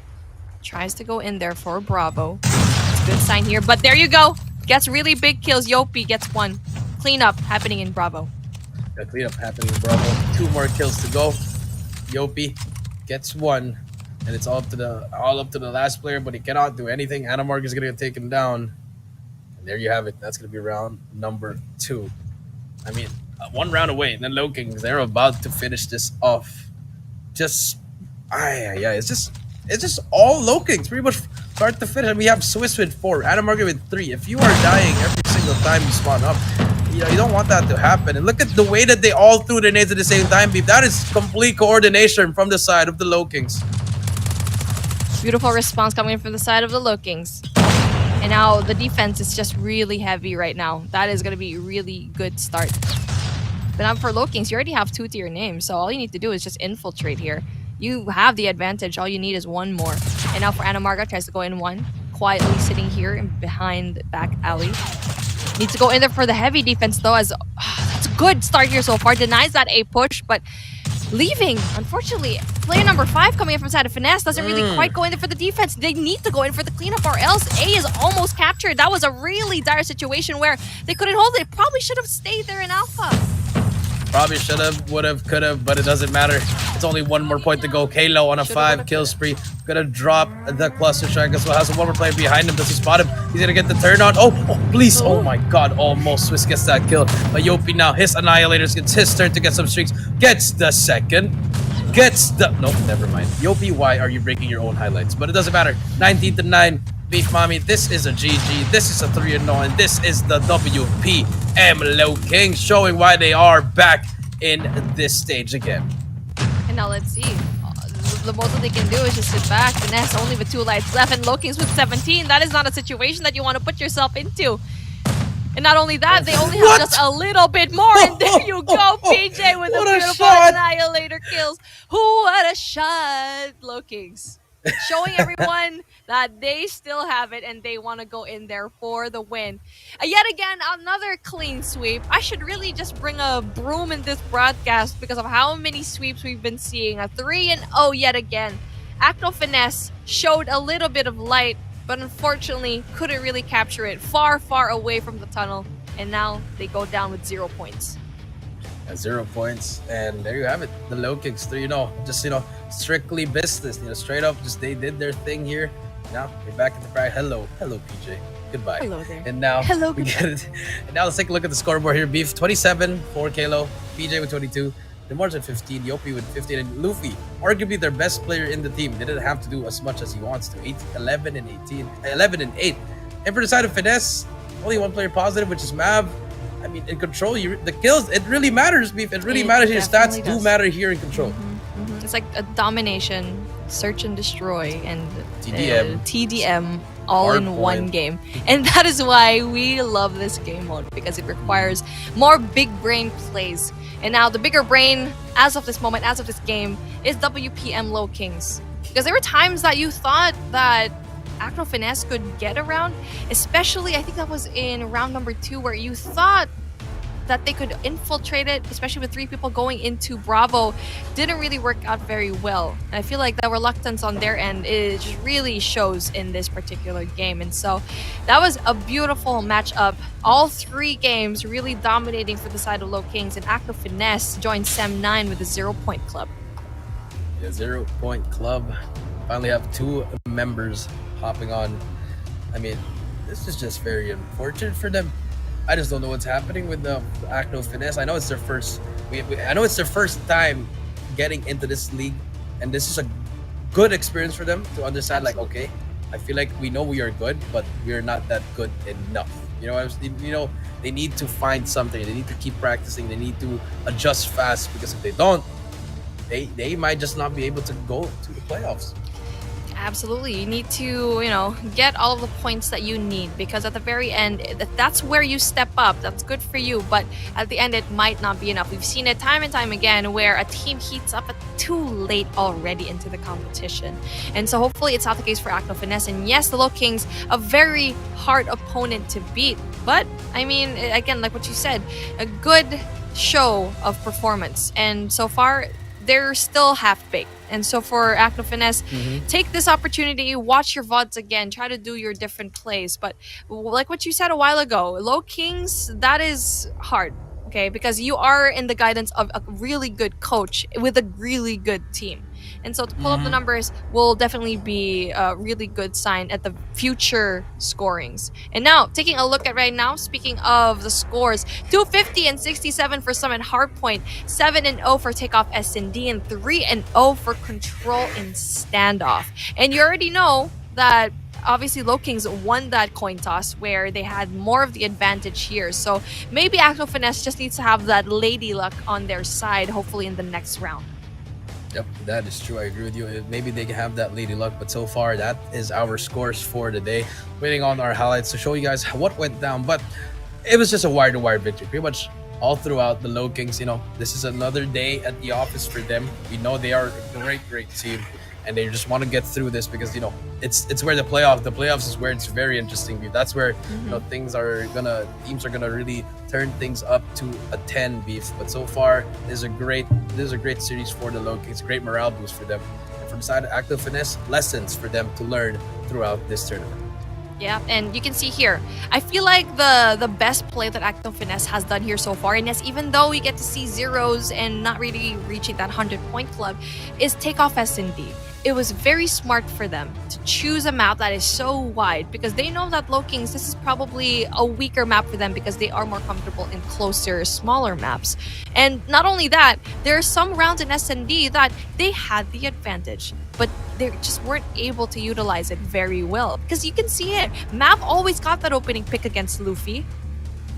Tries to go in there for Bravo. Good sign here, but there you go. Gets really big kills. Yopi gets 1. Cleanup happening in Bravo. The cleanup happening in Bravo. 2 more kills to go. Yopi gets 1, and it's all up to the last player, but he cannot do anything. Anamark is gonna get taken down, and there you have it. That's gonna be round number 2. I mean, 1 round away, and then LOWKINGS, they're about to finish this off. Just, it's just all LOWKINGS, pretty much start to finish. And we have Swiss with 4, Anamark with 3. If you are dying every single time you spawn up, you don't want that to happen. And look at the way that they all threw the nades at the same time, Beef. That is complete coordination from the side of the LOWKINGS. Beautiful response coming in from the side of the LOWKINGS. And now the defense is just really heavy right now. That is going to be a really good start. But now for LOWKINGS, you already have 2 to your name, so all you need to do is just infiltrate here. You have the advantage. All you need is 1 more. And now for Anamarga, tries to go in 1. Quietly sitting here behind back alley. Needs to go in there for the heavy defense though, as that's a good start here so far. Denies that A push, but leaving. Unfortunately, player number 5 coming in from side of Finesse doesn't really quite go in there for the defense. They need to go in for the cleanup, or else A is almost captured. That was a really dire situation where they couldn't hold it. Probably should have stayed there in Alpha. Probably should have, would have, could have, but it doesn't matter. It's only 1 more point to go. Kalo on a 5 kill spree. Gonna drop the cluster strike as well. Has 1 more player behind him. Does he spot him? He's gonna get the turn on. Oh, please. Oh my god. Almost. Swiss gets that kill. But Yopi now, his Annihilators, gets his turn to get some streaks. Gets the second. Gets the... Nope, never mind. Yopi, why are you breaking your own highlights? But it doesn't matter. 19-9. Beef Mommy, this is a GG. This is a 3-0. And this is the WPM LOWKINGS, showing why they are back in this stage again. And now let's see. The most that they can do is just sit back. Finesse only with 2 lights left, and LOWKINGS with 17. That is not a situation that you want to put yourself into. And not only that, they only have just a little bit more. And there you go, PJ with a beautiful Annihilator kills. What a shot, LOWKINGS. Showing everyone that they still have it and they want to go in there for the win. Yet again, another clean sweep. I should really just bring a broom in this broadcast because of how many sweeps we've been seeing. A 3-0 yet again. ACNO FINESSE showed a little bit of light, but unfortunately couldn't really capture it. Far, far away from the tunnel. and now they go down with 0 points. At 0 points, and there you have it. The LOWKINGS, just strictly business. Straight up, just they did their thing here. Now we're back in the pride. Hello, PJ. Goodbye. Hello there. And now Hello, we get it. And now let's take a look at the scoreboard here. Beef 27 for Kalo, PJ with 22, Demars with 15, Yopi with 15, and Luffy, arguably their best player in the team, didn't have to do as much as he wants to. 11 and 8. And for the side of Finesse, only one player positive, which is Mav. I mean, in Control, the kills, it really matters, Beef. It really matters. Your stats do matter here in Control. It's like a domination, search and destroy, and TDM all in one game. And that is why we love this game mode, because it requires more big brain plays. And now the bigger brain, as of this moment, as of this game, is WPM LOWKINGS. Because there were times that you thought that ACNO FINESSE could get around, especially I think that was in round number 2, where you thought that they could infiltrate it, especially with 3 people going into Bravo. Didn't really work out very well. And I feel like the reluctance on their end is just really shows in this particular game. And so that was a beautiful matchup. All 3 games really dominating for the side of LOWKINGS, and ACNO FINESSE joined Sem9 with a 0-point club. Yeah, 0-point club. Finally have 2 members hopping on. I mean, this is just very unfortunate for them. I just don't know what's happening with the ACNO FINESSE. I know it's their first. I know it's their first time getting into this league, and this is a good experience for them to understand. Like, okay, I feel like we know we are good, but we are not that good enough. They need to find something. They need to keep practicing. They need to adjust fast, because if they don't, they might just not be able to go to the playoffs. Absolutely. You need to, get all of the points that you need, because at the very end, that's where you step up. That's good for you, but at the end, it might not be enough. We've seen it time and time again where a team heats up too late already into the competition. And so hopefully it's not the case for ACNO FINESSE. And yes, the LOWKINGS, a very hard opponent to beat. But, I mean, again, like what you said, a good show of performance. And so far, they're still half-baked. And so for ACNO FINESSE, take this opportunity, watch your VODs again, try to do your different plays. But like what you said a while ago, LOWKINGS, that is hard, okay? Because you are in the guidance of a really good coach with a really good team. And so to pull up the numbers will definitely be a really good sign at the future scorings. And now, taking a look at right now, speaking of the scores, 250 and 67 for Summit Hardpoint, 7-0 for Takeoff S&D, and 3-0 for Control in Standoff. And you already know that obviously LOWKINGS won that coin toss where they had more of the advantage here. So maybe ACNO FINESSE just needs to have that lady luck on their side, hopefully in the next round. Yep, that is true. I agree with you. Maybe they can have that lady luck, but so far that is our scores for the day. Waiting on our highlights to show you guys what went down, but it was just a wire-to-wire victory. Pretty much all throughout the LOWKINGS. This is another day at the office for them. We know they are a great team, and they just want to get through this because it's where the playoffs is where it's very interesting. That's where teams are gonna really turn things up to a 10 Beef. But so far, this is a great series for the LOWKINGS, great morale boost for them. And from the side of ACNO FINESSE, lessons for them to learn throughout this tournament. Yeah, and you can see here, I feel like the best play that ACNO FINESSE has done here so far, and yes, even though we get to see zeros and not really reaching that 100-point club, is Takeoff S&D. It was very smart for them to choose a map that is so wide, because they know that LOWKINGS, this is probably a weaker map for them because they are more comfortable in closer, smaller maps. And not only that, there are some rounds in S&D that they had the advantage, but they just weren't able to utilize it very well. Because you can see it, Mav always got that opening pick against Luffy,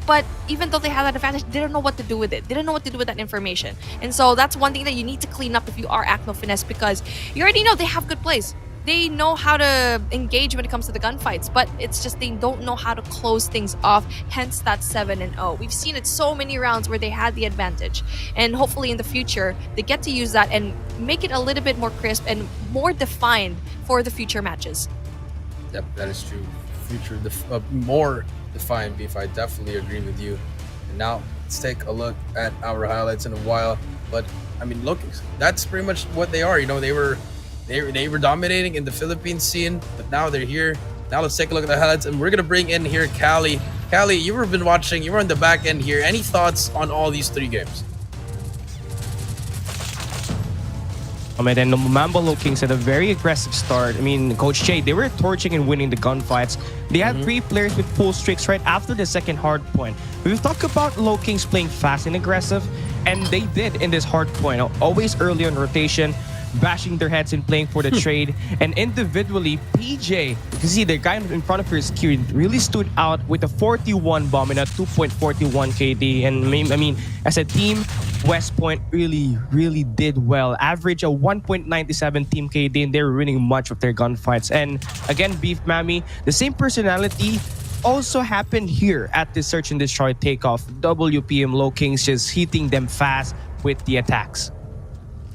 but even though they had that advantage, they didn't know what to do with it. They didn't know what to do with that information. And so that's one thing that you need to clean up if you are ACNO FINESSE, because you already know they have good plays. They know how to engage when it comes to the gunfights, but it's just they don't know how to close things off, hence that 7-0. We've seen it so many rounds where they had the advantage. And hopefully in the future, they get to use that and make it a little bit more crisp and more defined for the future matches. Yep, that is true. More defined, Beef. I definitely agree with you. And now let's take a look at our highlights in a while. But I mean, look, that's pretty much what they are. They were dominating in the Philippine scene, but now they're here. Now let's take a look at the highlights, and we're gonna bring in here Cali Callie, you were been watching. You were on the back end here. Any thoughts on all these 3 games? I mean, then the Mamba Low-Kings had a very aggressive start. I mean, Coach Jay, they were torching and winning the gunfights. They had 3 players with full streaks right after the second hard point. We've talked about Low-Kings playing fast and aggressive, and they did in this hard point. Always early on rotation, bashing their heads and playing for the trade. And individually, PJ, you can see the guy in front of her screen really stood out with a 41 bomb and a 2.41 KD. And I mean, as a team, West Point really did well. Average a 1.97 team KD, and they're winning much of their gunfights. And again, Beef Mammy, the same personality also happened here at the Search and Destroy takeoff. WPM Low-Kings just hitting them fast with the attacks.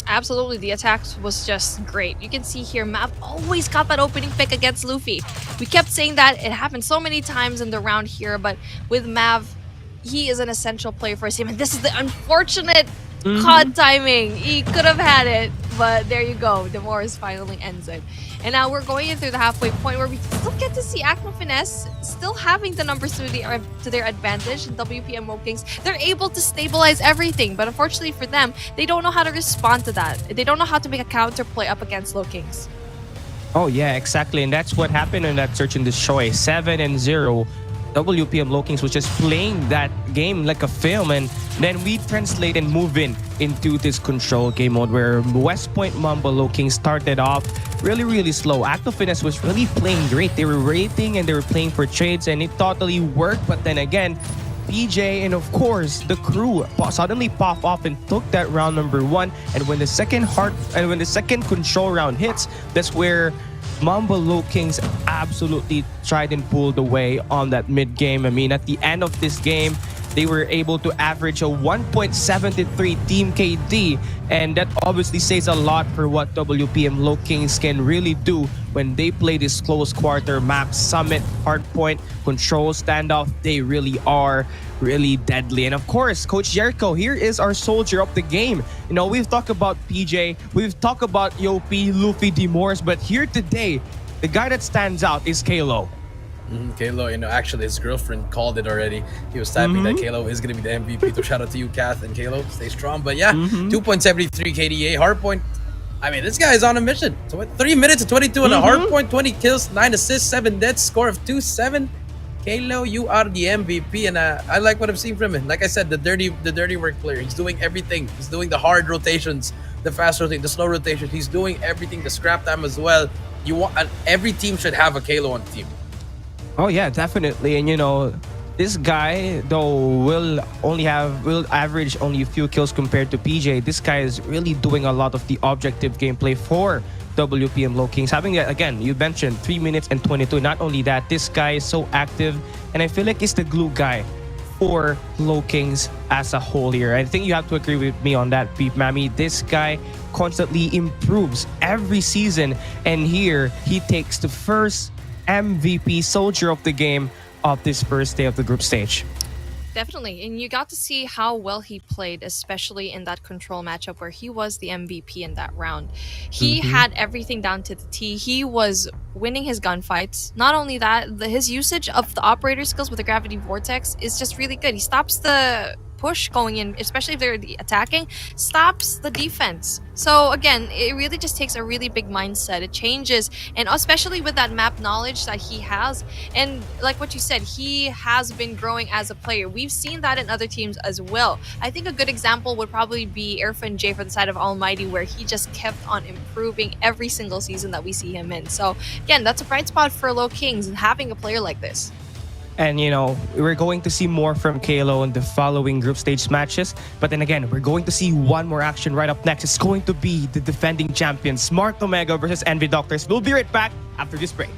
Absolutely, the attacks was just great. You can see here, Mav always got that opening pick against Luffy. We kept saying that. It happened so many times in the round here, but with Mav, he is an essential player for his team. And this is the unfortunate COD timing. He could have had it, but there you go. The Morris finally ends it. And now we're going in through the halfway point where we still get to see ACNO FINESSE still having the numbers to their advantage in WPM Low-Kings. They're able to stabilize everything, but unfortunately for them, they don't know how to respond to that. They don't know how to make a counter play up against Low-Kings. Oh yeah, exactly. And that's what happened in that Search and Destroy. 7-0. WPM Low-Kings was just playing that game like a film, and then we translate and move into this control game mode where West Point Mamba Low-Kings started off really slow. ACNO FINESSE was really playing great. They were rating and they were playing for trades, and it totally worked. But then again, PJ and of course the crew suddenly pop off and took that round number 1. And when the second control round hits, that's where Mamba Low-Kings absolutely tried and pulled away on that mid game. I mean, at the end of this game, they were able to average a 1.73 team KD, and that obviously says a lot for what WPM Low-Kings can really do when they play this close quarter map, Summit, Hardpoint, Control, Standoff. They really are really deadly. And of course, Coach Jericho, here is our soldier of the game. You know, we've talked about PJ, we've talked about Yopi, Luffy, Demors, but here today, the guy that stands out is Kalo. Kalo, you know, actually his girlfriend called it already. He was typing that Kalo is going to be the MVP. So shout out to you, Kath and Kalo. Stay strong. But yeah, 2.73 KDA. Hardpoint, I mean, this guy is on a mission. So what, 3 minutes and 22 on a hardpoint, 20 kills, 9 assists, 7 deaths, score of 2-7. Kalo, you are the MVP, and I like what I've seen from him. Like I said, the dirty work player. He's doing everything. He's doing the hard rotations, the fast rotation, the slow rotations. He's doing everything, the scrap time as well. You want every team should have a Kalo on the team. Oh yeah, definitely. And you know, this guy though will average only a few kills compared to PJ. This guy is really doing a lot of the objective gameplay for WPM Low-Kings. Having that, again, you mentioned 3 minutes and 22. Not only that, this guy is so active, and I feel like he's the glue guy for Low-Kings as a whole here. I think you have to agree with me on that, Beep Mammy. This guy constantly improves every season, and here he takes the first MVP soldier of the game of this first day of the group stage. Definitely, and you got to see how well he played, especially in that control matchup where he was the MVP in that round. He had everything down to the T. He was winning his gunfights. Not only that, his usage of the operator skills with the gravity vortex is just really good. He stops the push going in, especially if they're attacking, stops the defense. So again, it really just takes a really big mindset. It changes, and especially with that map knowledge that he has, and like what you said, he has been growing as a player. We've seen that in other teams as well. I think a good example would probably be Irfan J for the side of ALMGHTY, where he just kept on improving every single season that we see him in. So again, that's a bright spot for Low-Kings, and having a player like this. And, you know, we're going to see more from Kalo in the following group stage matches. But then again, we're going to see one more action right up next. It's going to be the defending champions, Smart Omega versus Envy Doctors. We'll be right back after this break.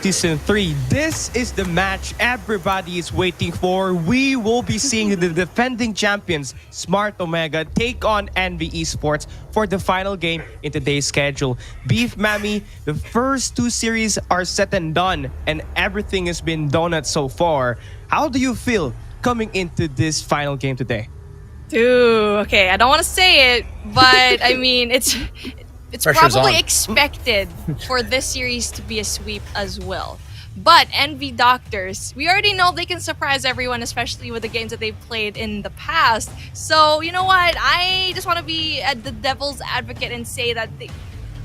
Season 3. This is the match everybody is waiting for. We will be seeing the defending champions, Smart Omega, take on Envy Esports for the final game in today's schedule. Beef Mammy, the first 2 series are set and done, and everything has been donuts so far. How do you feel coming into this final game today? Dude, okay, I don't want to say it, but I mean, it's Pressure's probably on. expected for this series to be a sweep as well. But Envy Doctors, we already know they can surprise everyone, especially with the games that they've played in the past. So, you know what? I just want to be the devil's advocate and say that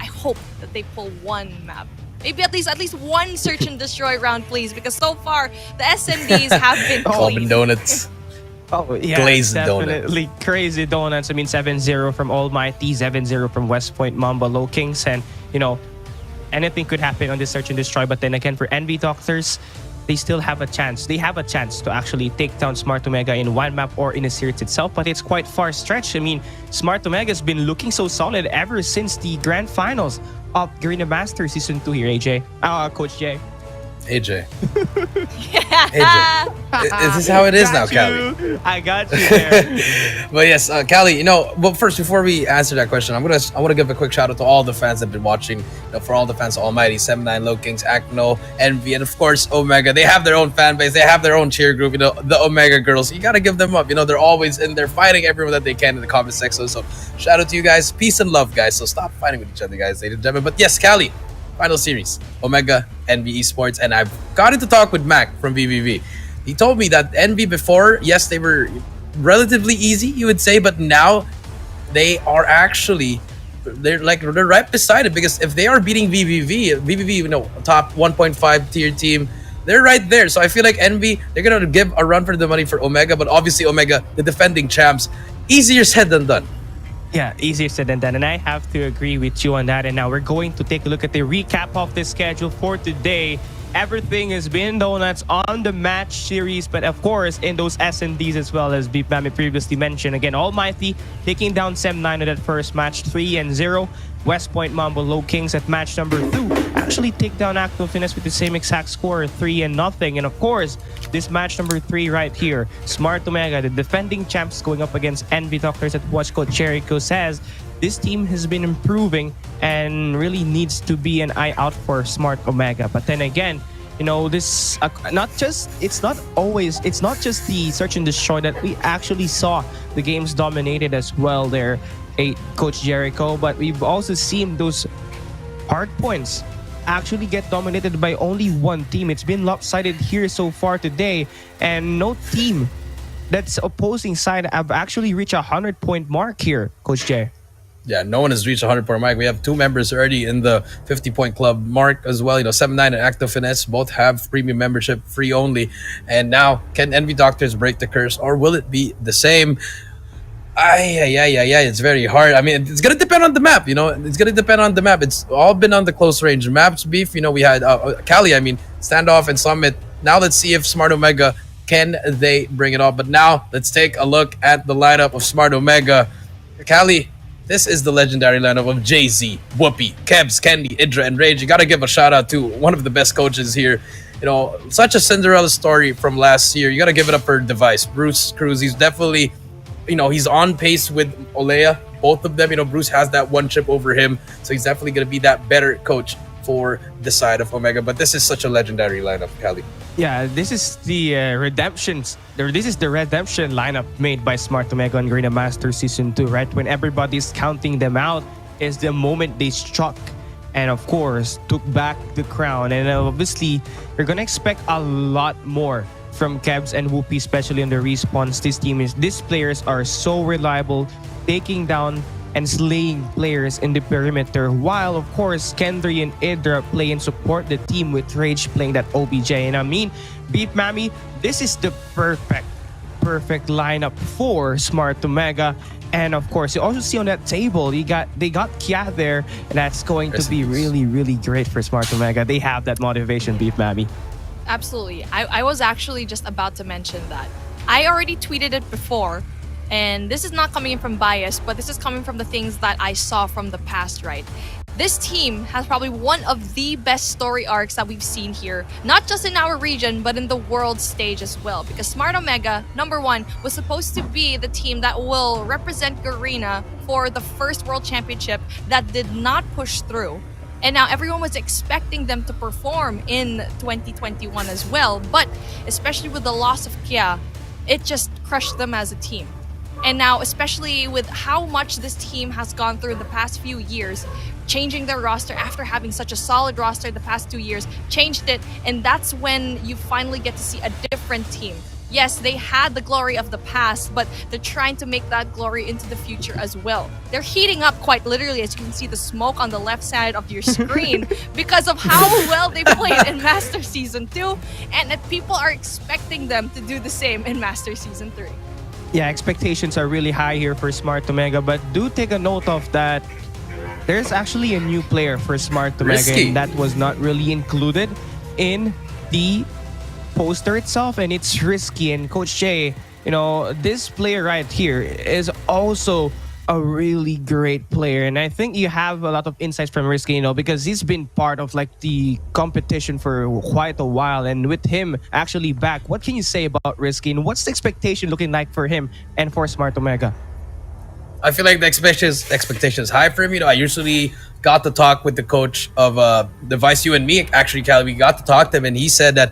I hope that they pull one map. Maybe at least one search and destroy round, please, because so far the SMDs have been Common clean. donuts. Oh, yeah, Glazed definitely crazy donuts. I mean, 7-0 from ALMGHTY, 7-0 from West Point Mamba LOWKINGS, and, you know, anything could happen on this search and destroy. But then again, for Envy Doctors, they still have a chance. They have a chance to actually take down Smart Omega in one map or in a series itself, but it's quite far stretched. I mean, Smart Omega has been looking so solid ever since the grand finals of Garena Masters Season 2 here, AJ. Coach Jay. AJ. AJ. Is this how it is now, Callie? I got you there. But yes, Callie, you know, but first, before we answer that question, I want to give a quick shout out to all the fans that have been watching. You know, for all the fans of ALMGHTY, 79 LOWKINGS, ACNO, Envy, and of course Omega. They have their own fan base. They have their own cheer group. You know, the Omega girls. You gotta give them up. You know, they're always in there fighting everyone that they can in the comment section. So shout out to you guys. Peace and love, guys. So stop fighting with each other, guys, ladies and gentlemen. But yes, Callie. Final series, Omega, Envy Esports, and I've gotten to talk with Mac from VVV. He told me that Envy before, yes, they were relatively easy, you would say, but now they are actually they're right beside it, because if they are beating VVV, you know, top 1.5 tier team, they're right there. So I feel like Envy, they're gonna give a run for the money for Omega, but obviously Omega, the defending champs, easier said than done. Yeah, easier said than done, and I have to agree with you on that. And now we're going to take a look at the recap of the schedule for today. Everything has been donuts on the match series, but of course in those S&Ds as well, as Beep Mammy previously mentioned. Again, ALMGHTY taking down Sem9 in that first match, 3-0. West Point Mamba LOWKINGS at match number 2 actually take down ACNO FINESSE with the same exact score, 3-0. And of course, this match number 3 right here, Smart Omega, the defending champs, going up against Envy Doctors at Watch Code Jericho, says this team has been improving and really needs to be an eye out for Smart Omega. But then again, you know, this it's not just the search and destroy that we actually saw the games dominated as well there, Coach Jericho, but we've also seen those hard points actually get dominated by only one team. It's been lopsided here so far today, and no team that's opposing side have actually reached a 100-point mark here, Coach Jay. Yeah, no one has reached 100-point mark. We have 2 members already in the 50-point club mark as well. You know, 79 and ACNO FINESSE both have premium membership, free only. And now, can Envy Doctors break the curse, or will it be the same? It's very hard. I mean, it's gonna depend on the map. You know, it's gonna depend on the map. It's all been on the close range maps. Beef. You know, we had Cali. I mean, Standoff and Summit. Now let's see if Smart Omega can they bring it off. But now let's take a look at the lineup of Smart Omega. Cali. This is the legendary lineup of Jay-Z, Whoopi, Kebs, Kendi, Idra, and Rage. You gotta give a shout out to one of the best coaches here. You know, such a Cinderella story from last year. You gotta give it up for Device, Bruce Cruz. He's definitely, you know, he's on pace with Olea. Both of them, you know, Bruce has that one chip over him, so he's definitely gonna be that better coach for the side of Omega. But this is such a legendary lineup, Cali. Yeah, this is the redemption lineup made by Smart Omega on Garena Masters Season 2, right? When everybody's counting them out is the moment they struck and of course took back the crown. And obviously you're gonna expect a lot more from Kebs and Whoopi, especially on the respawns. These players are so reliable, taking down and slaying players in the perimeter, while of course Kendry and Idra play and support the team, with Rage playing that OBJ. And I mean, Beat Mammy, this is the perfect lineup for Smart Omega. And of course, you also see on that table, they got Kia there, and that's going to be really, really great for Smart Omega. They have that motivation, Beat Mammy. Absolutely. I was actually just about to mention that. I already tweeted it before, and this is not coming in from bias, but this is coming from the things that I saw from the past, right? this team has probably one of the best story arcs that we've seen here, not just in our region, but in the world stage as well. Because Smart Omega, number one, was supposed to be the team that will represent Garena for the first World Championship that did not push through. And now everyone was expecting them to perform in 2021 as well. But especially with the loss of Kia, it just crushed them as a team. And now, especially with how much this team has gone through the past few years, changing their roster after having such a solid roster the past 2 years, changed it, and that's when you finally get to see a different team. Yes, they had the glory of the past, but they're trying to make that glory into the future as well. They're heating up quite literally, as you can see the smoke on the left side of your screen, because of how well they played in Master Season 2, and that people are expecting them to do the same in Master Season 3. Yeah, expectations are really high here for Smart Omega, but do take a note of that. There's actually a new player for Smart Omega, Risky. and that was not really included in the poster itself, and it's Risky. And Coach Jay, you know, this player right here is also a really great player, and I think you have a lot of insights from Risky, you know, because he's been part of like the competition for quite a while, and with him actually back, what can you say about Risky, and what's the expectation looking like for him and for Smart Omega? I feel like the expectations high for him. You know, I usually got to talk with the coach of the Vice U and me. Actually, Cali, we got to talk to him, and he said that,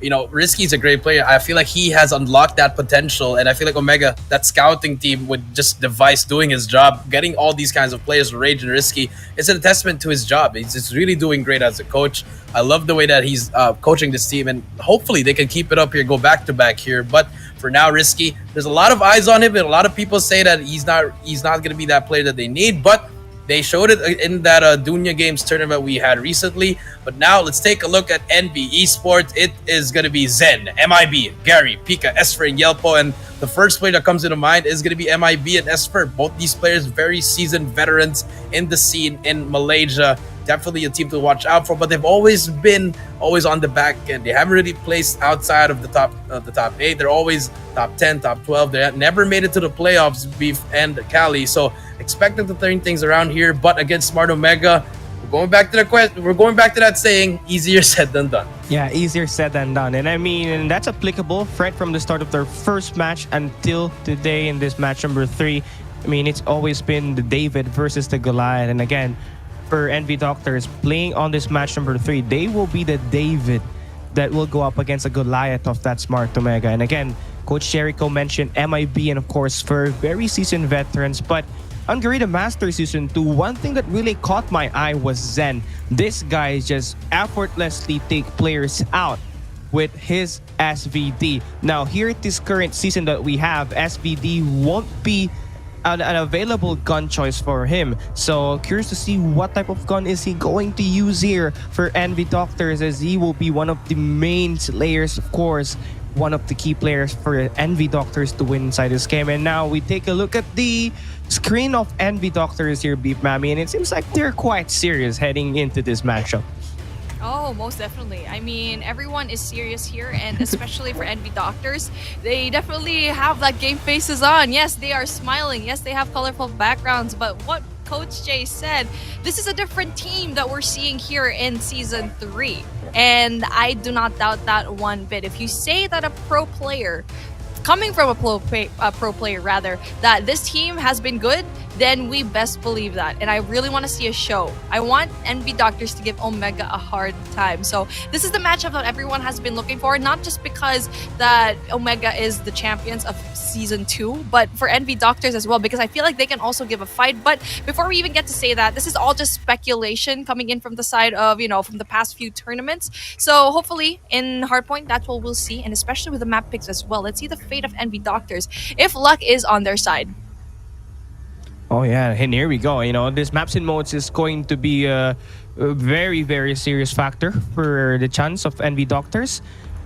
you know, Risky's a great player. I feel like he has unlocked that potential, and I feel like Omega, that scouting team with just Device doing his job, getting all these kinds of players, Rage and Risky, is a testament to his job. He's just really doing great as a coach. I love the way that he's coaching this team, and hopefully they can keep it up here, go back to back here. But for now, Risky, there's a lot of eyes on him, and a lot of people say that he's not going to be that player that they need, but they showed it in that Dunya Games tournament we had recently. But now let's take a look at NV Esports. It is going to be Zen, MIB, Gary, Pika, Esfer, and Yelpo. And the first player that comes into mind is going to be MIB and Esfer. Both these players, very seasoned veterans in the scene in Malaysia. Definitely a team to watch out for, but they've always been on the back end. They haven't really placed outside of the top 8. They're always top 10, top 12. They never made it to the playoffs, Beef and Cali. So expect them to turn things around here. But against Smart Omega, we're going back to that saying, easier said than done. Yeah, easier said than done. And I mean, that's applicable right from the start of their first match until today in this match number 3. I mean, it's always been the David versus the Goliath. And again, for NV Doctors playing on this match number 3, they will be the David that will go up against a Goliath of that Smart Omega. And again, Coach Jericho mentioned MIB and of course for very seasoned veterans. But on Garena Master Season 2, one thing that really caught my eye was Zen. This guy just effortlessly take players out with his SVD. Now here at this current season that we have, SVD won't be an available gun choice for him. So curious to see what type of gun is he going to use here for NV Doctors, as he will be one of the main slayers, of course, one of the key players for NV Doctors to win inside this game. And now we take a look at the screen of NV Doctors here, Beef Mammy, and it seems like they're quite serious heading into this matchup. Oh, most definitely. I mean, everyone is serious here, and especially for NV Doctors, they definitely have that game faces on. Yes, they are smiling. Yes, they have colorful backgrounds, but what Coach Jay said, this is a different team that we're seeing here in Season 3. And I do not doubt that one bit. If you say that a pro player, coming from a pro player rather, that this team has been good, then we best believe that. And I really want to see a show. I want NV Doctors to give Omega a hard time. So this is the matchup that everyone has been looking for, not just because that Omega is the champions of Season 2, but for NV Doctors as well, because I feel like they can also give a fight. But before we even get to say that, this is all just speculation coming in from the side of, you know, from the past few tournaments. So hopefully in Hardpoint, that's what we'll see, and especially with the map picks as well. Let's see the fate of NV Doctors if luck is on their side. Oh yeah, and here we go. You know, this maps and modes is going to be a very, very serious factor for the chance of NV Doctors.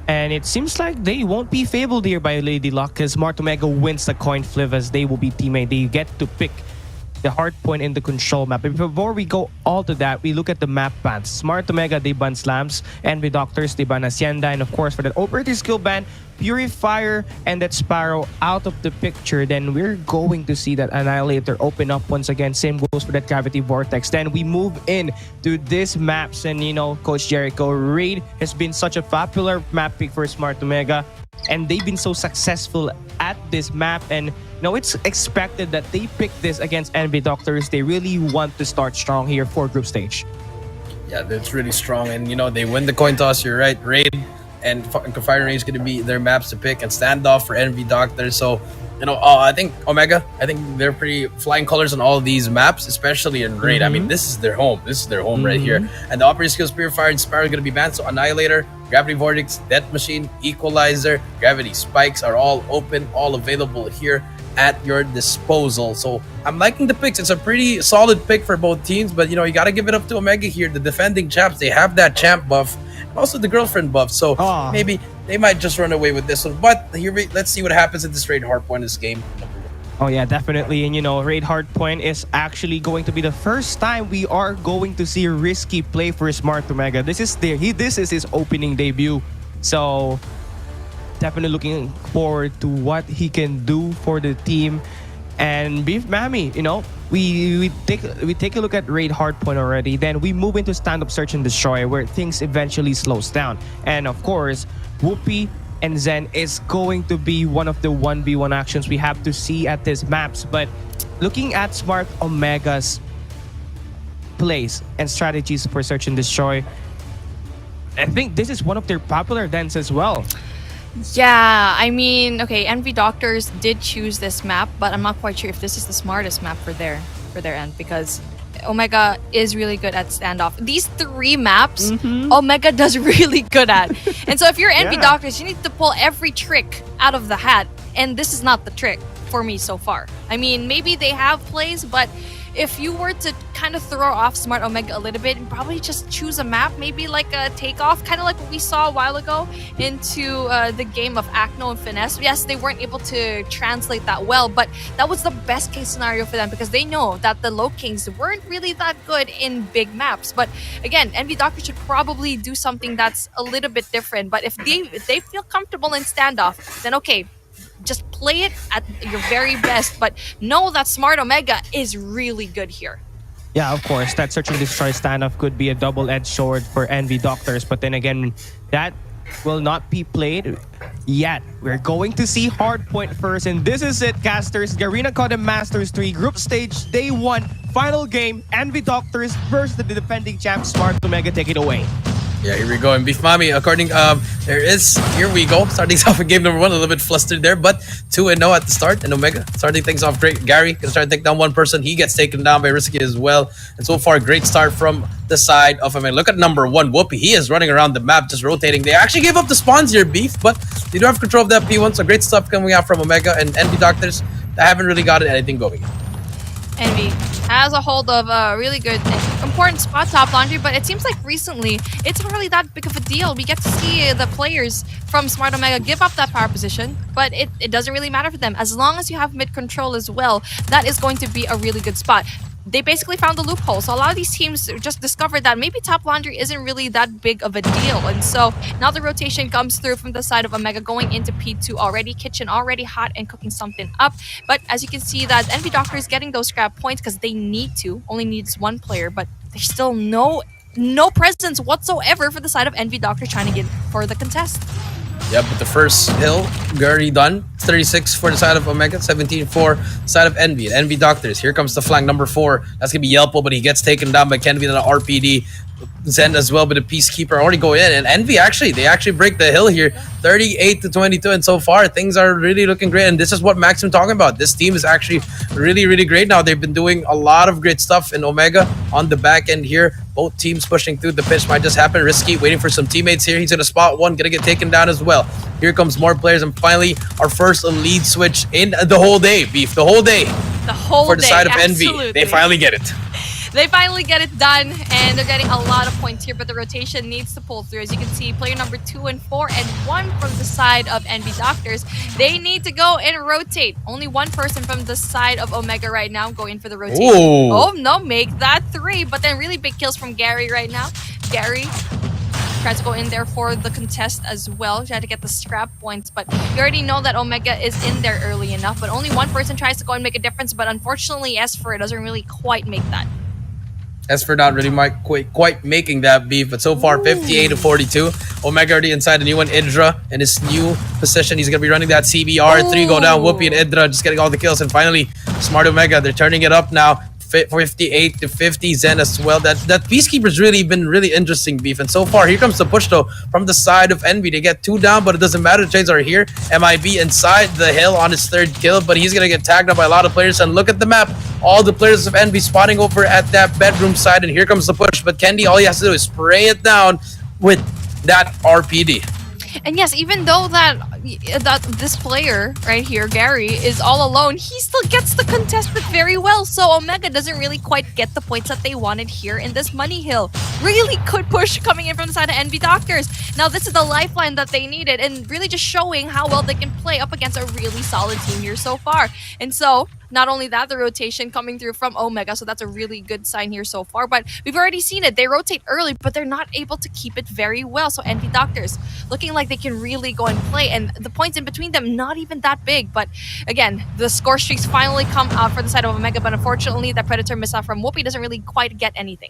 And it seems like they won't be fabled here by Lady Luck, because Smart Omega wins the coin flip as they will be teammate. They get to pick the hard point in the control map. But before we go all to that, we look at the map bans. Smart Omega, they ban Slams. Envy Doctors, they ban Hacienda. And of course, for that operating skill ban, Purifier and that Sparrow out of the picture. Then we're going to see that Annihilator open up once again. Same goes for that Gravity Vortex. Then we move in to these maps. And, you know, Coach Jericho, Raid has been such a popular map pick for Smart Omega. And they've been so successful at this map. And, you know, it's expected that they pick this against Envy Doctors. They really want to start strong here for group stage. Yeah, that's really strong. And, you know, they win the coin toss. You're right. Raid and Fire Ray is going to be their maps to pick, and Standoff for Envy Doctor. So, you know, I think Omega, I think they're pretty flying colors on all of these maps, especially in Raid. I mean, this is their home. This is their home right here. And the Operating Skills Purifier and Sparrow are going to be banned. So Annihilator, Gravity Vortex, Death Machine, Equalizer, Gravity Spikes are all open, all available here at your disposal. So I'm liking the picks. It's a pretty solid pick for both teams, but, you know, you got to give it up to Omega here. The defending champs, they have that champ buff, also the girlfriend buff, so maybe they might just run away with this one. But here let's see what happens in this Raid Hardpoint in this game. Oh yeah, definitely. And you know, Raid Hardpoint is actually going to be the first time we are going to see Risky play for Smart Omega. This is his opening debut, so definitely looking forward to what he can do for the team. And Beef Mammy, you know, we take a look at Raid Hardpoint already. Then we move into Stand-Up Search and Destroy, where things eventually slows down. And of course, Whoopi and Zen is going to be one of the 1v1 actions we have to see at these maps. But looking at Smart Omega's plays and strategies for Search and Destroy, I think this is one of their popular events as well. Yeah, I mean, okay, Envy Doctors did choose this map, but I'm not quite sure if this is the smartest map for their end, because Omega is really good at standoff. These three maps, Omega does really good at. And so if you're Envy Doctors, you need to pull every trick out of the hat, and this is not the trick for me so far. I mean, maybe they have plays, but if you were to kind of throw off Smart Omega a little bit and probably just choose a map, maybe like a takeoff, kind of like what we saw a while ago into the game of ACNO and Finesse. Yes, they weren't able to translate that well, but that was the best case scenario for them because they know that the LOWKINGS weren't really that good in big maps. But again, Envy Doctor should probably do something that's a little bit different. But if they feel comfortable in standoff, then okay, just play it at your very best, but know that Smart Omega is really good here. Yeah, of course, that Search and Destroy standoff could be a double-edged sword for Envy Doctors, but then again, that will not be played yet. We're going to see Hardpoint first, and this is it, casters. Garena CODM Masters 3 Group Stage Day 1, final game, Envy Doctors versus the defending champ Smart Omega. Take it away. Yeah, here we go. And Beef Mommy, according, here we go. Starting off in game number 1, a little bit flustered there, but 2-0 at the start. And Omega starting things off great. Gary gonna try to take down one person. He gets taken down by Risky as well. And so far, great start from the side of Omega. Look at number 1, Whoopi. He is running around the map, just rotating. They actually gave up the spawns here, Beef, but they do have control of that P1. So great stuff coming out from Omega and Envy Doctors. They haven't really gotten anything going. Envy has a hold of a really good, important spot top laundry, but it seems like recently it's not really that big of a deal. We get to see the players from Smart Omega give up that power position, but it doesn't really matter for them. As long as you have mid control as well, that is going to be a really good spot. They basically found the loophole. So a lot of these teams just discovered that maybe top laundry isn't really that big of a deal. And so now the rotation comes through from the side of Omega going into P2 already. Kitchen already hot and cooking something up. But as you can see that Envy Doctor is getting those scrap points because they need to. Only needs one player, but there's still no presence whatsoever for the side of Envy Doctor trying to get for the contest. Yeah, but the first hill already done. 36 for the side of Omega, 17 for the side of Envy. Envy Doctors. Here comes the flank number 4. That's gonna be Yelpo, but he gets taken down by Kenvi on the RPD. Zen as well, but a Peacekeeper already go in. And Envy they actually break the hill here, 38-22. And so far, things are really looking great. And this is what Max been talking about. This team is actually really, really great now. They've been doing a lot of great stuff in Omega on the back end here. Both teams pushing through. The pitch might just happen. Risky waiting for some teammates here. He's gonna spot one, gonna get taken down as well. Here comes more players, and finally our first lead switch in the whole day, Beef. The whole day. The whole for the day, side of absolutely. Envy. They finally get it. They finally get it done, and they're getting a lot of points here, but the rotation needs to pull through. As you can see, player number 2 and 4 and 1 from the side of NB Doctors. They need to go and rotate. Only one person from the side of Omega right now going for the rotation. Ooh. Oh no, make that 3, but then really big kills from Gary right now. Gary tries to go in there for the contest as well. Try to get the scrap points, but you already know that Omega is in there early enough. But only one person tries to go and make a difference, but unfortunately Esfer doesn't really quite make that. Esfer not really quite making that beef, but so far 58 to 42. Omega already inside the new one. Idra in his new position. He's gonna be running that CBR. 3 go down. Whoopi and Idra just getting all the kills, and finally Smart Omega. They're turning it up now. 58 to 50. Zen as well. That Peacekeeper's really been really interesting beef, and so far here comes the push though from the side of Envy. They get 2 down, but it doesn't matter. The trades are here. MIB inside the hill on his 3rd kill, but he's gonna get tagged up by a lot of players. And look at the map, all the players of Envy spotting over at that bedroom side, and here comes the push. But Kendi, all he has to do is spray it down with that RPD. And yes, even though that this player right here, Gary, is all alone, he still gets the contested very well. So Omega doesn't really quite get the points that they wanted here in this money hill. Really good push coming in from the side of NB Doctors. Now this is the lifeline that they needed, and really just showing how well they can play up against a really solid team here so far. And so not only that, the rotation coming through from Omega, so that's a really good sign here so far. But we've already seen it. They rotate early, but they're not able to keep it very well. So NB Doctors looking like they can really go and play, and the points in between them not even that big. But again, the score streaks finally come out for the side of Omega, but unfortunately that Predator missile from Whoopi doesn't really quite get anything.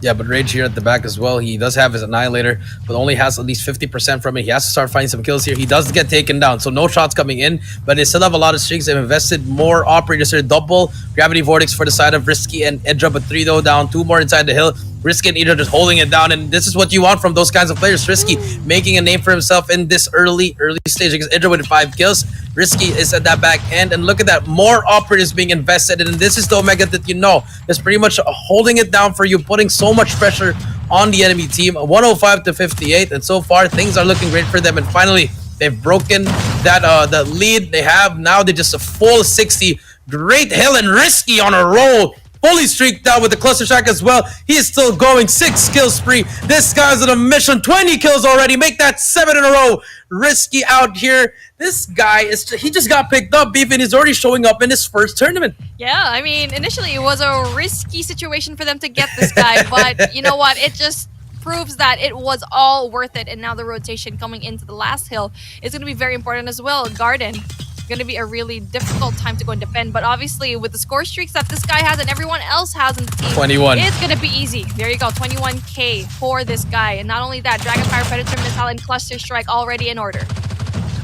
Yeah, but Rage here at the back as well. He does have his Annihilator, but only has at least 50% from it. He has to start finding some kills here. He does get taken down, so no shots coming in, but they still have a lot of streaks. They've invested more operators here. Double Gravity Vortex for the side of Risky and Edra, but 3 though down. 2 more inside the hill. Risky and Edra just holding it down, and this is what you want from those kinds of players. Risky making a name for himself in this early stage because Edra with 5 kills. Risky is at that back end, and look at that, more operators being invested in, and this is the Omega that you know is pretty much holding it down for you, putting so much pressure on the enemy team. 105 to 58, and so far things are looking great for them, and finally they've broken that lead they have. Now they're just a full 60. Great Hill and Risky on a roll. Fully streaked out with the cluster shack as well. He is still going. 6 kill spree. This guy's on a mission. 20 kills already. Make that 7 in a row. Risky out here. This guy he just got picked up, beef, and he's already showing up in his first tournament. Yeah, I mean, initially it was a risky situation for them to get this guy, but you know what? It just proves that it was all worth it, and now the rotation coming into the last hill is going to be very important as well. Garden going to be a really difficult time to go and defend, but obviously with the score streaks that this guy has and everyone else has in the team, 21. It's going to be easy. There you go, 21k for this guy. And not only that, Dragonfire, Predator Missile, and Cluster Strike already in order.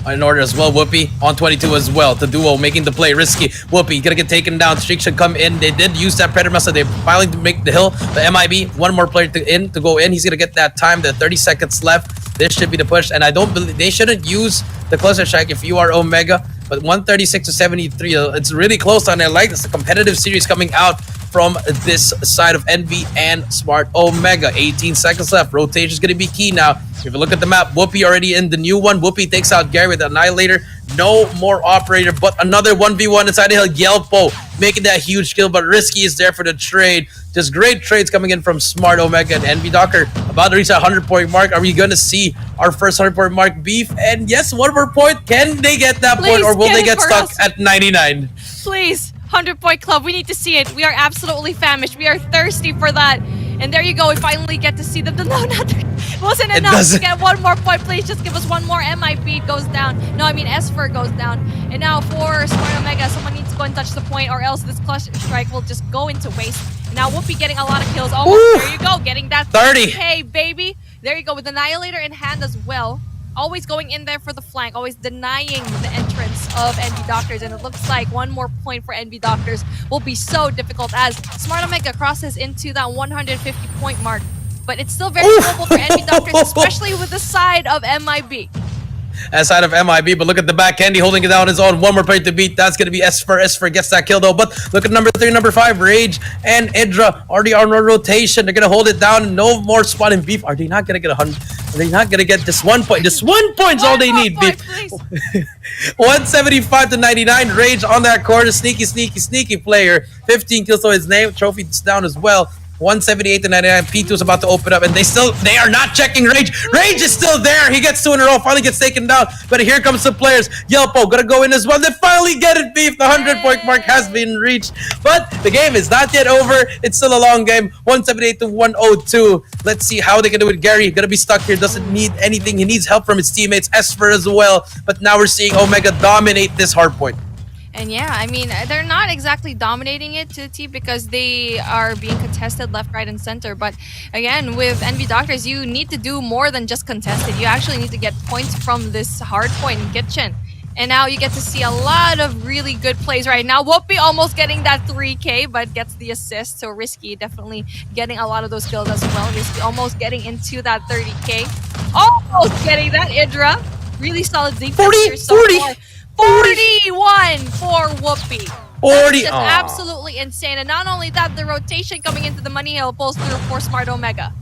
In order as well. Whoopi on 22 as well. The duo making the play. Risky. Whoopi gonna get taken down. Streak should come in. They did use that Predator Missile. They're finally to make the hill. The MIB, one more player to go in. He's gonna get that time. The 30 seconds left. This should be the push. And I don't believe they shouldn't use the cluster strike if you are Omega. But 136 to 73. It's really close on there. Like it's a competitive series coming out from this side of Envy and Smart Omega. 18 seconds left. Rotation is going to be key now. If you look at the map, Whoopi already in the new one. Whoopi takes out Gary with the Annihilator. No more operator, but another 1v1 inside the hill. Yelpo making that huge kill, but Risky is there for the trade. Just great trades coming in from Smart Omega and Envy Docker. About to reach that 100-point mark. Are we going to see our first 100-point mark, beef? And yes, 1 more point. Can they get that point, or will they get stuck at 99? Please, 100-point club. We need to see it. We are absolutely famished. We are thirsty for that. And there you go. We finally get to see them. No, not wasn't enough to get 1 more point. Please just give us 1 more. MIP goes down. No, I mean Esfer goes down. And now for Smart Omega, someone needs to go and touch the point, or else this cluster strike will just go into waste. And now Whoopi getting a lot of kills. Almost. There you go. Getting that 30. Hey, baby. There you go with Annihilator in hand as well. Always going in there for the flank, always denying the entrance of NB Doctors, and it looks like 1 more point for NB Doctors will be so difficult as Smart Omega crosses into that 150-point mark. But it's still very doable for NB Doctors, especially with the side of MIB. Side of MIB, but look at the back. Candy holding it down his own. 1 more play to beat. That's going to be Esfer. Esfer gets that kill though. But look at number 3, number 5. Rage and Idra already on rotation. They're going to hold it down. No more spotting beef. Are they not going to get 100? Are they not going to get just 1 point? Just 1 point's all they need, beef. 175 to 99. Rage on that corner. Sneaky player. 15 kills to his name. Trophy's down as well. 178 to 99. P2 is about to open up, and they are not checking Rage. Rage is still there. He gets 2 in a row, finally gets taken down. But here comes the players. Yelpo gonna go in as well. They finally get it, Beef. The 100-point mark has been reached. But the game is not yet over. It's still a long game. 178 to 102. Let's see how they can do it. Gary gonna be stuck here. Doesn't need anything. He needs help from his teammates. Esper as well. But now we're seeing Omega dominate this hardpoint. And yeah, I mean, they're not exactly dominating it to the team because they are being contested left, right, and center. But again, with Envy Doctors, you need to do more than just contested. You actually need to get points from this hard point in kitchen. And now you get to see a lot of really good plays right now. Whoopi almost getting that 3K, but gets the assist. So Risky definitely getting a lot of those kills as well. Risky almost getting into that 30K. Almost getting that Idra. Really solid defense 40, here so 40. far. 41 for Whoopi. 40. That's just absolutely insane. And not only that, the rotation coming into the money hill pulls through for Smart Omega.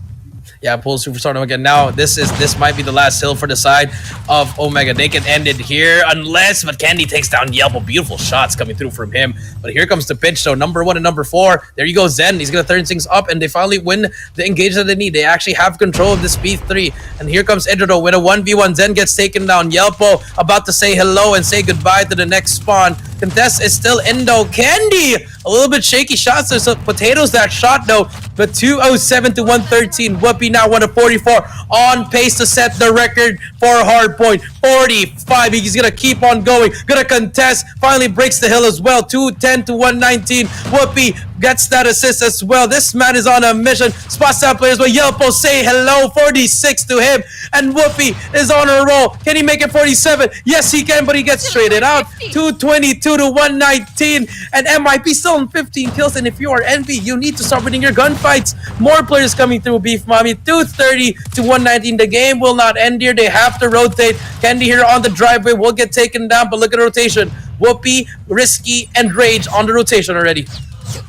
Yeah, pulls Superstar Omega. Now this might be the last hill for the side of Omega. They can end it here but Candy takes down Yelpo. Beautiful shots coming through from him. But here comes the pinch. So number 1 and number 4. There you go, Zen. He's gonna turn things up, and they finally win the engage that they need. They actually have control of this P3. And here comes Edro with a 1v1. Zen gets taken down. Yelpo about to say hello and say goodbye to the next spawn. Contest is still Indo. Candy a little bit shaky shots. There's some potatoes that shot though. But 207 to 113. Whoopi now 1 of 44. On pace to set the record for hardpoint. 45. He's gonna keep on going. Gonna contest. Finally breaks the hill as well. 210 to 119. Whoopi gets that assist as well. This man is on a mission. Spots out players with Yelpo. Say hello. 46 to him. And Whoopi is on a roll. Can he make it 47? Yes, he can, but he gets traded out. 222 to 119. And MIP still on 15 kills. And if you are Envy, you need to start winning your gunfights. More players coming through, Beef Mommy. 230 to 119. The game will not end here. They have to rotate. Candy here on the driveway will get taken down, but look at the rotation. Whoopi, Risky, and Rage on the rotation already.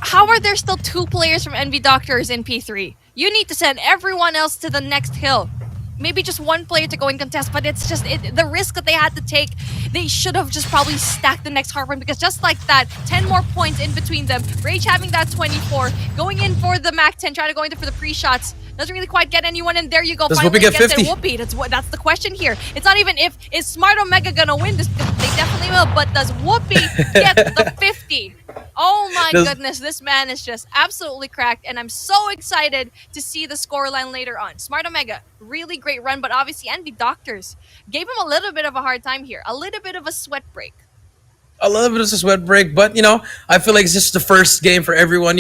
How are there still 2 players from Envy Doctors in P3? You need to send everyone else to the next hill. Maybe just 1 player to go and contest, but it's just the risk that they had to take. They should have just probably stacked the next hard one, because just like that, 10 more points in between them. Rage having that 24, going in for the Mac 10, trying to go in for the pre-shots. Doesn't really quite get anyone, and there you go. Does Finally Whoopi get 50? Whoopi. That's the question here. It's not even if is Smart Omega gonna win this. They definitely will, but does Whoopi get the 50? Oh my goodness, this man is just absolutely cracked, and I'm so excited to see the scoreline later on. Smart Omega, really great run, but obviously Envy Doctors gave him a little bit of a hard time here, a little bit of a sweat break. A little bit of a sweat break, but I feel like it's just the first game for everyone.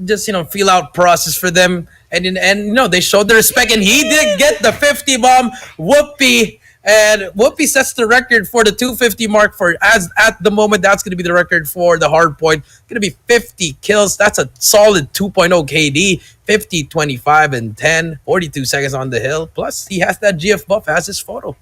Just feel out process for them, and in the end, they showed their respect, and he did get the 50 bomb. Whoopi. And Whoopi sets the record for the 250 mark as at the moment. That's going to be the record for the hard point. Going to be 50 kills. That's a solid 2.0 KD. 50, 25, and 10. 42 seconds on the hill. Plus, he has that GF buff as his photo.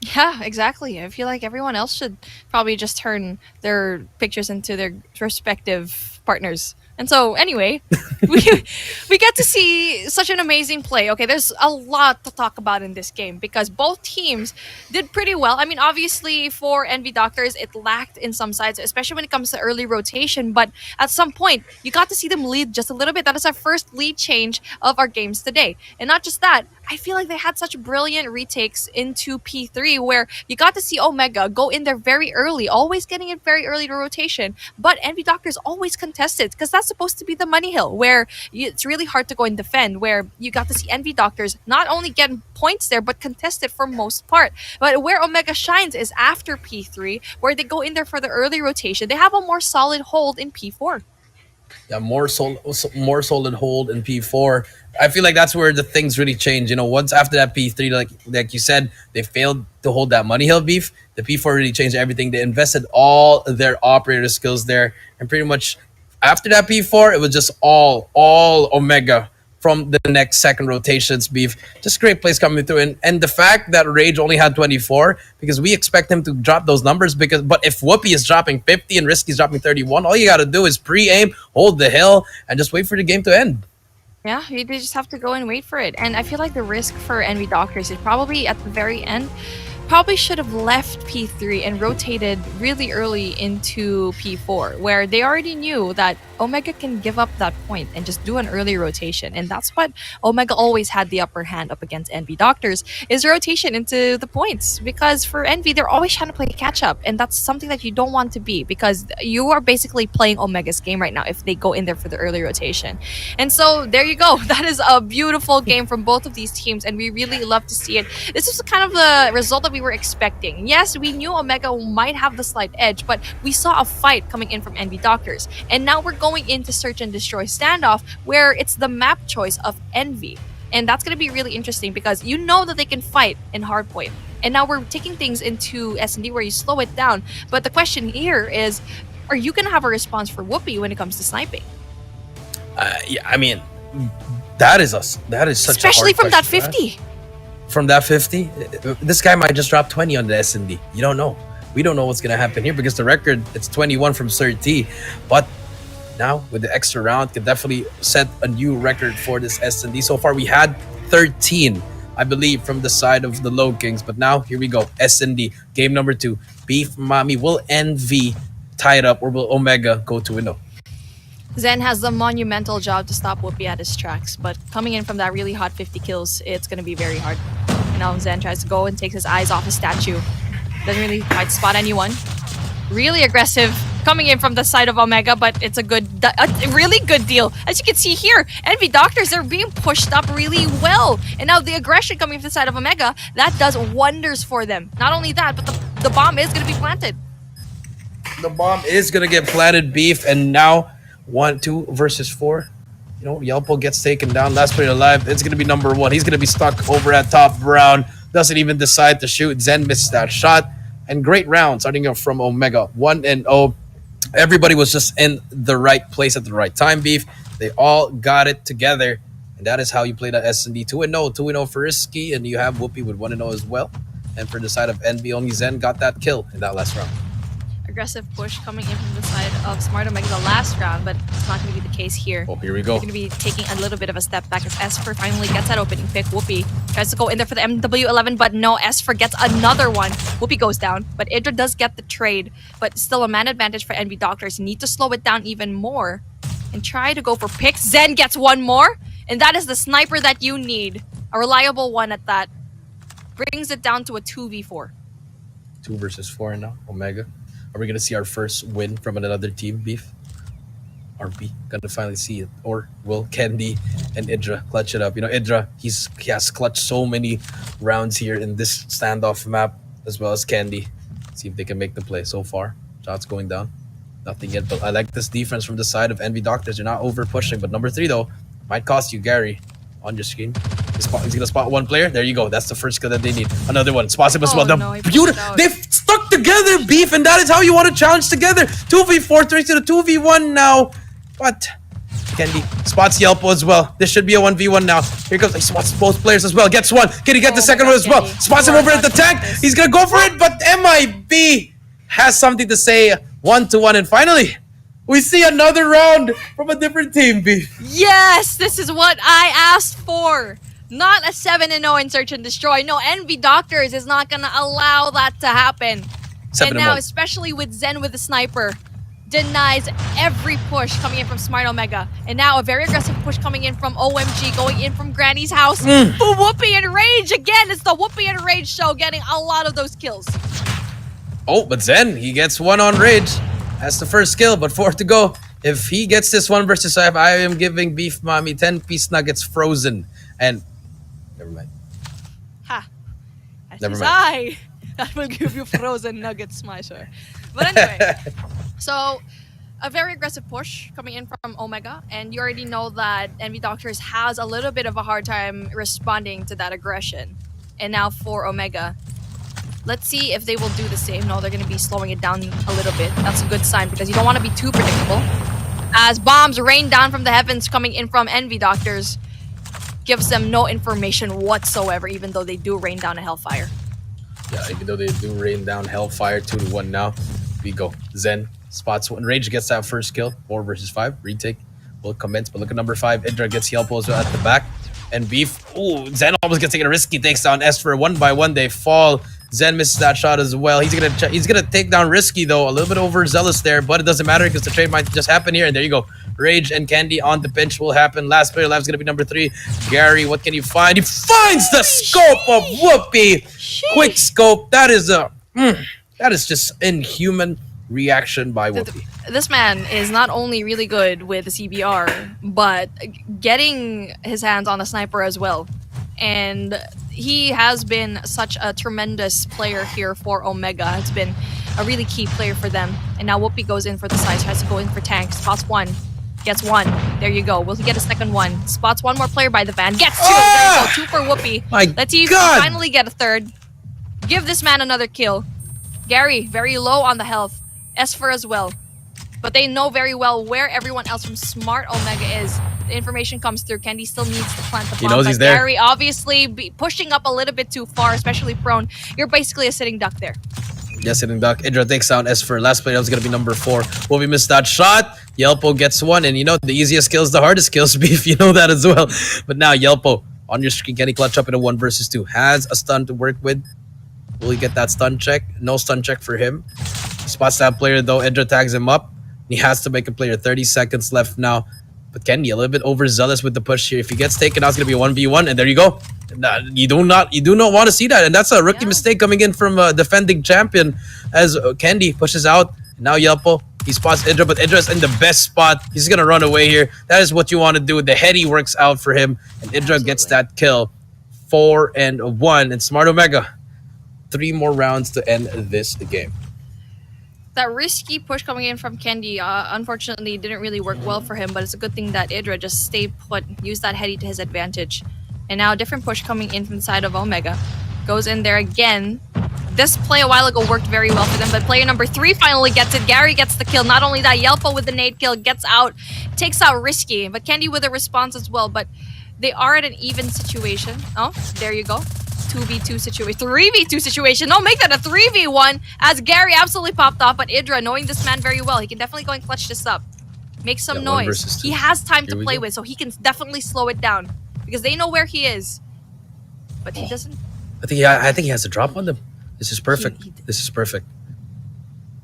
Yeah, exactly. I feel like everyone else should probably just turn their pictures into their respective partners. And so, anyway, we get to see such an amazing play. Okay, there's a lot to talk about in this game because both teams did pretty well. I mean, obviously, for Envy Doctors, it lacked in some sides, especially when it comes to early rotation. But at some point, you got to see them lead just a little bit. That is our first lead change of our games today. And not just that, I feel like they had such brilliant retakes into P3 where you got to see Omega go in there very early, always getting it very early to rotation. But Envy Doctors always contested because that's supposed to be the money hill where it's really hard to go and defend, where you got to see Envy Doctors not only getting points there, but contested for most part. But where Omega shines is after P3, where they go in there for the early rotation. They have a more solid hold in P4. Yeah, more solid hold in P4. I feel like that's where the things really change. Once after that P3, like you said, they failed to hold that money hill beef. The P4 really changed everything. They invested all their operator skills there, and pretty much after that P4, it was just all Omega from the next second rotations beef. Just great plays coming through. And the fact that Rage only had 24, because we expect him to drop those numbers, but if Whoopi is dropping 50 and Risky is dropping 31, all you got to do is pre-aim, hold the hill, and just wait for the game to end. Yeah, they just have to go and wait for it. And I feel like the risk for Envy Doctors is probably at the very end probably should have left P3 and rotated really early into P4, where they already knew that Omega can give up that point and just do an early rotation. And that's what Omega always had the upper hand up against Envy Doctors, is rotation into the points. Because for Envy, they're always trying to play catch up, and that's something that you don't want to be, because you are basically playing Omega's game right now if they go in there for the early rotation. And so there you go. That is a beautiful game from both of these teams, and we really love to see it. This is kind of the result that we were expecting. Yes, we knew Omega might have the slight edge, but we saw a fight coming in from Envy Doctors. And now we're going into Search and Destroy standoff, where it's the map choice of Envy. And that's going to be really interesting, because you know that they can fight in hardpoint. And now we're taking things into S&D where you slow it down. But the question here is, are you going to have a response for Whoopi when it comes to sniping? Yeah, I mean, that is such especially a hard from that question, 50. From that 50, this guy might just drop 20 on the S&D. You don't know. We don't know what's gonna happen here, because the record, it's 21 from Sir T. But now with the extra round, could definitely set a new record for this S&D. So far we had 13, I believe, from the side of the Low Kings. But now here we go, S&D game number 2. Beef Mommy, will Envy tie it up, or will Omega go to window? Zen has the monumental job to stop Whoopi at his tracks, but coming in from that really hot 50 kills, it's going to be very hard. And now Zen tries to go and takes his eyes off his statue. Doesn't really quite spot anyone. Really aggressive coming in from the side of Omega, but it's a really good deal. As you can see here, Envy Doctors are being pushed up really well. And now the aggression coming from the side of Omega, that does wonders for them. Not only that, but the bomb is going to be planted. The bomb is going to get planted, Beef, and now 1, 2 versus 4. You know, Yelpo gets taken down. Last player alive. It's going to be number 1. He's going to be stuck over at top. Brown doesn't even decide to shoot. Zen misses that shot. And great round starting up from Omega. 1-0. Everybody was just in the right place at the right time, Beef. They all got it together. And that is how you play the S&D. 2-0. 2-0 for Risky. And you have Whoopi with 1-0 as well. And for the side of NB, only Zen got that kill in that last round. Aggressive push coming in from the side of Smart Omega the last round, but it's not going to be the case here. Oh, here we go. They're going to be taking a little bit of a step back as Esper finally gets that opening pick. Whoopi tries to go in there for the MW11, but no, Esper gets another one. Whoopi goes down, but Idra does get the trade, but still a man advantage for Envy Doctors. You need to slow it down even more and try to go for picks. Zen gets one more, and that is the sniper that you need. A reliable one at that. Brings it down to a 2v4. 2 versus 4 now, Omega. Are we going to see our first win from another team, Beef? Are we going to finally see it? Or will Candy and Idra clutch it up? You know, Idra, he has clutched so many rounds here in this standoff map, as well as Candy. See if they can make the play so far. Shots going down. Nothing yet, but I like this defense from the side of Envy Doctors. They're not over pushing, but number 3, though, might cost you, Gary, on your screen. He's going to spot one player. There you go. That's the first skill that they need. Another one. Spots him as well. No, They've stuck together, Beef, and that is how you want to challenge together. 2v4 turns to the 2v1 now. But Candy spots Yelpo as well. This should be a 1v1 now. Here goes. He spots both players as well. Gets one. Can he get the second one as well? Spots him over at the tank. He's going to go for it, but MIB has something to say. 1-1, and finally, we see another round from a different team, Beef. Yes, this is what I asked for. Not a 7-0 in Search and Destroy. No, Envy Doctors is not going to allow that to happen. And now, especially with Zen with the sniper, denies every push coming in from Smart Omega. And now a very aggressive push coming in from OMG, going in from Granny's house. Whoopi and Rage again. It's the Whoopi and Rage show, getting a lot of those kills. Oh, but Zen, he gets one on Rage. That's the first kill, but 4 to go. If he gets this 1 versus 5, I am giving Beef Mommy 10-piece nuggets frozen. And never mind. Ha. Never mind. I will give you frozen nuggets, smasher. But anyway, so a very aggressive push coming in from Omega, and you already know that Envy Doctors has a little bit of a hard time responding to that aggression. And now for Omega, let's see if they will do the same. No, they're going to be slowing it down a little bit. That's a good sign, because you don't want to be too predictable. As bombs rain down from the heavens coming in from Envy Doctors, gives them no information whatsoever, even though they do rain down a Hellfire. Yeah, even though they do rain down Hellfire 2-1 now. We go. Zen spots one. Rage gets that first kill. 4 versus 5. Retake will commence. But look at number 5. Idra gets Yelpo as well at the back. And Beef. Ooh, Zen almost gets taken a risky. Takes down Esper. 1 by 1 they fall. Zen misses that shot as well. He's gonna take down Risky though, a little bit overzealous there, but it doesn't matter because the trade might just happen here. And there you go. Rage and Candy on the bench will happen. Last player left is gonna be number 3. Gary, what can you find? He finds the scope of Whoopi. Quick scope. That is just inhuman reaction by Whoopi. This man is not only really good with the CBR, but getting his hands on a sniper as well. And he has been such a tremendous player here for Omega. It's been a really key player for them. And now Whoopi goes in for the size, tries to go in for tank, spots 1, gets 1. There you go. Will he get a second one? Spots 1 more player by the van, gets 2. There you go, 2 for Whoopi. Let's see if he can finally get a third. Give this man another kill. Gary, very low on the health. Esfer as well. But they know very well where everyone else from Smart Omega is. The information comes through. Candy still needs to plant the bomb. He knows he's there. Gary obviously pushing up a little bit too far, especially prone. You're basically a sitting duck there. Yeah, sitting duck. Idra takes down Esfer. Last player is going to be number 4. Will we miss that shot? Yelpo gets 1. And you know, the easiest kill is the hardest kills, Beef. You know that as well. But now Yelpo on your screen. Can he clutch up in a 1 versus 2? Has a stun to work with. Will he get that stun check? No stun check for him. He spots that player though. Idra tags him up. He has to make a player. 30 seconds left now. But Kenny a little bit overzealous with the push here. If he gets taken out, it's gonna be a 1v1, and there you go. You do not want to see that, and that's a rookie mistake coming in from a defending champion. As Candy pushes out. Now Yelpo, he spots Idra, but Idra's in the best spot. He's gonna run away here. That is what you want to do. The heady works out for him, and Idra gets that kill. 4-1, and Smart Omega. 3 more rounds to end this game. That risky push coming in from Candy, unfortunately, didn't really work well for him, but it's a good thing that Idra just stayed put, used that heady to his advantage. And now a different push coming in from the side of Omega. Goes in there again. This play a while ago worked very well for them, but player number 3 finally gets it. Gary gets the kill. Not only that, Yelpo with the nade kill gets out, takes out Risky, but Candy with a response as well. But they are at an even situation. Oh, there you go. 2v2 situation, 3v2 situation. No, make that a 3v1 as Gary absolutely popped off. But Idra, knowing this man very well, he can definitely go and clutch this up. Make some noise. He has time to play with, so he can definitely slow it down because they know where he is. But he doesn't. I think he has a drop on them. This is perfect. This is perfect.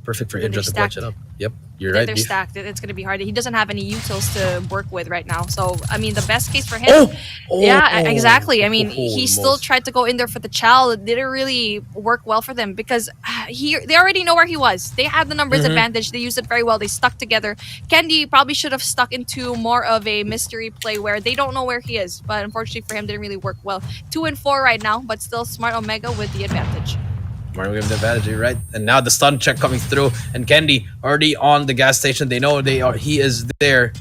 Perfect for Idra to clutch it up. Yep, you're right. They're stacked. It's going to be hard. He doesn't have any utils to work with right now. So, I mean, the best case for him... yeah, exactly. I mean, he still tried to go in there for the chow. It didn't really work well for them because they already know where he was. They had the numbers advantage. They used it very well. They stuck together. Candy probably should have stuck into more of a mystery play where they don't know where he is. But unfortunately for him, didn't really work well. 2-4 right now, but still Smart Omega with the advantage. We're giving the advantage, you're right? And now the stun check coming through, and Candy already on the gas station. They know he is there,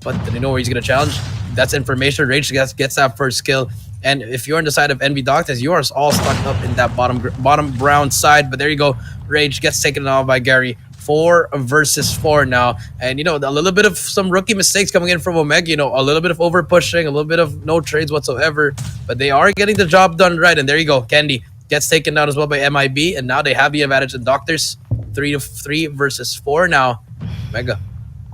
but they know where he's gonna challenge. That's information. Rage gets that first kill, and if you're on the side of Envy Doctors, you are all stuck up in that bottom brown side. But there you go. Rage gets taken off by Gary. 4 versus 4 now, and you know, a little bit of some rookie mistakes coming in from Omega. You know, a little bit of over pushing, a little bit of no trades whatsoever, but they are getting the job done right. And there you go. Candy gets taken down as well by MIB, and now they have the advantage. The Doctors 3 versus 4 now. Omega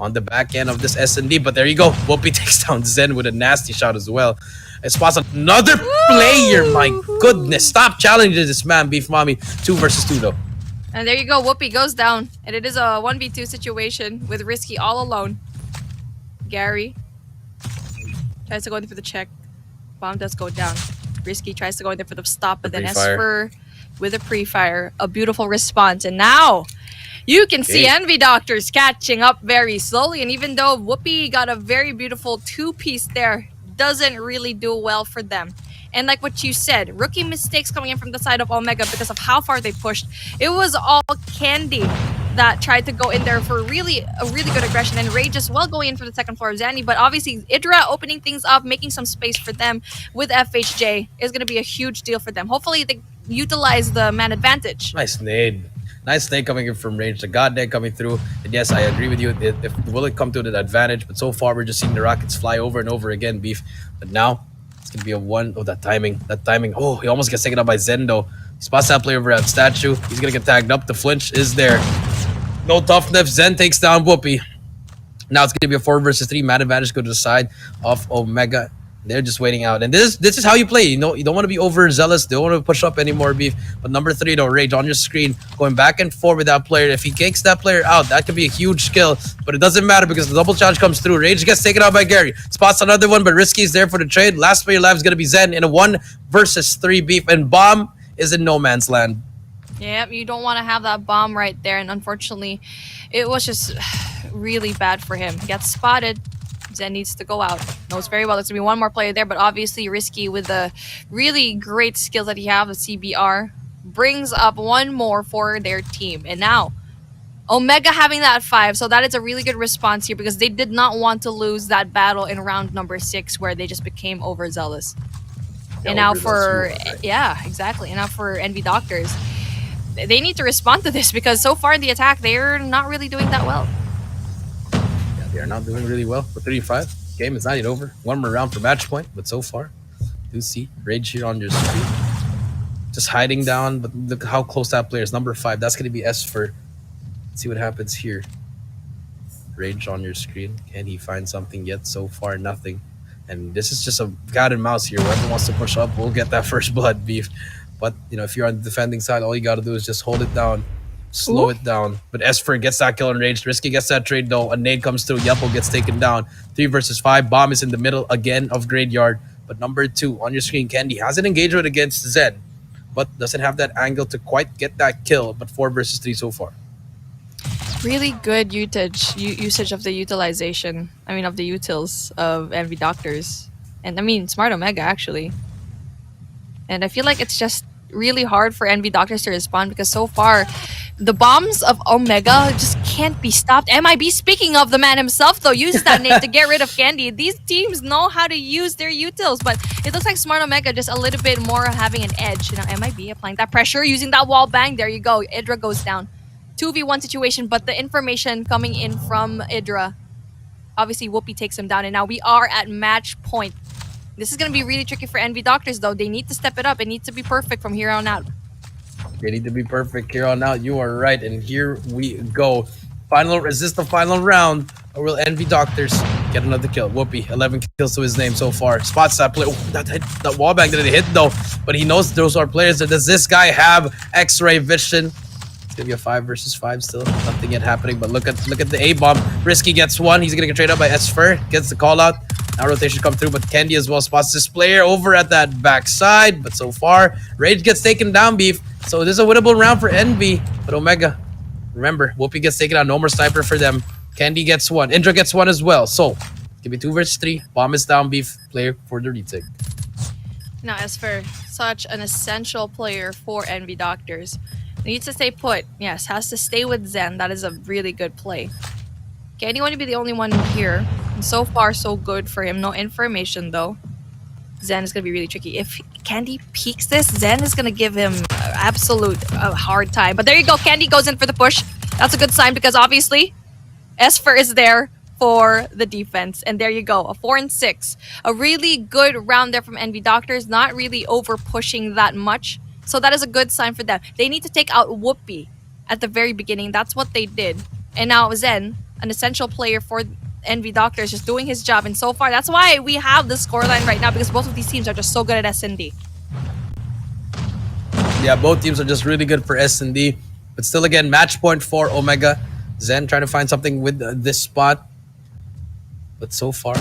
on the back end of this S&D, but there you go. Whoopi takes down Zen with a nasty shot as well. It spots another player. My goodness, stop challenging this man, Beef Mommy. 2 versus 2 though. And there you go. Whoopi goes down, and it is a 1v2 situation with Risky all alone. Gary tries to go in for the check. Bomb does go down. Risky tries to go in there for the stop, but then Esper with a pre-fire. A beautiful response. And now you can see Envy Doctors catching up very slowly. And even though Whoopi got a very beautiful 2-piece there, doesn't really do well for them. And like what you said, rookie mistakes coming in from the side of Omega because of how far they pushed. It was all Candy that tried to go in there for a really good aggression, and Rage as well going in for the second floor of Zanny. But obviously Idra opening things up, making some space for them with FHJ is going to be a huge deal for them. Hopefully they utilize the man advantage. Nice nade. Nice nade coming in from Rage. The God nade coming through. And yes, I agree with you. Will it come to the advantage? But so far we're just seeing the Rockets fly over and over again, Beef. But now it's going to be a 1. Oh, that timing. Oh, he almost gets taken up by Zendo. He spots that player over at statue. He's going to get tagged up. The flinch is there. No toughness. Zen takes down Whoopi. Now it's going to be a 4 versus 3. Man advantage go to the side of Omega. They're just waiting out, and this is how you play. You know, you don't want to be overzealous. They don't want to push up anymore, beef. But number 3 though, Rage on your screen, going back and forth with that player. If he kicks that player out, that could be a huge kill. But it doesn't matter because the double challenge comes through. Rage gets taken out by Gary. Spots another one, but Risky is there for the trade. Last player alive is gonna be Zen in a 1 versus 3 beef, and Bomb is in no man's land. Yep, you don't want to have that bomb right there, and unfortunately, it was just really bad for him. Gets spotted. Zen needs to go out. Knows very well there's going to be one more player there, but obviously Risky with the really great skills that he has, the CBR, brings up one more for their team. And now, Omega having that 5, so that is a really good response here because they did not want to lose that battle in round number 6 where they just became overzealous. And now for, yeah, exactly. And now for Envy Doctors, they need to respond to this because so far in the attack, they're not really doing that well. They are not doing really well for 35. Game is not yet over. One more round for match point, but so far, do see Rage here on your screen. Just hiding down, but look how close that player is. Number 5, that's going to be Esfer. Let's see what happens here. Rage on your screen. Can he find something yet? So far, nothing. And this is just a cat and mouse here. Whoever wants to push up will get that first blood beef. But, you know, if you're on the defending side, all you got to do is just hold it down. Slow it down. But Esfer gets that kill on Rage. Risky gets that trade though. A nade comes through. Yelpo gets taken down. 3 versus 5. Bomb is in the middle again of Graveyard. But number 2 on your screen, Candy has an engagement against Zed, but doesn't have that angle to quite get that kill. But 4 versus 3 so far. Really good usage of the utilization. I mean, of the utils of Envy Doctors. And I mean, Smart Omega actually. And I feel like it's just really hard for Envy Doctors to respond because so far the bombs of Omega just can't be stopped. MIB, speaking of the man himself though, uses that name to get rid of Candy. These teams know how to use their utils, but it looks like Smart Omega just a little bit more having an edge. You know, MIB applying that pressure, using that wall bang. There you go. Idra goes down. 2v1 situation, but the information coming in from Idra. Obviously, Whoopi takes him down, and now we are at match point. This is going to be really tricky for Envy Doctors, though. They need to step it up. It needs to be perfect from here on out. They need to be perfect here on out. You are right, and here we go. Is this the final round, or will Envy Doctors get another kill? Whoopi, 11 kills to his name so far. Spots that play. Oh, that wallbang didn't hit, though, but he knows those are players. Does this guy have X-ray vision? It's gonna be a 5 versus 5 still. Nothing yet happening, but look at the A-bomb. Risky gets one. He's gonna get traded up by Esfer. Gets the call out. Now rotation come through, but Candy as well spots this player over at that backside. But so far, Rage gets taken down, beef. So this is a winnable round for Envy. But Omega, remember, Whoopi gets taken out. No more sniper for them. Candy gets one. Indra gets one as well. So it's gonna be 2 versus 3. Bomb is down, beef. Player for the retake. Now, Esfer, such an essential player for Envy Doctors. Needs to stay put. Yes, has to stay with Zen. That is a really good play. Candy want to be the only one here. And so far, so good for him. No information, though. Zen is going to be really tricky. If Candy peeks this, Zen is going to give him absolute hard time. But there you go. Candy goes in for the push. That's a good sign because obviously, Esfer is there for the defense. And there you go. A 4 and 6. A really good round there from Envy Doctors. Not really over pushing that much. So that is a good sign for them. They need to take out Whoopi at the very beginning. That's what they did. And now Zen, an essential player for Envy Doctors, just doing his job. And so far, that's why we have the scoreline right now, because both of these teams are just so good at S&D. Yeah, both teams are just really good for S&D. But still, again, match point for Omega. Zen trying to find something with this spot. But so far,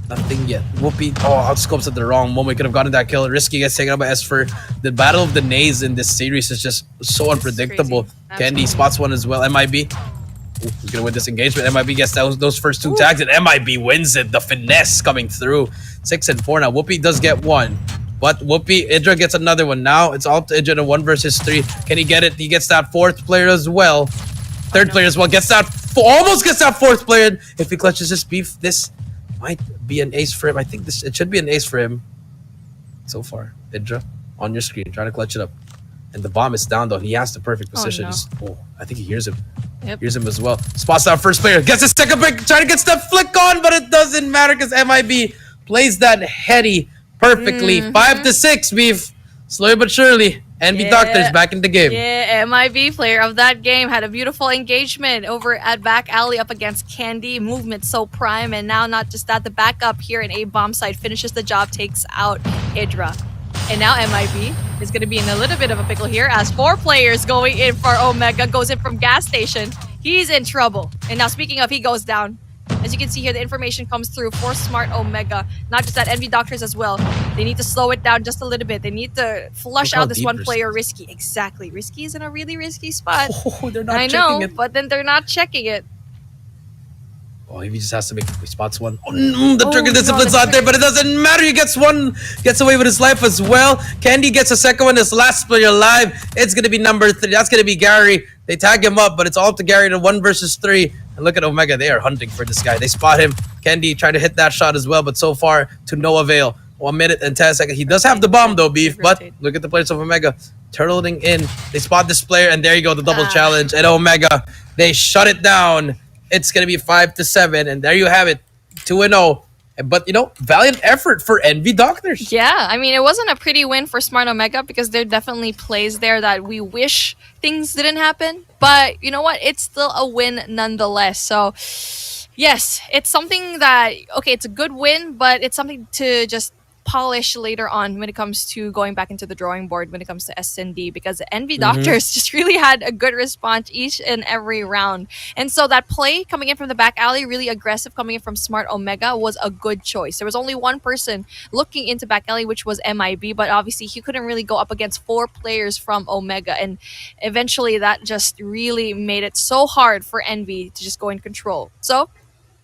nothing yet. Whoopi, outscopes at the wrong moment. Could have gotten that kill. Risky gets taken out by Esfer. The battle of the nades in this series is just so unpredictable. Candy spots one as well. MIB. Who's gonna win this engagement? MIB gets those first 2 tags, and MIB wins it. The finesse coming through. 6 and 4 now. Whoopi does get one, but Idra gets another one. Now it's all to Idra in a 1 versus 3. Can he get it? He gets that 4th player as well. 3rd player as well. Gets that. Almost gets that 4th player. If he clutches this beef, this might be an ace for him. I think it should be an ace for him. So far, Idra on your screen, trying to clutch it up. And the bomb is down though. He has the perfect position. I think he hears him. Yep. Hears him as well. Spots that first player. Gets a second pick. Trying to get that flick on, but it doesn't matter because MIB plays that heady perfectly. 5 to 6, beef. Slowly but surely, Envy Doctors back in the game. Yeah, MIB player of that game had a beautiful engagement over at back alley up against Candy. Movement so prime, and now not just that, the backup here in A bomb side finishes the job, takes out Hydra. And now MIB is going to be in a little bit of a pickle here as 4 players going in for Omega, goes in from gas station. He's in trouble. And now speaking of, he goes down. As you can see here, the information comes through for Smart Omega. Not just that, Envy Doctors as well. They need to slow it down just a little bit. They need to flush out this one player, Risky. Exactly. Risky is in a really risky spot. Oh, they're not I checking know, it. but then they're not checking it. Oh, he just has to make he spots one. Oh, the trigger no, discipline's the out there, but it doesn't matter. He gets one, gets away with his life as well. Candy gets a second one. This last player alive. It's gonna be number 3. That's gonna be Gary. They tag him up, but it's all up to Gary to 1 versus 3. And look at Omega. They are hunting for this guy. They spot him. Candy tried to hit that shot as well, but so far to no avail. 1 minute and 10 seconds. He does have the bomb though, Beef. But look at the players of Omega turtling in. They spot this player, and there you go, the double challenge. And Omega, they shut it down. It's gonna be 5-7, and there you have it, 2-0. But you know, valiant effort for Envy Doctors. Yeah, I mean, it wasn't a pretty win for Smart Omega because there definitely plays there that we wish things didn't happen. But you know what? It's still a win nonetheless. So, yes, it's something that, okay, it's a good win, but it's something to just polish later on when it comes to going back into the drawing board when it comes to S&D, because the Envy Doctors just really had a good response each and every round. And so that play coming in from the back alley, really aggressive coming in from Smart Omega, was a good choice. There was only one person looking into back alley, which was MIB, but obviously he couldn't really go up against 4 players from Omega, and eventually that just really made it so hard for Envy to just go in control. So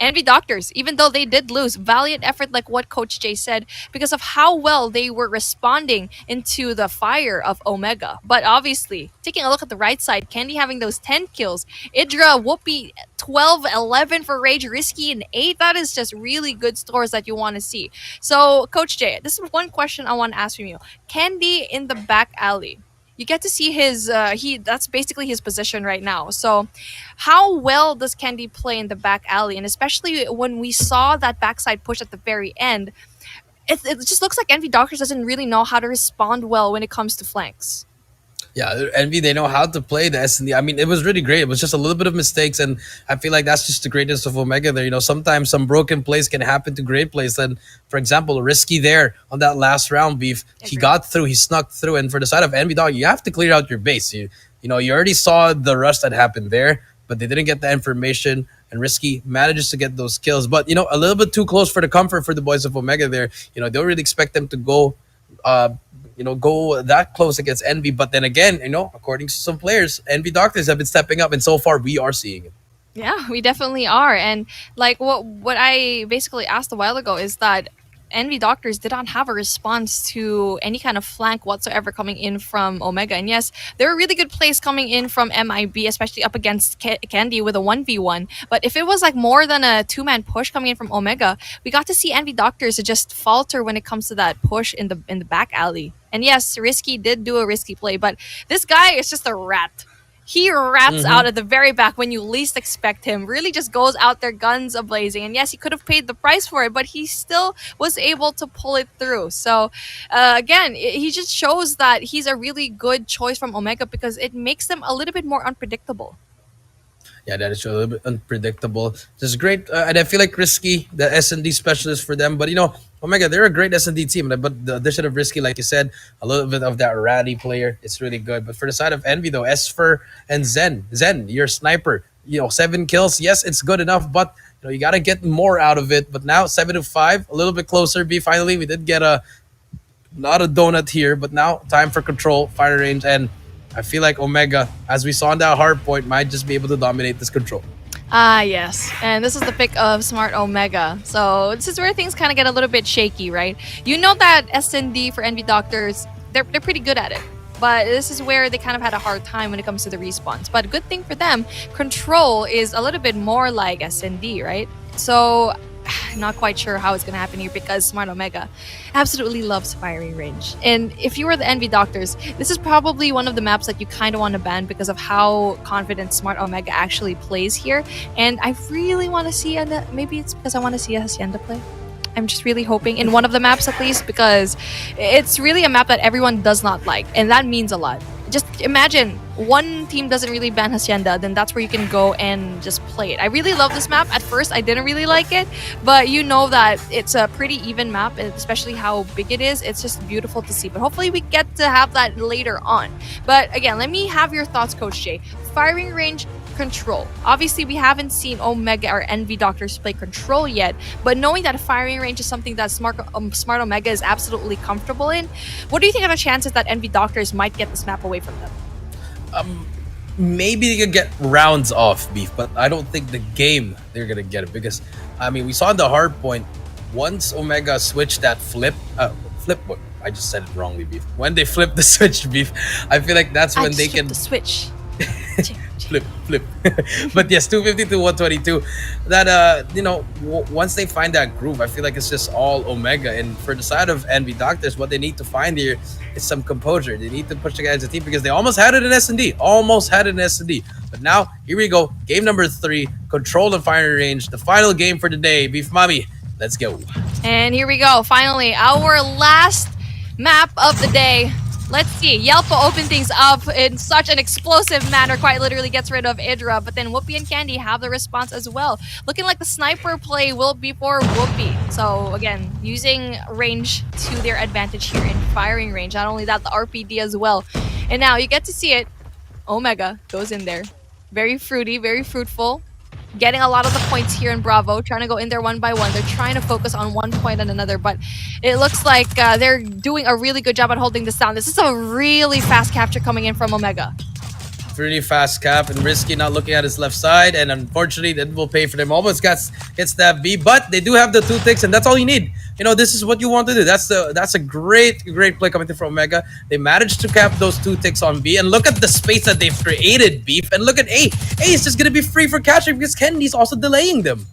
Envy Doctors, even though they did lose, valiant effort like what Coach Jay said, because of how well they were responding into the fire of Omega. But obviously, taking a look at the right side, Candy having those 10 kills, Idra, Whoopi, 12, 11 for Rage, Risky, and 8. That is just really good scores that you want to see. So, Coach Jay, this is one question I want to ask from you. Candy in the back alley. You get to see his that's basically his position right now. So how well does Candy play in the back alley? And especially when we saw that backside push at the very end, it just looks like Envy Doctors doesn't really know how to respond well when it comes to flanks. Yeah, Envy, they know how to play the S&D. I mean, it was really great. It was just a little bit of mistakes, and I feel like that's just the greatness of Omega there. You know, sometimes some broken plays can happen to great plays. And, for example, Risky there on that last round, Beef, he got through, he snuck through. And for the side of Envy Dog, you have to clear out your base. You know, you already saw the rush that happened there, but they didn't get the information. And Risky manages to get those kills. But, you know, a little bit too close for the comfort for the boys of Omega there. You know, don't really expect them to go go that close against Envy. But then again, you know, according to some players, Envy Doctors have been stepping up, and so far we are seeing it. Yeah, we definitely are. And like what I basically asked a while ago is that Envy Doctors did not have a response to any kind of flank whatsoever coming in from Omega. And yes, there were really good plays coming in from MIB, especially up against Candy with a 1v1. But if it was like more than a 2-man push coming in from Omega, we got to see Envy Doctors just falter when it comes to that push in the back alley. And yes, Risky did do a risky play, but this guy is just a rat. He rats out at the very back when you least expect him. Really just goes out there guns a-blazing. And yes, he could have paid the price for it, but he still was able to pull it through. So, again, he just shows that he's a really good choice from Omega because it makes them a little bit more unpredictable. Yeah, that is a little bit unpredictable. This is great. And I feel like Risky, the S&D specialist for them. But, you know, Omega, they're a great S&D team. But the addition of Risky, like you said, a little bit of that ratty player, it's really good. But for the side of Envy, though, Esfer and Zen, your sniper, 7 kills. Yes, it's good enough, but you got to get more out of it. But now 7-5, a little bit closer. Finally, we did get not a donut here, but now time for control, fire range, and I feel like Omega, as we saw in that hard point, might just be able to dominate this control. Ah, yes. And this is the pick of Smart Omega. So this is where things kind of get a little bit shaky, right? You know that S&D for Envy Doctors, they're pretty good at it. But this is where they kind of had a hard time when it comes to the respawns. But good thing for them, control is a little bit more like S&D, right? So not quite sure how it's going to happen here because Smart Omega absolutely loves firing range. And if you were the Envy Doctors, this is probably one of the maps that you kind of want to ban because of how confident Smart Omega actually plays here. And I really want to see, maybe it's because I want to see a Hacienda play. I'm just really hoping in one of the maps at least, because it's really a map that everyone does not like, and that means a lot. Just imagine one team doesn't really ban Hacienda, then that's where you can go and just play it. I really love this map. At first, I didn't really like it, but you know that it's a pretty even map, and especially how big it is. It's just beautiful to see. But hopefully, we get to have that later on. But again, let me have your thoughts, Coach Jay. Firing range, control. Obviously, we haven't seen Omega or Envy Doctors play control yet, but knowing that firing range is something that Smart Omega is absolutely comfortable in, what do you think are the chances that Envy Doctors might get this map away from them? Maybe they could get rounds off, Beef, but I don't think the game they're gonna get it, because I mean, we saw in the hard point, once Omega switched that flip what I just said it wrongly, Beef. When they flip the switch, Beef, I feel like that's when they can the switch. flip. But yes, 250 to 122. That once they find that groove, I feel like it's just all Omega. And for the side of Envy Doctors, what they need to find here is some composure. They need to push the guys as a team, because they almost had it in S&D. But now here we go. Game number 3. Control and firing range. The final game for the day. Beef Mommy, let's go. And here we go. Finally, our last map of the day. Let's see. Yelpo open things up in such an explosive manner, quite literally gets rid of Idra, but then Whoopi and Candy have the response as well. Looking like the sniper play will be for Whoopi. So again, using range to their advantage here in firing range. Not only that, the RPD as well. And now you get to see it. Omega goes in there. Very fruity, very fruitful. Getting a lot of the points here in Bravo, trying to go in there one by one. They're trying to focus on one point and another, but it looks like they're doing a really good job at holding this down. This is a really fast capture coming in from Omega. Really fast cap, and Risky not looking at his left side, and unfortunately that will pay for them. Almost gets that B, but they do have the 2 ticks, and that's all you need. You know, this is what you want to do. That's a great play coming from Omega. They managed to cap those 2 ticks on B, and look at the space that they've created, Beef. And look at A. A is just gonna be free for catching because Kennedy's also delaying them.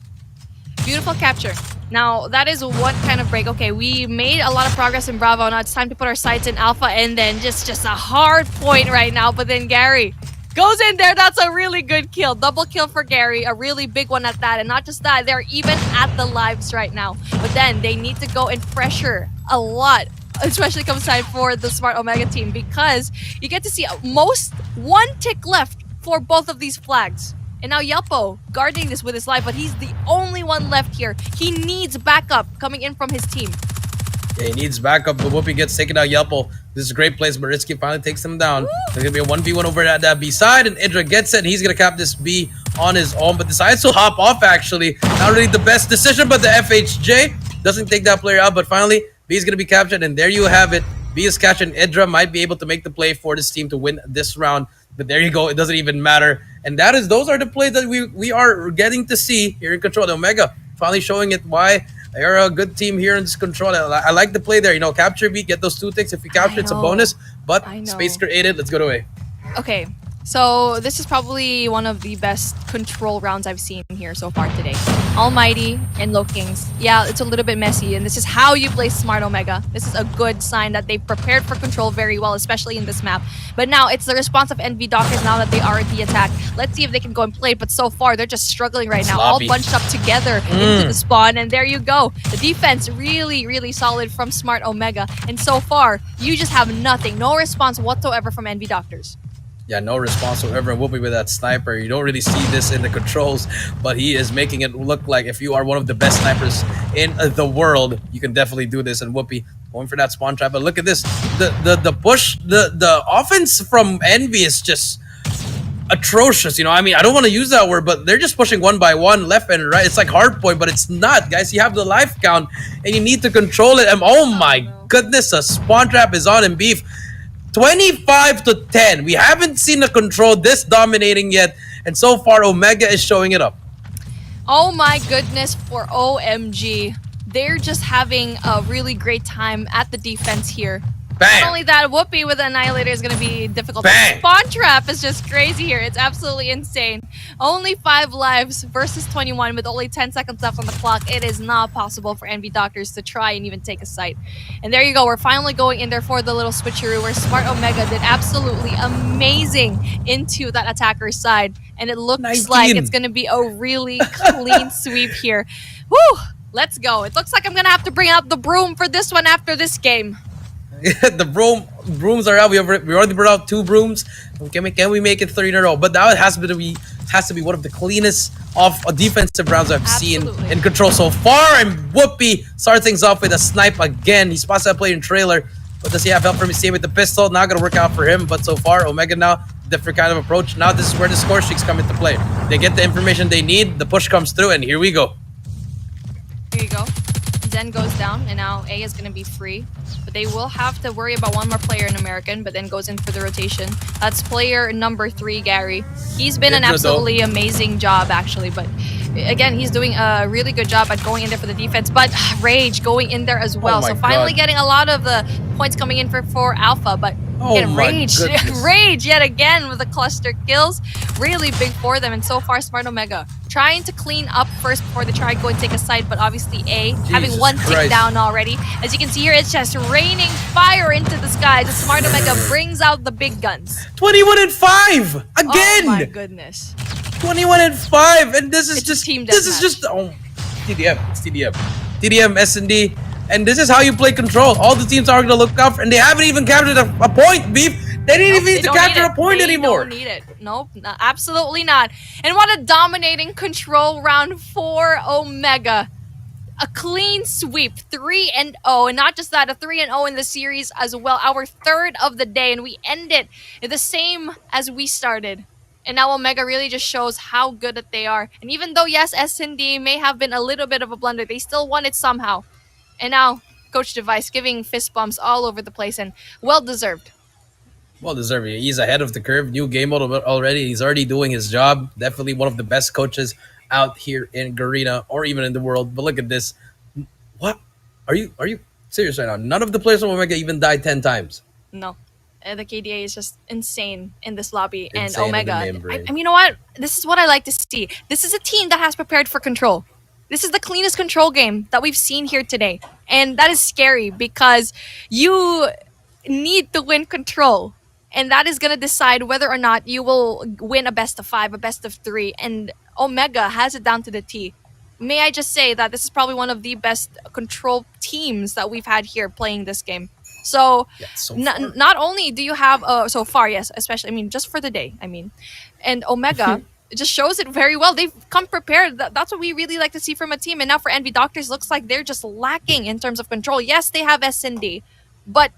Beautiful capture. Now, that is one kind of break. Okay, we made a lot of progress in Bravo. Now it's time to put our sights in Alpha, and then just a hard point right now. But then Gary goes in there. That's a really good kill. Double kill for Gary. A really big one at that. And not just that, they're even at the lives right now. But then they need to go and pressure a lot, especially comes time for the Smart Omega team, because you get to see most 1 tick left for both of these flags. And now Yelpo guarding this with his life, but he's the only one left here. He needs backup coming in from his team. Yeah, he needs backup, but Whoopi gets taken out. Yelpo, this is a great place, but Risky finally takes him down. Woo! There's gonna be a 1v1 over at that B side, and Idra gets it, and he's gonna cap this B on his own, but decides to hop off actually. Not really the best decision, but the FHJ doesn't take that player out, but finally, B is gonna be captured, and there you have it. B is captured, and Idra might be able to make the play for this team to win this round. But there you go, it doesn't even matter. And those are the plays that we are getting to see here in Control. The Omega finally showing it why they're a good team here in this Control. I like the play there. You know, capture B, get those 2 ticks. If you capture, it's a bonus. But space created. Let's go to A. Okay, so this is probably one of the best control rounds I've seen here so far today. Almighty and LOWKINGS. Yeah, it's a little bit messy, and this is how you play Smart Omega. This is a good sign that they've prepared for control very well, especially in this map. But now it's the response of Envy Doctors now that they are at the attack. Let's see if they can go and play, but so far they're just struggling right now. Sloppy. All bunched up together into the spawn, and there you go. The defense really solid from Smart Omega, and so far you just have nothing. No response whatsoever from Envy Doctors. Yeah, no response whatsoever. And Whoopi with that sniper. You don't really see this in the controls, but he is making it look like if you are one of the best snipers in the world, you can definitely do this. And Whoopi going for that spawn trap. But look at this. The push, the offense from Envy is just atrocious. You know, I mean, I don't want to use that word, but they're just pushing 1 by 1 left and right. It's like hard point, but it's not, guys. You have the life count and you need to control it. And oh my goodness, a spawn trap is on in Beef. 25 to 10. We haven't seen a control this dominating yet, and so far Omega is showing it up. Oh my goodness, for OMG. They're just having a really great time at the defense here. Bam. Not only that, Whoopi with Annihilator is going to be difficult. Bang. The spawn trap is just crazy here. It's absolutely insane. Only 5 lives versus 21 with only 10 seconds left on the clock. It is not possible for Envy Doctors to try and even take a sight. And there you go. We're finally going in there for the little switcheroo where Smart Omega did absolutely amazing into that attacker's side. And it looks 19. like it's going to be a really clean sweep here. Woo! Let's go. It looks like I'm gonna have to bring out the broom for this one after this game. The brooms are out. We already brought out 2 brooms. Can we make it 3 in a row? But now it has to be one of the cleanest defensive rounds I've seen in Control so far. And Whoopi starts things off with a snipe again. He spots that player in trailer. But does he have help from his team with the pistol? Not gonna work out for him. But so far, Omega now, different kind of approach. Now this is where the score streaks come into play. They get the information they need. The push comes through, and here we go. Here you go. Zen goes down, and now A is going to be free. But they will have to worry about one more player in American, but then goes in for the rotation. That's player number 3, Gary. He's been an absolutely amazing job, actually. But again, he's doing a really good job at going in there for the defense. But Rage going in there as well. So finally getting a lot of the points coming in for Alpha. But again, Rage. Rage yet again with the cluster kills. Really big for them. And so far, Smart Omega trying to clean up first before they try to go and take a side, but obviously A having one tick down already. As you can see here, it's just raining fire into the skies. Smart Omega brings out the big guns. 21-5 again. Oh my goodness. 21-5, and this is just team TDM. It's TDM, S&D, and this is how you play Control. All the teams are gonna look out for, and they haven't even captured a point, Beef. They didn't even need to capture a point anymore. They don't need it. Nope, absolutely not. And what a dominating Control round for Omega. A clean sweep, 3-0, and not just that, a 3-0 in the series as well. Our 3rd of the day, and we end it the same as we started. And now Omega really just shows how good that they are. And even though, yes, S&D may have been a little bit of a blunder, they still won it somehow. And now, Coach Device giving fist bumps all over the place, and well-deserved. Well deserved. He's ahead of the curve. New game mode already. He's already doing his job. Definitely one of the best coaches out here in Garena or even in the world. But look at this. What? Are you serious right now? None of the players from Omega even died 10 times. No. The KDA is just insane in this lobby. Insane and Omega. I mean, you know what? This is what I like to see. This is a team that has prepared for Control. This is the cleanest Control game that we've seen here today. And that is scary because you need to win Control. And that is going to decide whether or not you will win a best of 5, a best of 3. And Omega has it down to the T. May I just say that this is probably one of the best Control teams that we've had here playing this game. So, not only do you have, so far, yes, especially, just for the day, And Omega just shows it very well. They've come prepared. That's what we really like to see from a team. And now for Envy Doctors, looks like they're just lacking in terms of control. Yes, they have S&D, but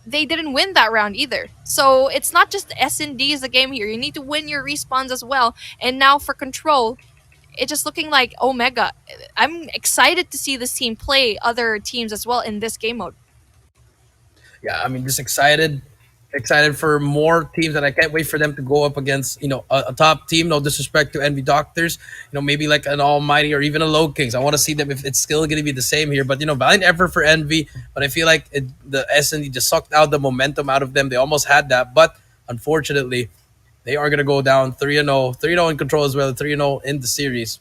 they didn't win that round either. So it's not just S&D is the game here. You need to win your respawns as well. And now for Control, it's just looking like Omega. I'm excited to see this team play other teams as well in this game mode. Yeah, just excited for more teams, and I can't wait for them to go up against, a top team. No disrespect to Envy Doctors, maybe like an Almighty or even a LOWKINGS. I want to see them if it's still going to be the same here. But, valiant effort for Envy, but I feel like the S&D just sucked out the momentum out of them. They almost had that, but unfortunately, they are going to go down 3-0. 3-0 in Control as well, 3-0 in the series.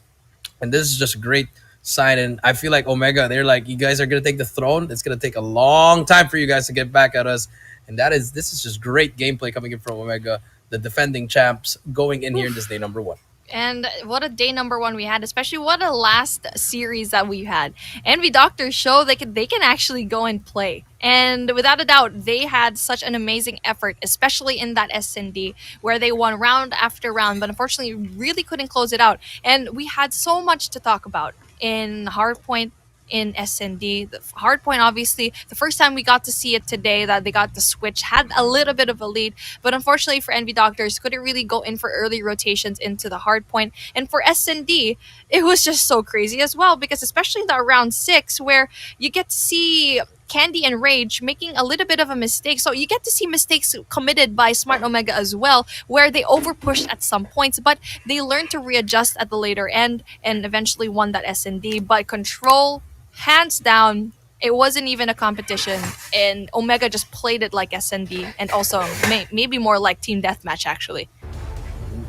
And this is just a great sign, and I feel like Omega, they're like, you guys are going to take the throne. It's going to take a long time for you guys to get back at us. And this is just great gameplay coming in from Omega, the defending champs, going in here in this day number 1. And what a day number 1 we had, especially what a last series that we had. Envy Doctors show they can actually go and play. And without a doubt, they had such an amazing effort, especially in that S&D, where they won round after round, but unfortunately really couldn't close it out. And we had so much to talk about in Hardpoint, in S&D. The Hardpoint, obviously, the first time we got to see it today, that they got the switch, had a little bit of a lead, but unfortunately for Envy Doctors, couldn't really go in for early rotations into the Hardpoint. And for S&D, it was just so crazy as well, because especially in that round 6, where you get to see Candy and Rage making a little bit of a mistake. So you get to see mistakes committed by Smart Omega as well, where they overpushed at some points, but they learned to readjust at the later end and eventually won that S&D. But Control, hands down, it wasn't even a competition, and Omega just played it like S&D, and also maybe more like Team Deathmatch, actually.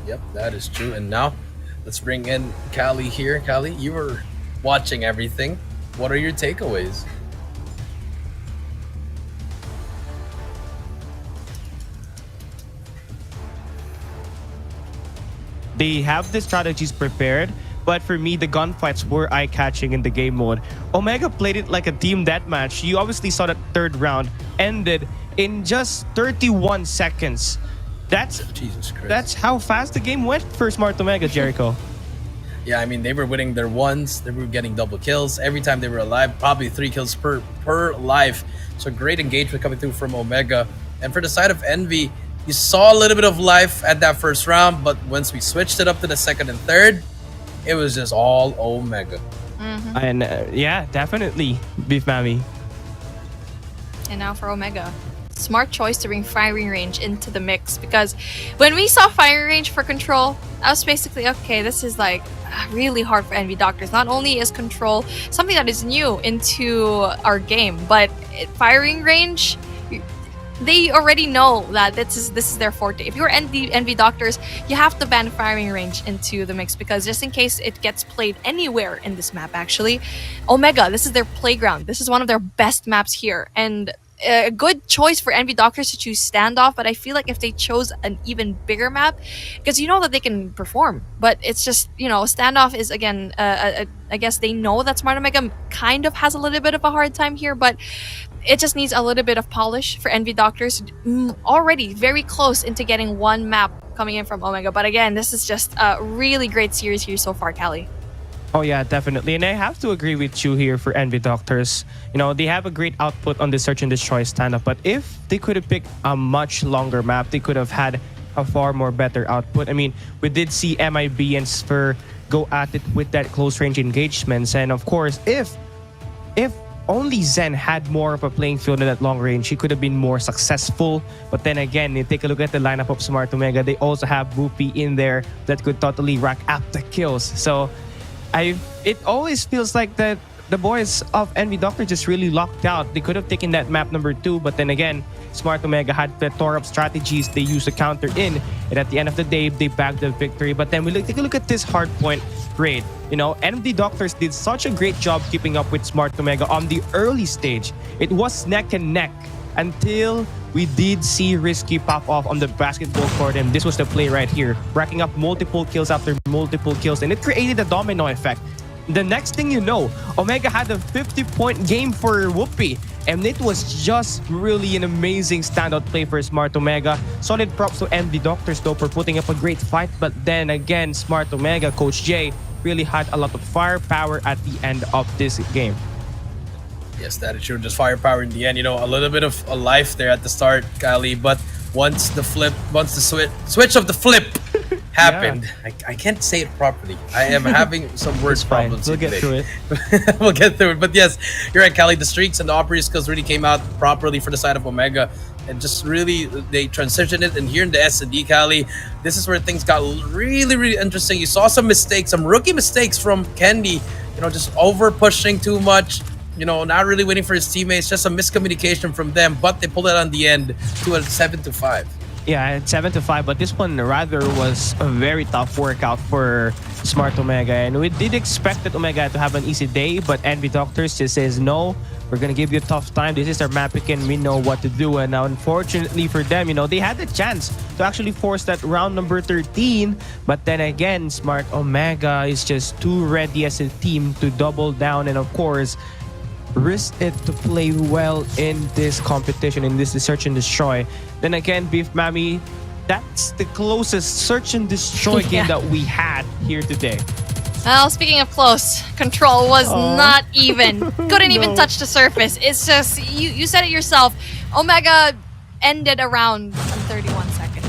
Yep, that is true. And now, let's bring in Callie here. Callie, you were watching everything. What are your takeaways? They have the strategies prepared, But for me, the gunfights were eye-catching in the game mode. Omega played it like a team deathmatch. You obviously saw that third round ended in just 31 seconds. Jesus Christ. That's how fast the game went for Smart Omega, Jericho. Yeah, I mean, they were winning their ones. They were getting double kills every time they were alive. Probably 3 kills per life. So great engagement coming through from Omega. And for the side of Envy, you saw a little bit of life at that first round, but once we switched it up to the second and third, it was just all Omega. And yeah, definitely, Beef Mammy. And now for Omega. Smart choice to bring firing range into the mix, because when we saw firing range for Control, I was basically, okay, this is like really hard for Envy Doctors. Not only is Control something that is new into our game, but firing range, they already know that this is their forte. If you're Envy Doctors, you have to ban firing range into the mix, because just in case it gets played anywhere in this map, actually, Omega, this is their playground. This is one of their best maps here, and a good choice for Envy Doctors to choose Standoff. But I feel like if they chose an even bigger map, because you know that they can perform, but it's just, you know, Standoff is, again, I guess they know that Smart Omega kind of has a little bit of a hard time here, but it just needs a little bit of polish for Envy Doctors. Already very close into getting one map coming in from Omega. But again, this is just a really great series here so far, Callie. Oh yeah, definitely. And I have to agree with you here for Envy Doctors. You know, they have a great output on the Search and Destroy stand-up, but if they could have picked a much longer map, they could have had a far more better output. I mean, we did see MIB and Sphere go at it with that close range engagements. And of course, if only Zen had more of a playing field in that long range, he could have been more successful. But then again, you take a look at the lineup of Smart Omega, they also have Whoopi in there that could totally rack up the kills. So it always feels like that the boys of Envy Doctor just really locked out. They could have taken that map number 2, but then again, Smart Omega had plethora of strategies they used to counter in, and at the end of the day, they bagged the victory. But then we take a look at this hardpoint raid. You know, Envy Doctors did such a great job keeping up with Smart Omega on the early stage. It was neck and neck until we did see Risky pop off on the basketball court, and this was the play right here, racking up multiple kills after multiple kills, and it created a domino effect. The next thing you know, Omega had a 50-point game for Whoopi, and it was just really an amazing standout play for Smart Omega. Solid props to Envy Doctors though for putting up a great fight, but then again, Smart Omega, Coach Jay, really had a lot of firepower at the end of this game. Yes, that is true. Just firepower in the end. You know, a little bit of a life there at the start, Kali. But once the switch of the flip happened, yeah. I can't say it properly. I am having some word problems. We'll get through it. We'll get through it. But yes, you're right, Kali. The streaks and the Opry skills really came out properly for the side of Omega. And just really, they transitioned it. And here in the S&D, Kali, this is where things got really, really interesting. You saw some mistakes, some rookie mistakes from Kendi. You know, just over pushing too much. You know, not really waiting for his teammates, just a miscommunication from them, but they pulled it on the end to a 7-5. Yeah, 7-5, but this one rather was a very tough workout for Smart Omega, and we did expect that Omega to have an easy day, but Envy Doctors just says, no, we're gonna give you a tough time. This is our map pick and we know what to do. And now, unfortunately for them, you know, they had the chance to actually force that round number 13, but then again, Smart Omega is just too ready as a team to double down, and of course, risk it to play well in this competition, in this Search and Destroy. Then again, Beef Mammy, that's the closest Search and Destroy game that we had here today. Well, speaking of close, Control was not even. Couldn't even touch the surface. It's just, you said it yourself. Omega ended around 31 seconds.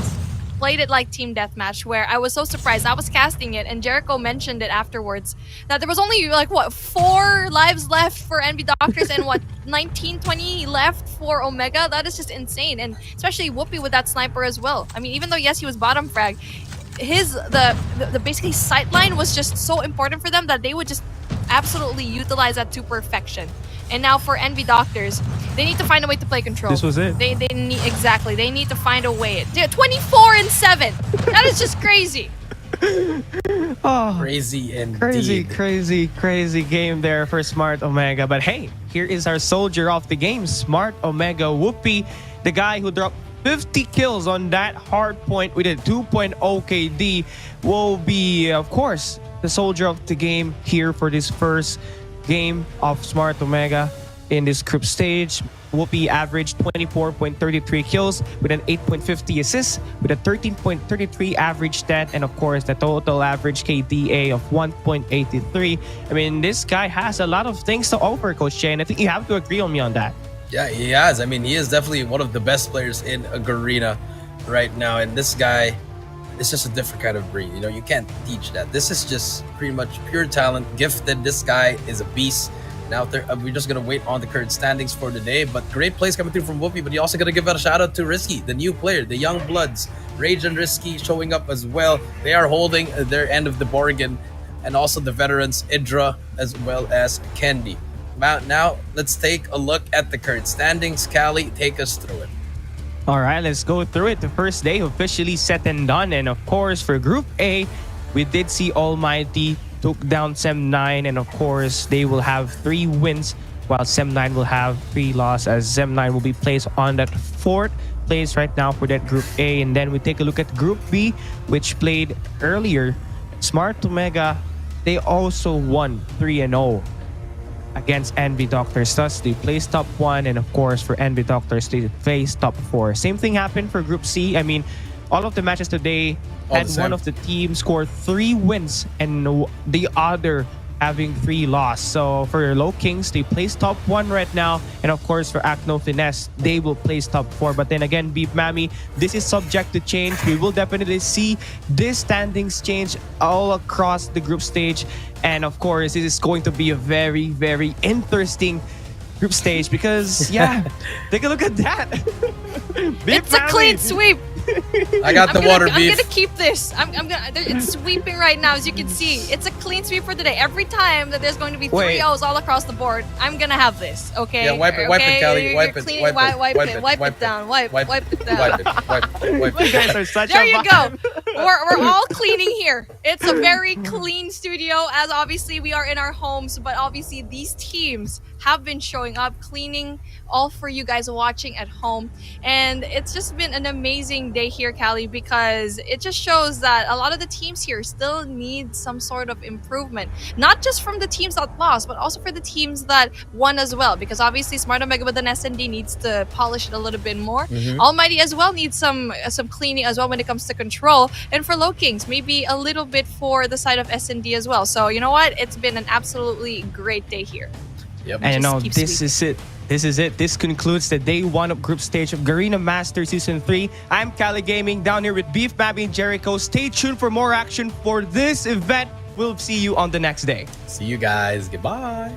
Played it like team deathmatch, where I was so surprised. I was casting it, and Jericho mentioned it afterwards, that there was only like, what, 4 lives left for Envy Doctors and what, 19, 20 left for Omega? That is just insane. And especially Whoopi with that sniper as well. I mean, even though, yes, he was bottom frag, the basically sight line was just so important for them that they would just absolutely utilize that to perfection. And now for Envy Doctors, they need to find a way to play Control. This was it. They need, exactly. They need to find a way. 24-7. That is just crazy. Crazy indeed. Crazy game there for Smart Omega. But hey, here is our soldier of the game, Smart Omega Whoopi, the guy who dropped 50 kills on that hard point with a 2.0 KD, will be, of course, the soldier of the game here for this first game of Smart Omega in this group stage. Whoopi averaged 24.33 kills with an 8.50 assist, with a 13.33 average stat, and of course the total average KDA of 1.83. I mean, this guy has a lot of things to offer, Coach Jay, and I think you have to agree on me on that. Yeah, he has. I mean, he is definitely one of the best players in Garena right now, and this guy is just a different kind of breed. You know, you can't teach that. This is just pretty much pure talent, gifted. This guy is a beast. Now we're just gonna wait on the current standings for the day, but great plays coming through from Whoopi. But you also gotta give a shout out to Risky, the new player, the young bloods, Rage and Risky showing up as well. They are holding their end of the bargain, and also the veterans Idra as well as Candy. Now let's take a look at the current standings. Callie, take us through it. All right, let's go through it. The first day officially set and done, and of course for Group A, we did see ALMGHTY took down Sem9, and of course they will have 3 wins while Sem9 will have 3 losses, as Sem9 will be placed on that 4th place right now for that Group A. And then we take a look at Group B, which played earlier. Smart Omega, they also won 3-0 against Envy Doctors. Thus, they placed top 1, and of course for Envy Doctors, they placed top 4. Same thing happened for Group C. I mean, all of the matches today had one of the teams score 3 wins and the other having 3 losses. So for LOWKINGS, they placed top 1 right now, and of course for ACNO FINESSE, they will place top 4. But then again, Beef Mammy, this is subject to change. We will definitely see this standings change all across the group stage, and of course this is going to be a very, very interesting group stage because take a look at that. It's a clean sweep. I got the water beef. I'm gonna keep this. It's sweeping right now, as you can see. It's a clean sweep for today. Every time that there's going to be 3 O's all across the board, I'm gonna have this. Okay. Yeah, wipe it, Callie. Wipe it down. Wipe it down. You guys are such there a you go. We're all cleaning here. It's a very clean studio, as obviously we are in our homes, but obviously these teams have been showing up, cleaning all for you guys watching at home. And it's just been an amazing day here, Callie, because it just shows that a lot of the teams here still need some sort of improvement. Not just from the teams that lost, but also for the teams that won as well. Because obviously Smart Omega with an SND needs to polish it a little bit more. ALMGHTY as well needs some cleaning as well when it comes to control. And for LOWKINGS, maybe a little bit for the side of SND as well. So you know what? It's been an absolutely great day here. Yep. And this is it. This is it. This concludes the day 1 of group stage of Garena Masters Season 3. I'm Cali Gaming down here with Beef Mammy and Jericho. Stay tuned for more action for this event. We'll see you on the next day. See you guys. Goodbye.